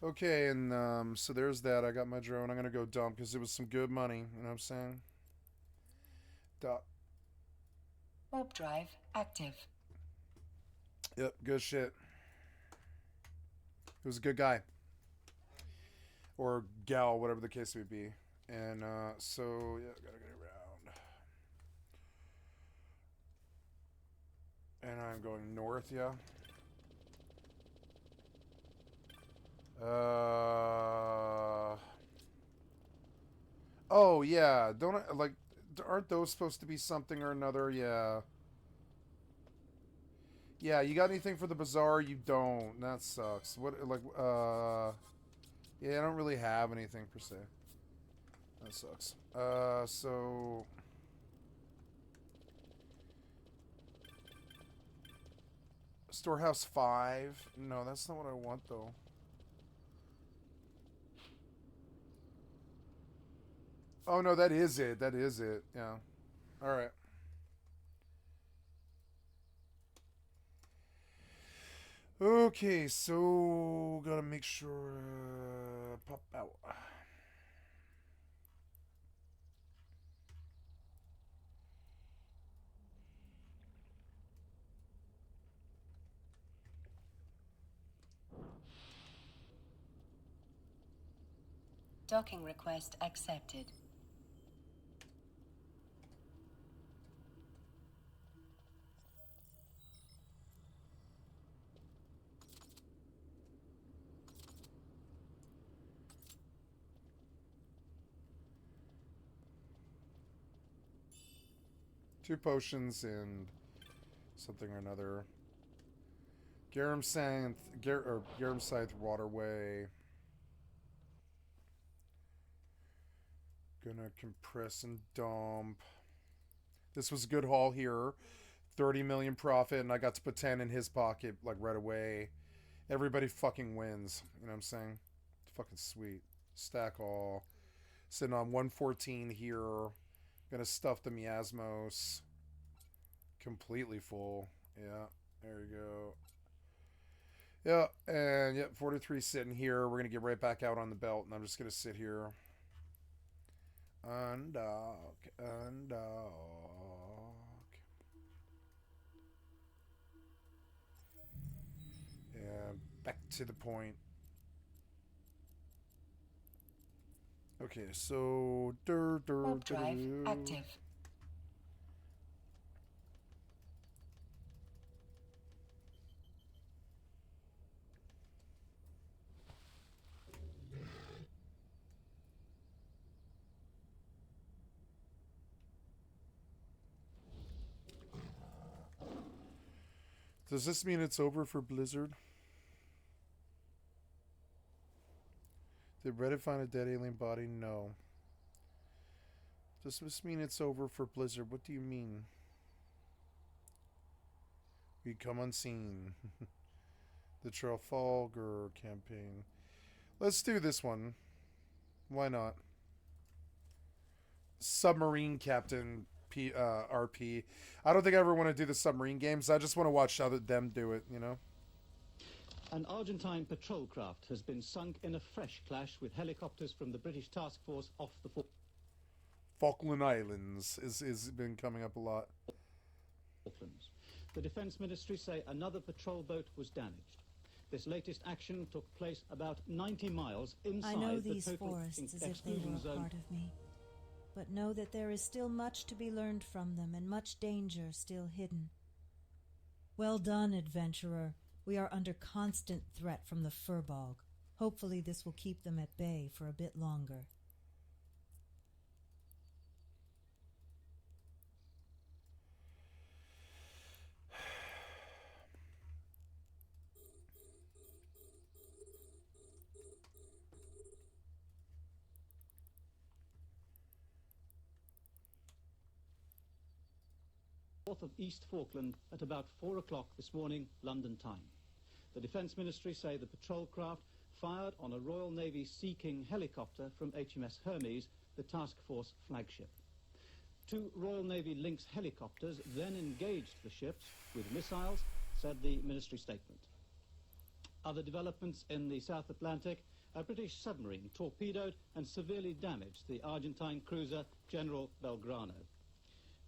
Okay, and so there's that. I got my drone. I'm gonna go dump because it was some good money. You know what I'm saying? Warp drive active. Yep, good shit. He was a good guy. Or gal, whatever the case may be. And so yeah, gotta get around. And I'm going north, yeah. Oh yeah, aren't those supposed to be something or another? Yeah. Yeah, you got anything for the bazaar? You don't. That sucks. What, yeah, I don't really have anything per se. That sucks. So Storehouse 5. No, that's not what I want though. Oh no, that is it. That is it. Yeah. All right. Okay, so gotta make sure pop out. Docking request accepted. Two potions and something or another. Garum Scythe Waterway. Gonna compress and dump. This was a good haul here. 30 million profit, and I got to put 10 in his pocket, like, right away. Everybody fucking wins. You know what I'm saying? It's fucking sweet. Stack all. Sitting on 114 here. Gonna stuff the miasmos. Completely full. Yeah, there you go. Yeah, and yep, 43 sitting here. We're gonna get right back out on the belt, and I'm just gonna sit here. Undock. Yeah, back to the point. Okay, so Warp drive active. Does this mean it's over for Blizzard? Did Reddit find a dead alien body? No. Does this mean it's over for Blizzard? What do you mean? We come unseen. The Trafalgar campaign. Let's do this one. Why not? Submarine Captain RP. I don't think I ever want to do the submarine games. I just want to watch them do it, you know? An Argentine patrol craft has been sunk in a fresh clash with helicopters from the British task force off the Falkland Islands is been coming up a lot. Falklands. The Defense Ministry say another patrol boat was damaged. This latest action took place about 90 miles inside I know the these total forests as if they were exclusion a zone. part of me, but know that there is still much to be learned from them and much danger still hidden. Well done, adventurer. We are under constant threat from the Furbog. Hopefully this will keep them at bay for a bit longer. North of East Falkland at about 4 o'clock this morning, London time. The Defence Ministry say the patrol craft fired on a Royal Navy Sea King helicopter from HMS Hermes, the task force flagship. Two Royal Navy Lynx helicopters then engaged the ships with missiles, said the ministry statement. Other developments in the South Atlantic, a British submarine torpedoed and severely damaged the Argentine cruiser General Belgrano.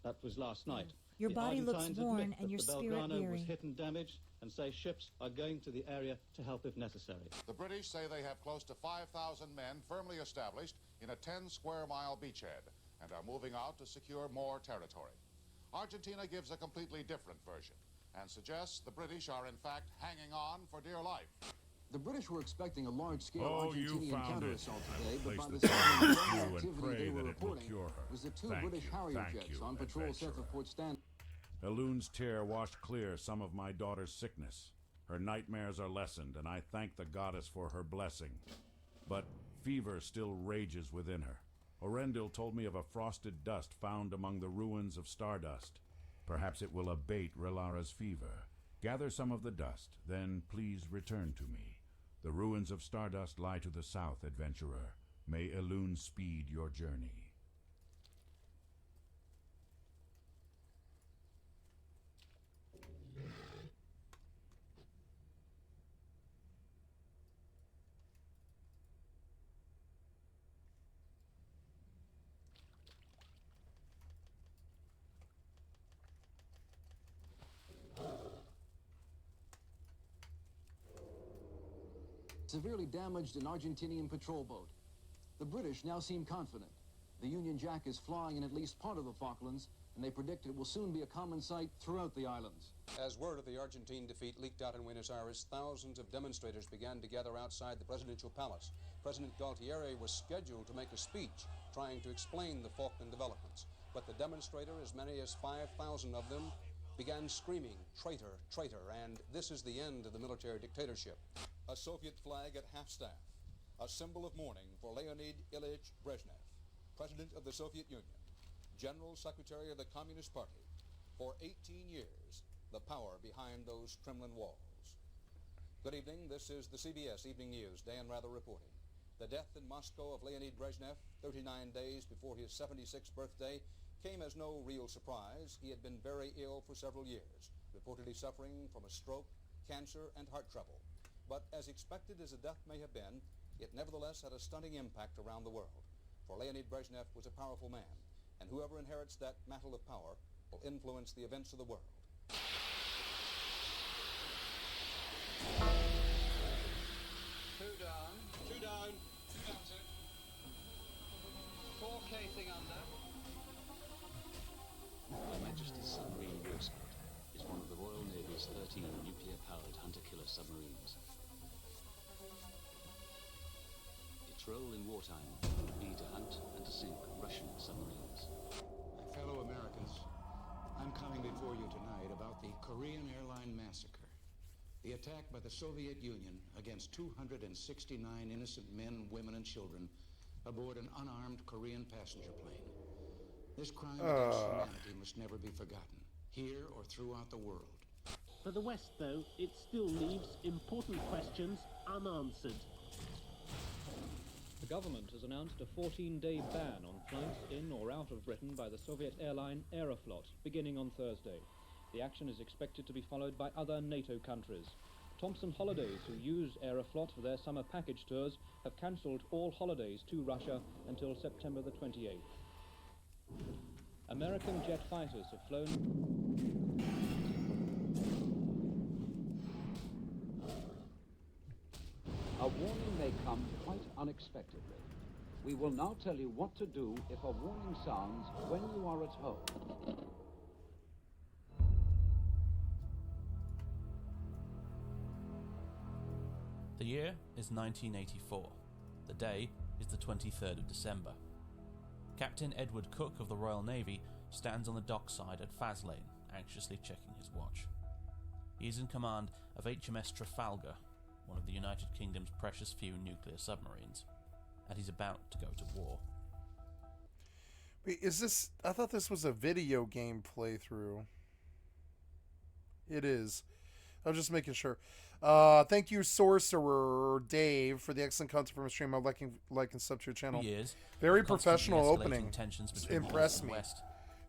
That was last night. Your The body looks Argentines worn admit and that your the spirit Belgrano was weary. hit and damaged and say ships are going to the area to help if necessary. The British say they have close to 5,000 men firmly established in a 10-square-mile beachhead and are moving out to secure more territory. Argentina gives a completely different version and suggests the British are in fact hanging on for dear life. The British were expecting a large-scale Oh, you Argentinian found it. counter-assault today, but Place by the the time time with of you the and pray activity they were that it will reporting cure her. was the two Thank British you, Harrier thank jets you, on patrol south adventurer. of Port Stanley. Elune's tear washed clear some of my daughter's sickness. Her nightmares are lessened, and I thank the goddess for her blessing. But fever still rages within her. Orendil told me of a frosted dust found among the ruins of Stardust. Perhaps it will abate Relara's fever. Gather some of the dust, then please return to me. The ruins of Stardust lie to the south, adventurer. May Elune speed your journey. severely damaged an Argentinian patrol boat. The British now seem confident. The Union Jack is flying in at least part of the Falklands, and they predict it will soon be a common sight throughout the islands. As word of the Argentine defeat leaked out in Buenos Aires, thousands of demonstrators began to gather outside the presidential palace. President Galtieri was scheduled to make a speech trying to explain the Falkland developments, but the demonstrator, as many as 5,000 of them, began screaming, "Traitor, traitor," and this is the end of the military dictatorship. A Soviet flag at half-staff, a symbol of mourning for Leonid Ilyich Brezhnev, President of the Soviet Union, General Secretary of the Communist Party, for 18 years, the power behind those Kremlin walls. Good evening, this is the CBS Evening News. Dan Rather reporting. The death in Moscow of Leonid Brezhnev, 39 days before his 76th birthday, came as no real surprise. He had been very ill for several years, reportedly suffering from a stroke, cancer, and heart trouble. But as expected as the death may have been, it nevertheless had a stunning impact around the world. For Leonid Brezhnev was a powerful man, and whoever inherits that mantle of power will influence the events of the world. Two down. Two down. Two down, sir. 4 casing under. Her Majesty's submarine Rosebud is one of the Royal Navy's 13 nuclear-powered hunter-killer submarines. Its role in wartime would be to hunt and to sink Russian submarines. My fellow Americans, I'm coming before you tonight about the Korean airline massacre. The attack by the Soviet Union against 269 innocent men, women, and children aboard an unarmed Korean passenger plane. This crime against humanity must never be forgotten, here or throughout the world. For the West, though, it still leaves important questions unanswered. The government has announced a 14-day ban on flights in or out of Britain by the Soviet airline Aeroflot, beginning on Thursday. The action is expected to be followed by other NATO countries. Thomson Holidays, who use Aeroflot for their summer package tours, have cancelled all holidays to Russia until September the 28th. American jet fighters have flown... A warning may come quite unexpectedly. We will now tell you what to do if a warning sounds when you are at home. The year is 1984. The day is the 23rd of December. Captain Edward Cook of the Royal Navy stands on the dockside at Faslane, anxiously checking his watch. He is in command of HMS Trafalgar, one of the United Kingdom's precious few nuclear submarines, and he's about to go to war. Wait, is this... I thought this was a video game playthrough. It is. I was just making sure. Thank you, Sorcerer Dave, for the excellent content from a stream. I'd like and sub to your channel. Very professional opening. Impressed me.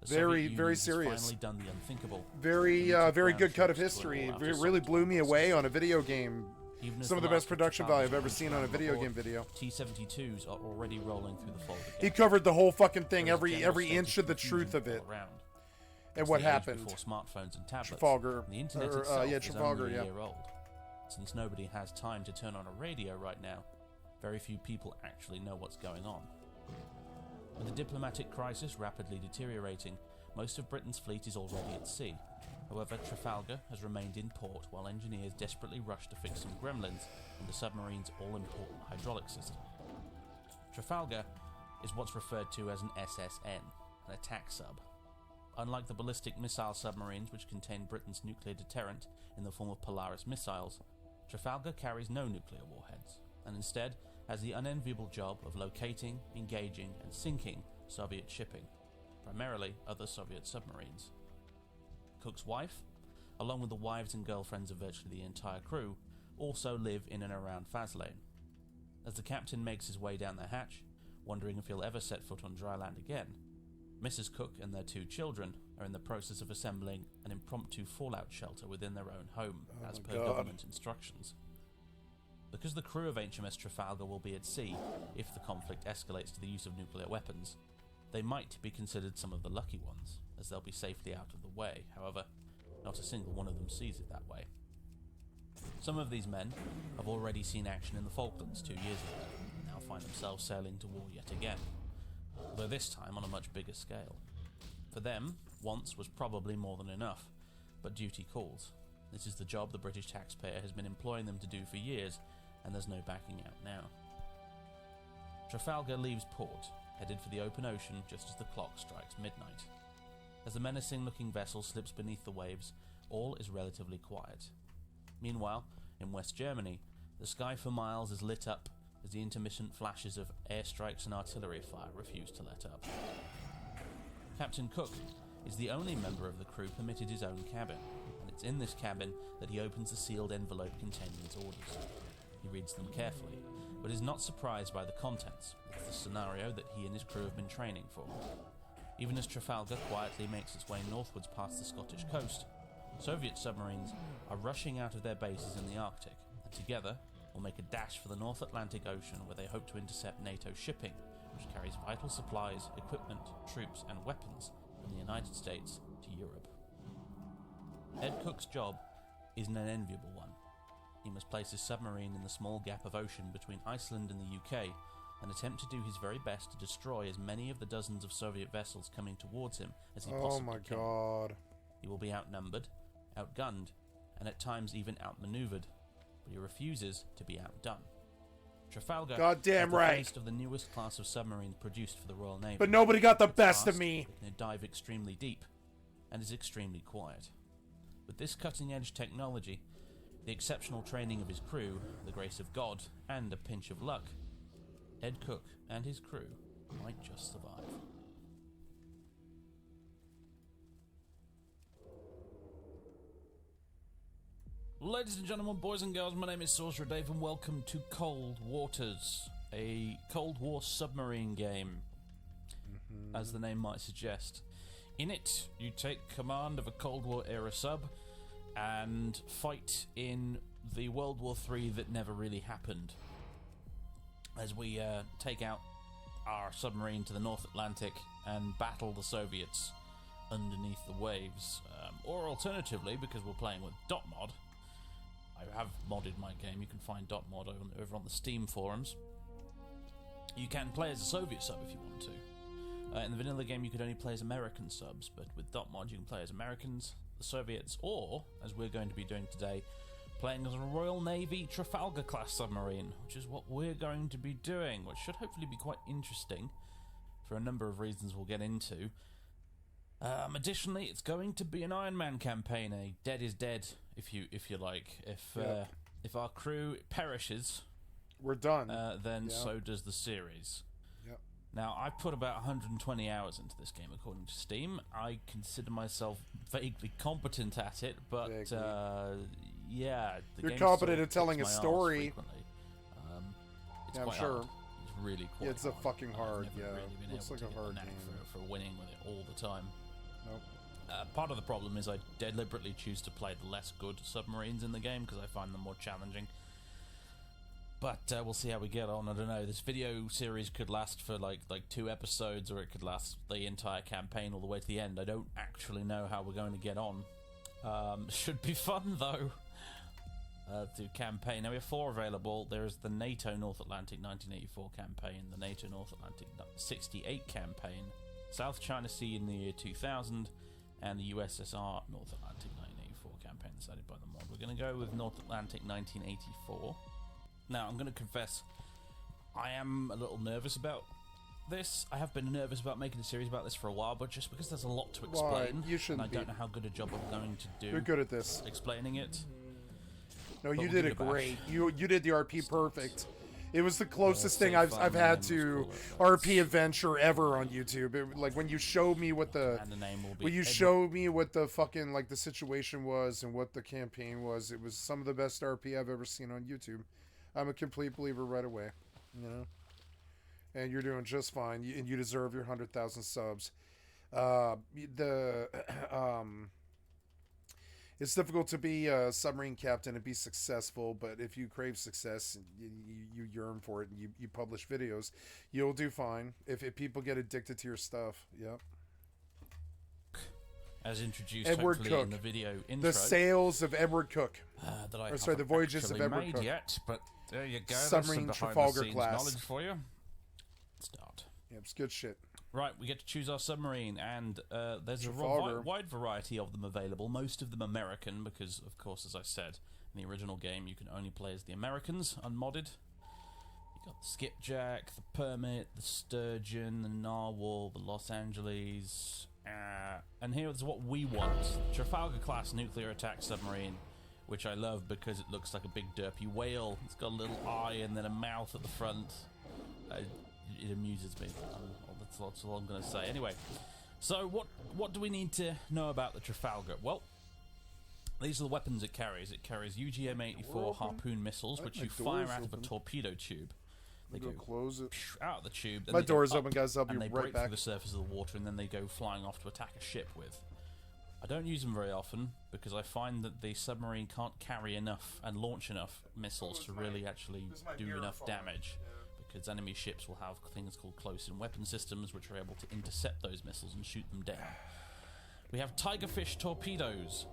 Very serious. Finally done the unthinkable. Very good cut of history. It really blew me away on a video game. Some of the best production value I've ever seen on a video game video. T-72s are already rolling through the fold again. He covered the whole fucking thing, every inch of the truth of it. And what happened. Before smartphones and tablets. Trafalgar. And the internet itself is only yeah. a year old. Since nobody has time to turn on a radio right now, very few people actually know what's going on. With the diplomatic crisis rapidly deteriorating, most of Britain's fleet is already at sea. However, Trafalgar has remained in port while engineers desperately rush to fix some gremlins in the submarine's all-important hydraulic system. Trafalgar is what's referred to as an SSN, an attack sub. Unlike the ballistic missile submarines which contain Britain's nuclear deterrent in the form of Polaris missiles, Trafalgar carries no nuclear warheads, and instead has the unenviable job of locating, engaging, and sinking Soviet shipping, primarily other Soviet submarines. Cook's wife, along with the wives and girlfriends of virtually the entire crew, also live in and around Faslane. As the captain makes his way down the hatch, wondering if he'll ever set foot on dry land again, Mrs. Cook and their 2 children are in the process of assembling an impromptu fallout shelter within their own home, as per government instructions. Because the crew of HMS Trafalgar will be at sea if the conflict escalates to the use of nuclear weapons, they might be considered some of the lucky ones, as they'll be safely out of the way. However, not a single one of them sees it that way. Some of these men have already seen action in the Falklands 2 years ago, and now find themselves sailing to war yet again, though this time on a much bigger scale. For them, once was probably more than enough, but duty calls. This is the job the British taxpayer has been employing them to do for years, and there's no backing out now. Trafalgar leaves port, headed for the open ocean just as the clock strikes midnight. As the menacing-looking vessel slips beneath the waves, all is relatively quiet. Meanwhile, in West Germany, the sky for miles is lit up as the intermittent flashes of airstrikes and artillery fire refuse to let up. Captain Cook is the only member of the crew permitted his own cabin, and it's in this cabin that he opens the sealed envelope containing his orders. He reads them carefully, but is not surprised by the contents. It's the scenario that he and his crew have been training for. Even as Trafalgar quietly makes its way northwards past the Scottish coast, Soviet submarines are rushing out of their bases in the Arctic, and together will make a dash for the North Atlantic Ocean, where they hope to intercept NATO shipping, which carries vital supplies, equipment, troops and weapons from the United States to Europe. Ed Cook's job is an unenviable one. He must place his submarine in the small gap of ocean between Iceland and the UK and attempt to do his very best to destroy as many of the dozens of Soviet vessels coming towards him as he possibly can. Oh my god. He will be outnumbered, outgunned, and at times even outmaneuvered, but he refuses to be outdone. Trafalgar Goddamn has the right. first of the newest class of submarines produced for the Royal Navy. But nobody got the It's best of fast, me. It can dive extremely deep, and is extremely quiet. With this cutting-edge technology, the exceptional training of his crew, the grace of God, and a pinch of luck, Ed Cook and his crew might just survive. Ladies and gentlemen, boys and girls, my name is Sorcerer Dave and welcome to Cold Waters, a Cold War submarine game, as the name might suggest. In it, you take command of a Cold War era sub and fight in the World War III that never really happened, as we take out our submarine to the North Atlantic and battle the Soviets underneath the waves. Or alternatively, because we're playing with .mod, I have modded my game. You can find .mod over on the Steam forums. You can play as a Soviet sub if you want to. In the vanilla game, you could only play as American subs, but with .mod, you can play as Americans, the Soviets, or, as we're going to be doing today, playing as a Royal Navy Trafalgar-class submarine, which is what we're going to be doing, which should hopefully be quite interesting for a number of reasons we'll get into. Additionally, it's going to be an Iron Man campaign, a dead is dead, if you like. If our crew perishes, we're done. Then so does the series. Yep. Now, I've put about 120 hours into this game, according to Steam. I consider myself vaguely competent at it, but yeah, the you're game competent still at telling kicks a my ass story. frequently. It's Yeah, I'm quite sure. hard. It's really quite It's hard. a fucking hard. I've never Yeah, really been looks able like to a get hard the knack game. for winning with it all the time. Nope. Part of the problem is I deliberately choose to play the less good submarines in the game because I find them more challenging. But we'll see how we get on. I don't know. This video series could last for like 2 episodes, or it could last the entire campaign all the way to the end. I don't actually know how we're going to get on. Should be fun though. To campaign. Now we have 4 available. There's the NATO North Atlantic 1984 campaign, the NATO North Atlantic 68 campaign, South China Sea in the year 2000, and the USSR North Atlantic 1984 campaign decided by the mod. We're going to go with North Atlantic 1984. Now, I'm going to confess, I am a little nervous about this. I have been nervous about making a series about this for a while, but just because there's a lot to explain, You shouldn't and I don't know how good a job I'm going to do. You're good at this. Explaining it. No, But you we'll did give it it a bash. great. You did the RP perfect. It was the closest thing so I've far, my had name to was RP adventure ever on YouTube. Like when you showed me what the And the name will be when you Edward. showed me what the fucking like the situation was and what the campaign was, it was some of the best RP I've ever seen on YouTube. I'm a complete believer right away, you know. And you're doing just fine, and you deserve your 100,000 subs. It's difficult to be a submarine captain and be successful, but if you crave success, you yearn for it, and you publish videos, you'll do fine. If people get addicted to your stuff, yep. as introduced Edward hopefully Cook. in the video intro. The Sales of Edward Cook. That I The Voyages of actually Edward made Cook. yet, but there you go. Submarine That's some Trafalgar behind-the-scenes class. knowledge for you. Start. Yeah, it's good shit. Right, we get to choose our submarine, and there's a Trafalgar. wide variety of them available. Most of them American, because, of course, as I said, in the original game, you can only play as the Americans, unmodded. You got the Skipjack, the Permit, the Sturgeon, the Narwhal, the Los Angeles, and here's what we want: Trafalgar-class nuclear attack submarine, which I love because it looks like a big derpy whale. It's got a little eye and then a mouth at the front. It amuses me. That's all I'm going to say. Anyway, so what do we need to know about the Trafalgar? Well, these are the weapons it carries. It carries UGM-84 Harpoon missiles, which you fire out of a torpedo tube. They go close it out of the tube. My door's open, guys. I'll be and they right break back. through the surface of the water, and then they go flying off to attack a ship with. I don't use them very often because I find that the submarine can't carry enough and launch enough missiles to really actually do enough damage. Because enemy ships will have things called close-in weapon systems, which are able to intercept those missiles and shoot them down. We have Tigerfish torpedoes,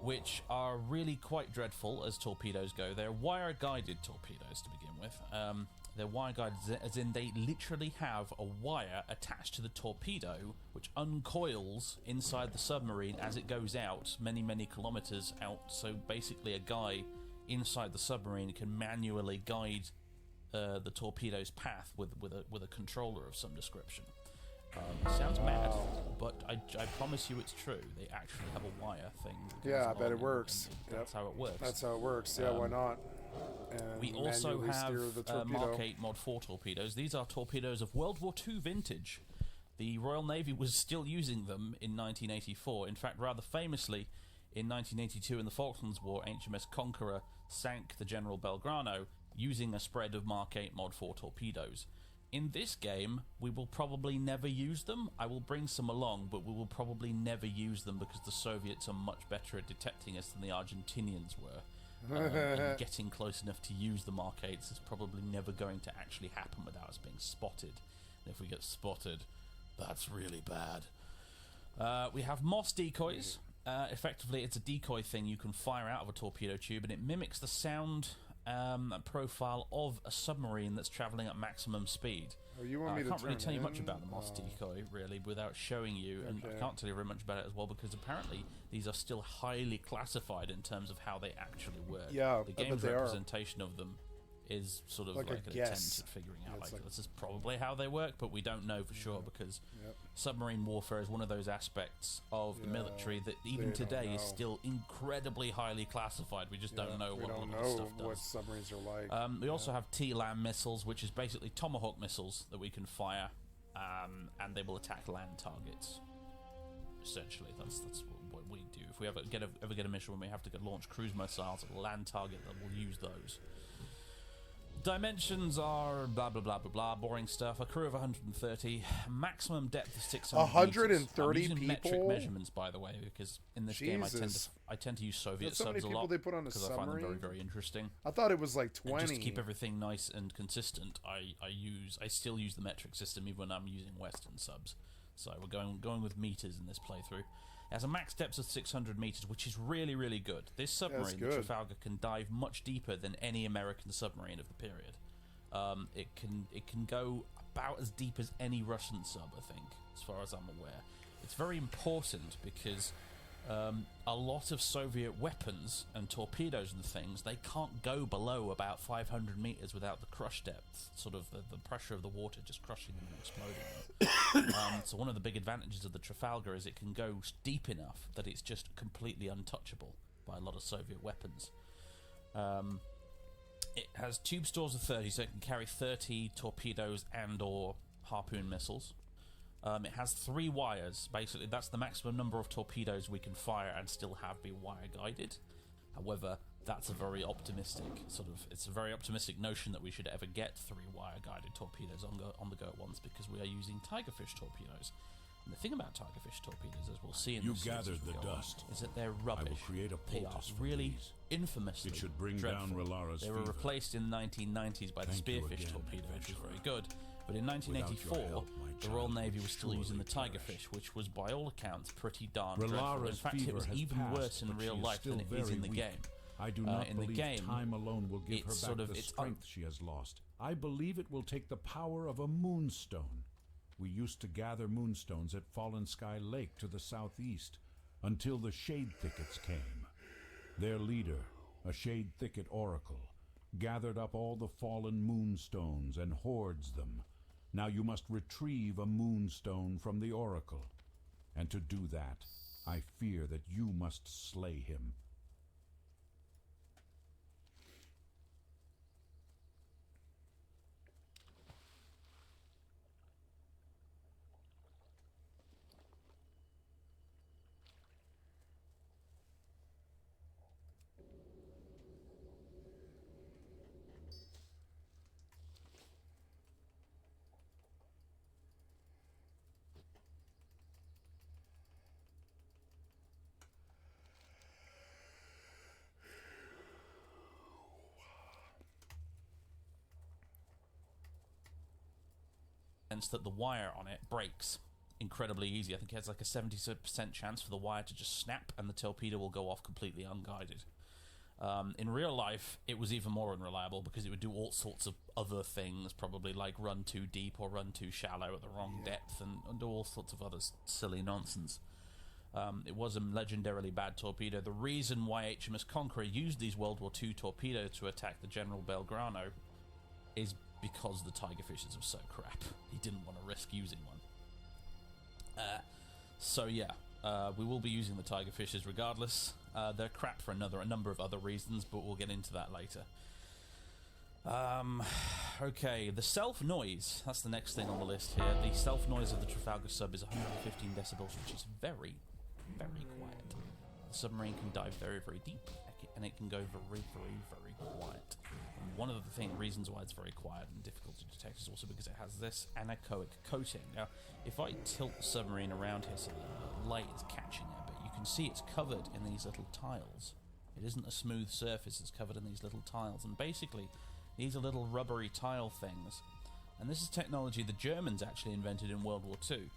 which are really quite dreadful as torpedoes go. They're wire-guided torpedoes to begin with. They're wire-guided as in they literally have a wire attached to the torpedo, which uncoils inside the submarine as it goes out many kilometers out. So basically a guy inside the submarine can manually guide the torpedo's path with a controller of some description. Sounds mad, but I promise you it's true. They actually have a wire thing. Yeah, I bet it works. That's how it works. That's how it works. Yeah, why not? And we also manually have steer the torpedo. Mark 8 Mod 4 torpedoes. These are torpedoes of World War II vintage. The Royal Navy was still using them in 1984. In fact, rather famously, in 1982 in the Falklands War, HMS Conqueror sank the General Belgrano using a spread of Mark 8 Mod 4 torpedoes. In this game, we will probably never use them. I will bring some along, but we will probably never use them because the Soviets are much better at detecting us than the Argentinians were. And getting close enough to use the Mark 8s is probably never going to actually happen without us being spotted. And if we get spotted, that's really bad. We have Moss decoys. Effectively, it's a decoy thing you can fire out of a torpedo tube, and it mimics the sound profile of a submarine that's travelling at maximum speed. Oh, you want me I to can't really turn tell you in? much about the Moss decoy, really, without showing you, and I Okay. can't tell you very much about it as well, because apparently these are still highly classified in terms of how they actually work. Yeah, the I bet game's they are. representation of them is sort of Like like, a an guess. attempt at figuring out, Yeah, it's like, like- this is probably how they work, but we don't know for sure, because submarine warfare is one of those aspects of the military that even they don't today is know. still incredibly highly classified. We just don't know we what don't all of know this stuff does. what submarines are like. We also have T-LAM missiles, which is basically Tomahawk missiles that we can fire, and they will attack land targets. Essentially, that's what we do. If we ever get a mission when we have to launch cruise missiles at a land target, then we'll use those. Dimensions are blah blah blah blah blah, boring stuff. A crew of 130, maximum depth of 600 130 meters. I'm using metric people? measurements, by the way, because in this game Jesus. I tend to use Soviet That's so many subs a people lot they put on a because I find them very submarine? very interesting. I thought it was like And 20. just to keep everything nice and consistent, I still use the metric system even when I'm using Western subs. So we're going with meters in this playthrough. It has a max depth of 600 meters, which is really really good. This submarine, the good. Trafalgar, can dive much deeper than any American submarine of the period. It can go about as deep as any Russian sub, I think, as far as I'm aware. It's very important because a lot of Soviet weapons and torpedoes and things, they can't go below about 500 meters without the crush depth, sort of the pressure of the water just crushing them and exploding them. So one of the big advantages of the Trafalgar is it can go deep enough that it's just completely untouchable by a lot of Soviet weapons. It has tube stores of 30, so it can carry 30 torpedoes and or harpoon missiles. It has 3 wires. Basically, that's the maximum number of torpedoes we can fire and still have be wire guided. However, that's a very optimistic it's a very optimistic notion that we should ever get 3 wire guided torpedoes on the go at once, because we are using Tigerfish torpedoes. And the thing about tigerfish torpedoes, as we'll see in You this series gathered as we the go on, dust. is that they're I rubbish. will create a They are poultice from really these. infamously It should bring dreadful. down Relara's They were fever. replaced in the 1990s by the Thank you spearfish again, torpedo, which was adventurer. very good. But in Without your 1984, help, my the Royal child Navy would was still using the surely tigerfish, perish. which was by all accounts pretty darn dreadful. In Relara's fact, it fever was has even passed, worse in but real she is life than still it is very in the weak. game. I do not in the believe game, time alone will give her it's back sort of- the it's strength she has lost. I believe it will take the power of a moonstone. We used to gather moonstones at Fallen Sky Lake to the southeast until the Shade Thickets came. Their leader, a Shade Thicket oracle, gathered up all the fallen moonstones and hoards them. Now you must retrieve a moonstone from the oracle. And to do that, I fear that you must slay him. That the wire on it breaks incredibly easy. I think it has like a 70% chance for the wire to just snap and the torpedo will go off completely unguided. In real life, it was even more unreliable because it would do all sorts of other things, probably like run too deep or run too shallow at the wrong depth and do all sorts of other silly nonsense. It was a legendarily bad torpedo. The reason why HMS Conqueror used these World War II torpedoes to attack the General Belgrano is because the tigerfishes are so crap. He didn't want to risk using one. We will be using the tigerfishes regardless. They're crap for a number of other reasons, but we'll get into that later. Okay, the self-noise. That's the next thing on the list here. The self-noise of the Trafalgar sub is 115 decibels, which is very, very quiet. The submarine can dive very, very deep, and it can go very, very, very quiet. And one of the reasons why it's very quiet and difficult to detect is also because it has this anechoic coating. Now, if I tilt the submarine around here so the light is catching it a bit, you can see it's covered in these little tiles. It isn't a smooth surface, it's covered in these little tiles. And basically, these are little rubbery tile things. And this is technology the Germans actually invented in World War II.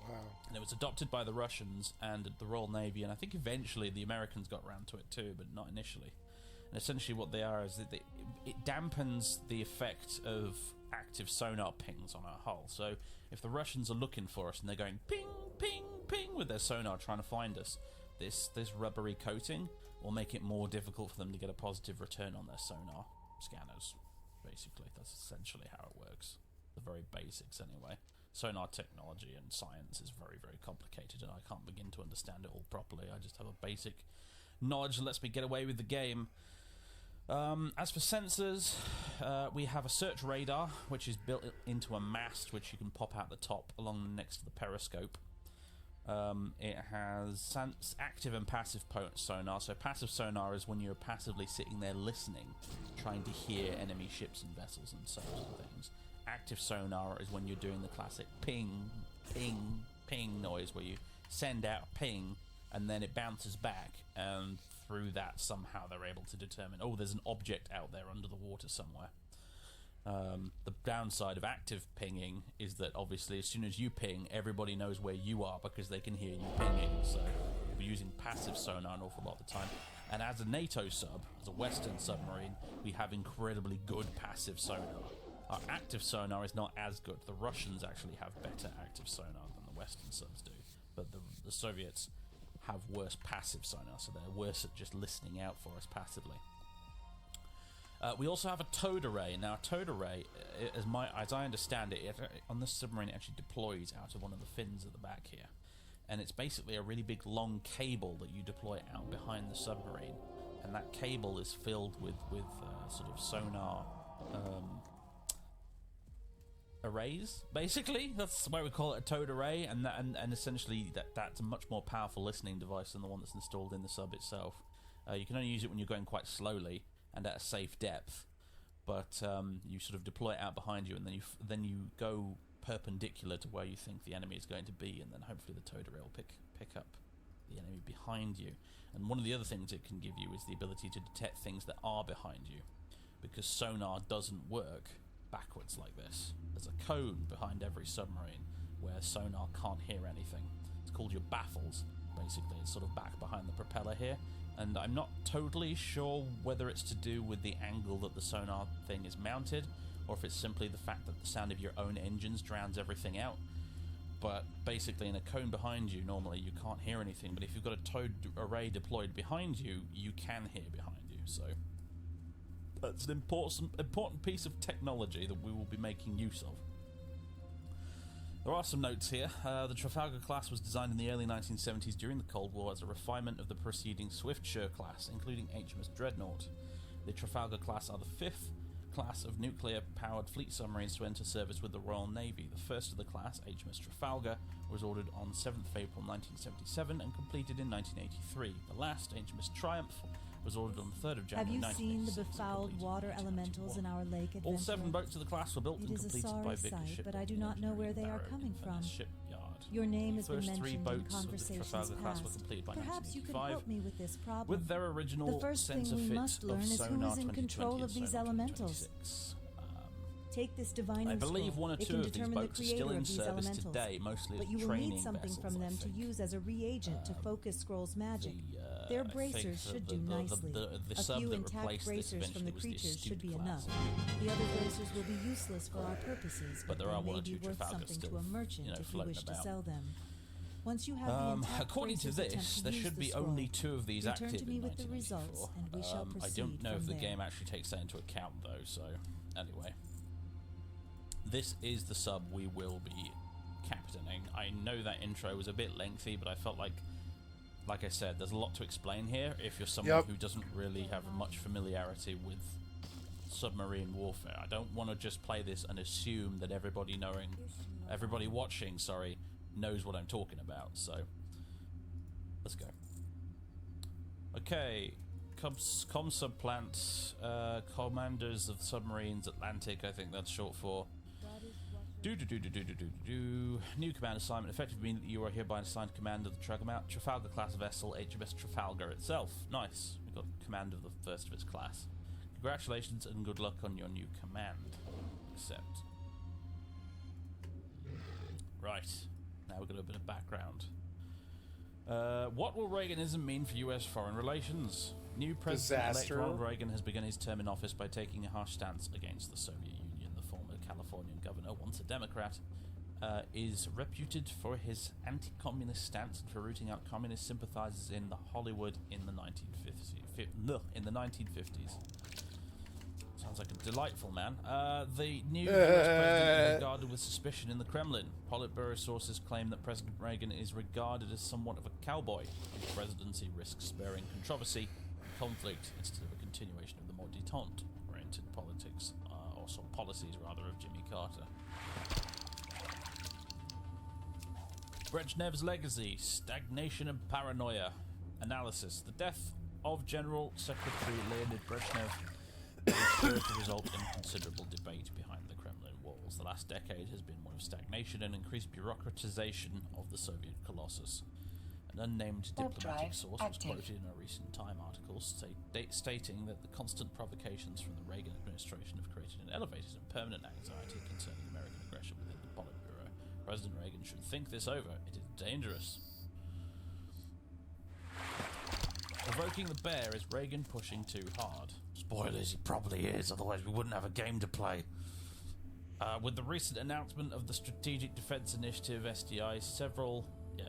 Wow. And it was adopted by the Russians and the Royal Navy, and I think eventually the Americans got around to it too, but not initially. And essentially what they are is that it dampens the effect of active sonar pings on our hull. So if the Russians are looking for us and they're going ping, ping, ping with their sonar trying to find us, this rubbery coating will make it more difficult for them to get a positive return on their sonar scanners. Basically, that's essentially how it works. The very basics anyway. Sonar technology and science is very, very complicated, and I can't begin to understand it all properly. I just have a basic knowledge that lets me get away with the game. As for sensors, we have a search radar, which is built into a mast, which you can pop out the top along next to the periscope. It has active and passive sonar. So passive sonar is when you're passively sitting there listening, trying to hear enemy ships and vessels and such things. Active sonar is when you're doing the classic ping, ping, ping noise, where you send out a ping and then it bounces back, and through that somehow they're able to determine, oh, there's an object out there under the water somewhere. The downside of active pinging is that obviously as soon as you ping, everybody knows where you are because they can hear you pinging, so we're using passive sonar an awful lot of the time. And as a NATO sub, as a Western submarine, we have incredibly good passive sonar. Our active sonar is not as good. The Russians actually have better active sonar than the Western subs do, but the Soviets have worse passive sonar, so they're worse at just listening out for us passively. We also have a towed array. Now, a towed array, as I understand it, on this submarine it actually deploys out of one of the fins at the back here. And it's basically a really big long cable that you deploy out behind the submarine. And that cable is filled with sort of sonar arrays, basically. That's why we call it a towed array. And essentially that's a much more powerful listening device than the one that's installed in the sub itself. You can only use it when you're going quite slowly and at a safe depth, but you sort of deploy it out behind you, and then you go perpendicular to where you think the enemy is going to be, and then hopefully the towed array will pick up the enemy behind you. And one of the other things it can give you is the ability to detect things that are behind you, because sonar doesn't work backwards like this. There's a cone behind every submarine where sonar can't hear anything. It's called your baffles, basically. It's sort of back behind the propeller here, and I'm not totally sure whether it's to do with the angle that the sonar thing is mounted, or if it's simply the fact that the sound of your own engines drowns everything out. But basically, in a cone behind you, normally you can't hear anything, but if you've got a towed array deployed behind you, you can hear behind you. So that's an important piece of technology that we will be making use of. There are some notes here. The Trafalgar class was designed in the early 1970s during the Cold War as a refinement of the preceding Swiftsure class, including HMS Dreadnought. The Trafalgar class are the fifth class of nuclear-powered fleet submarines to enter service with the Royal Navy. The first of the class, HMS Trafalgar, was ordered on 7th of April 1977 and completed in 1983. The last, HMS Triumph, was ordered on the 3rd of January 1986. Have you seen the befouled water elementals in our lake adventure? All 7 boats of the class were built and completed by Vickers sight, Shipbuilding but I do not know where they are coming from. Shipyard. Your name has been First 3 mentioned in boats of the conversations Trafalgar class were past. completed by Perhaps you could 1985. help me with this problem. With their original the first thing sensor we fit must learn of is who sonar is in 2020 control and of these sonar elementals. 2026. Take this divining I believe scroll. one or It two can of these determine the boats are still creator in of these service elementals. today, mostly But as you will training need something vessels, from them I think. to use as a reagent to focus Scroll's magic. Their I think bracers should do the nicely. the A sub few that intact replaced this bracers from eventually the was the creatures should astute be class. enough. The other bracers will be useless for our purposes, But there they are one may or be two worth Trafalgars something still, to a merchant you know, if you floating wish to about. sell them. Once you have the intact According to bracers, attempt this, to there use should the be scroll. only 2 of these Return active to me in with the 1984. results, and we shall I proceed don't know if from the there. game actually takes that into account, though, so anyway. This is the sub we will be captaining. I know that intro was a bit lengthy, but I felt like I said, there's a lot to explain here if you're someone who doesn't really have much familiarity with submarine warfare. I don't want to just play this and assume that everybody watching, knows what I'm talking about. So let's go. Okay, Comsubplant, Commanders of Submarines Atlantic, I think that's short for. New command assignment. Effective meaning that you are hereby assigned command of the Trafalgar class vessel, HMS Trafalgar itself. Nice. We've got command of the first of its class. Congratulations and good luck on your new command. Accept. Right. Now we've got a bit of background. What will Reaganism mean for US foreign relations? New President-elect Ronald Reagan has begun his term in office by taking a harsh stance against the Soviet Union. The former Californian governor, once a Democrat, is reputed for his anti-communist stance and for rooting out communist sympathizers in Hollywood in the 1950s. Sounds like a delightful man. The new US president is regarded with suspicion in the Kremlin. Politburo sources claim that President Reagan is regarded as somewhat of a cowboy. His presidency risks spurring controversy and conflict instead of a continuation of the more detente-oriented politics, or some policies rather, of Jimmy Carter. Brezhnev's legacy, stagnation and paranoia. Analysis. The death of General Secretary Leonid Brezhnev is sure to result in considerable debate behind the Kremlin walls. The last decade has been one of stagnation and increased bureaucratization of the Soviet colossus. An unnamed diplomatic source was quoted in a recent Time article stating that the constant provocations from the Reagan administration have created an elevated and permanent anxiety concerning American aggression within the Politburo. President Reagan should think this over. It is dangerous. Provoking the bear, is Reagan pushing too hard? Spoilers, he probably is, otherwise we wouldn't have a game to play. With the recent announcement of the Strategic Defense Initiative, SDI,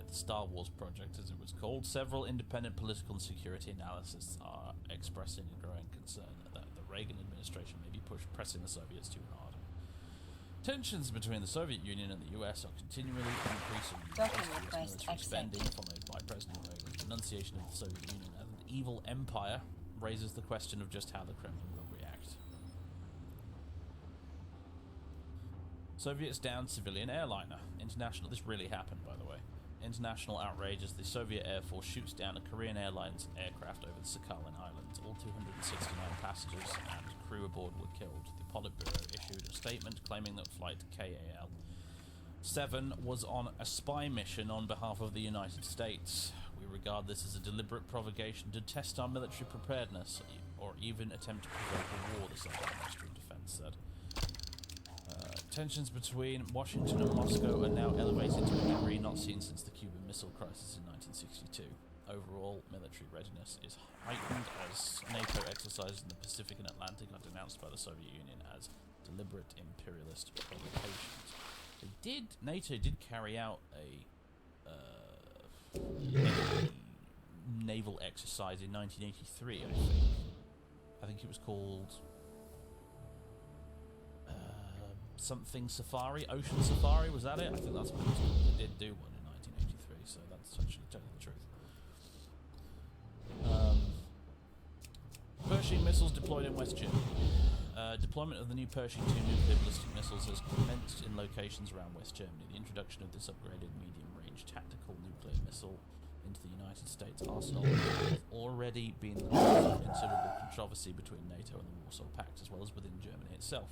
the Star Wars project as it was called, several independent political and security analysts are expressing a growing concern that the Reagan administration may be pressing the Soviets too hard. Tensions between the Soviet Union and the US are continually increasing. Military spending, followed by President Reagan's denunciation of the Soviet Union as an evil empire, raises the question of just how the Kremlin will react. Soviets down civilian airliner. This really happened, by the way. International outrage as the Soviet Air Force shoots down a Korean Airlines aircraft over the Sakhalin Islands. All 269 passengers and crew aboard were killed. The Politburo issued a statement claiming that flight KAL 7 was on a spy mission on behalf of the United States. We regard this as a deliberate provocation to test our military preparedness, or even attempt to provoke a war, the Secretary of Ministry of Defense said. Tensions between Washington and Moscow are now elevated to a degree not seen since the Cuban Missile Crisis in 1962. Overall, military readiness is heightened as NATO exercises in the Pacific and Atlantic are denounced by the Soviet Union as deliberate imperialist provocations. NATO did carry out a naval exercise in 1983, I think. I think it was called something Safari, Ocean Safari, was that it? I think that's what it was called. They did do one in 1983, so that's actually telling the truth. Pershing missiles deployed in West Germany. Deployment of the new Pershing 2 nuclear ballistic missiles has commenced in locations around West Germany. The introduction of this upgraded medium-range tactical nuclear missile into the United States arsenal has already been the cause of considerable controversy between NATO and the Warsaw Pact, as well as within Germany itself.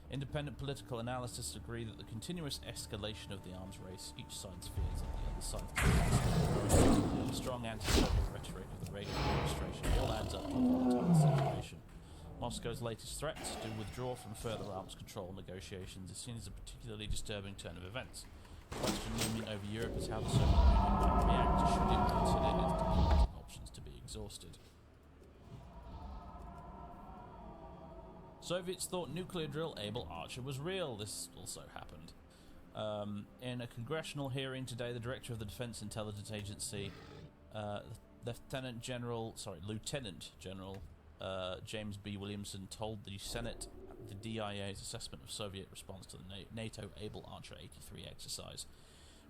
Independent political analysts agree that the continuous escalation of the arms race, each side's fears that the other side the strong anti-Soviet rhetoric of the Reagan administration all adds up to a volatile situation. Moscow's latest threat to withdraw from further arms control negotiations is seen as a particularly disturbing turn of events. The question looming over Europe is how the Soviet Union might react should it consider its diplomatic options to be exhausted. Soviets thought nuclear drill Able Archer was real. This also happened. In a congressional hearing today, the director of the Defense Intelligence Agency, Lieutenant General James B. Williamson, told the Senate the DIA's assessment of Soviet response to the NATO Able Archer 83 exercise,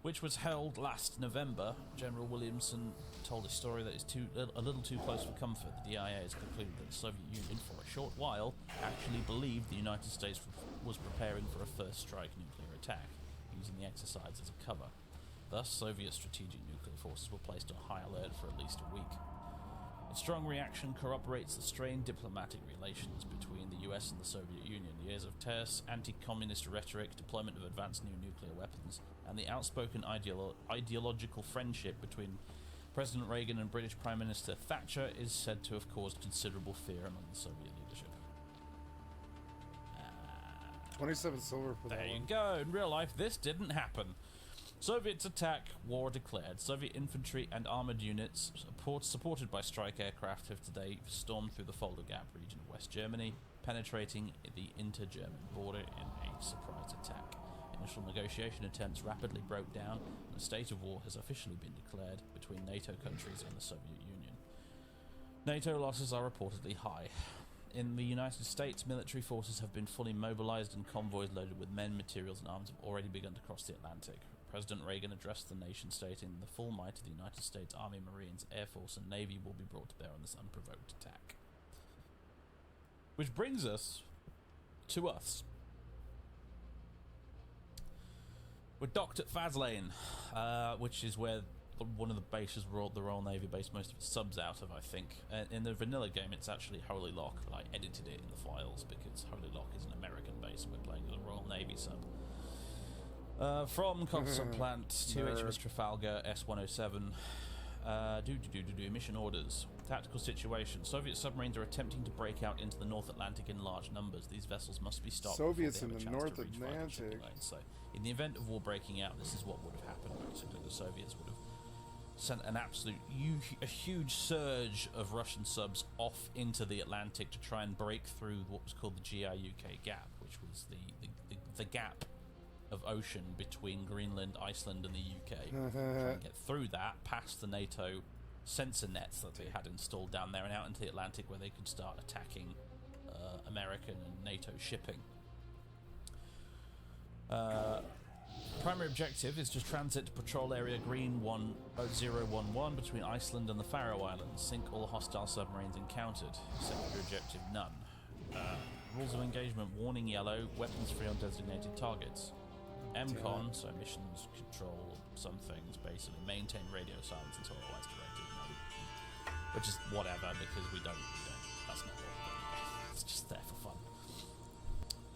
which was held last November. General Williamson told a story that is a little too close for comfort. The DIA has concluded that the Soviet Union, for a short while, actually believed the United States was preparing for a first strike nuclear attack, using the exercise as a cover. Thus, Soviet strategic nuclear forces were placed on high alert for at least a week. A strong reaction corroborates the strained diplomatic relations between the US and the Soviet Union. Years of terse anti-communist rhetoric, deployment of advanced new nuclear weapons, and the outspoken ideological friendship between President Reagan and British Prime Minister Thatcher is said to have caused considerable fear among the Soviet leadership. 27 silver for that. There you go. In real life, this didn't happen. Soviets attack, war declared. Soviet infantry and armoured units, supported by strike aircraft, have today stormed through the Fulda Gap region of West Germany, penetrating the inter-German border in a surprise attack. Initial negotiation attempts rapidly broke down, and a state of war has officially been declared between NATO countries and the Soviet Union. NATO losses are reportedly high. In the United States, military forces have been fully mobilized and convoys loaded with men, materials and arms have already begun to cross the Atlantic. President Reagan addressed the nation stating the full might of the United States Army, Marines, Air Force and Navy will be brought to bear on this unprovoked attack. Which brings us to us. We're docked at Faslane, which is where one of the bases, the Royal Navy base, most of its subs out of, I think. In the vanilla game, it's actually Holy Lock, but I edited it in the files because Holy Lock is an American base and we're playing as a Royal Navy sub. From Constant Plant to HMS Trafalgar S-107. Mission orders. Tactical situation. Soviet submarines are attempting to break out into the North Atlantic in large numbers. These vessels must be stopped. Soviets in the North Atlantic. So, in the event of war breaking out, this is what would have happened. Basically, the Soviets would have sent an absolute huge surge of Russian subs off into the Atlantic to try and break through what was called the GI-UK gap, which was the gap of ocean between Greenland, Iceland and the UK. Try and get through that, past the NATO sensor nets that they had installed down there and out into the Atlantic where they could start attacking American and NATO shipping. Primary objective is to transit to patrol area Green 1011 between Iceland and the Faroe Islands. Sink all hostile submarines encountered. Secondary objective none. Rules of engagement: warning yellow, weapons free on designated targets. MCON, so missions control some things, basically maintain radio silence until otherwise directed. Which is whatever, because we don't that's not what we're doing. It's just there for fun.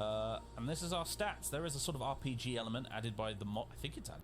And this is our stats. There is a sort of RPG element added by the mod. I think it's added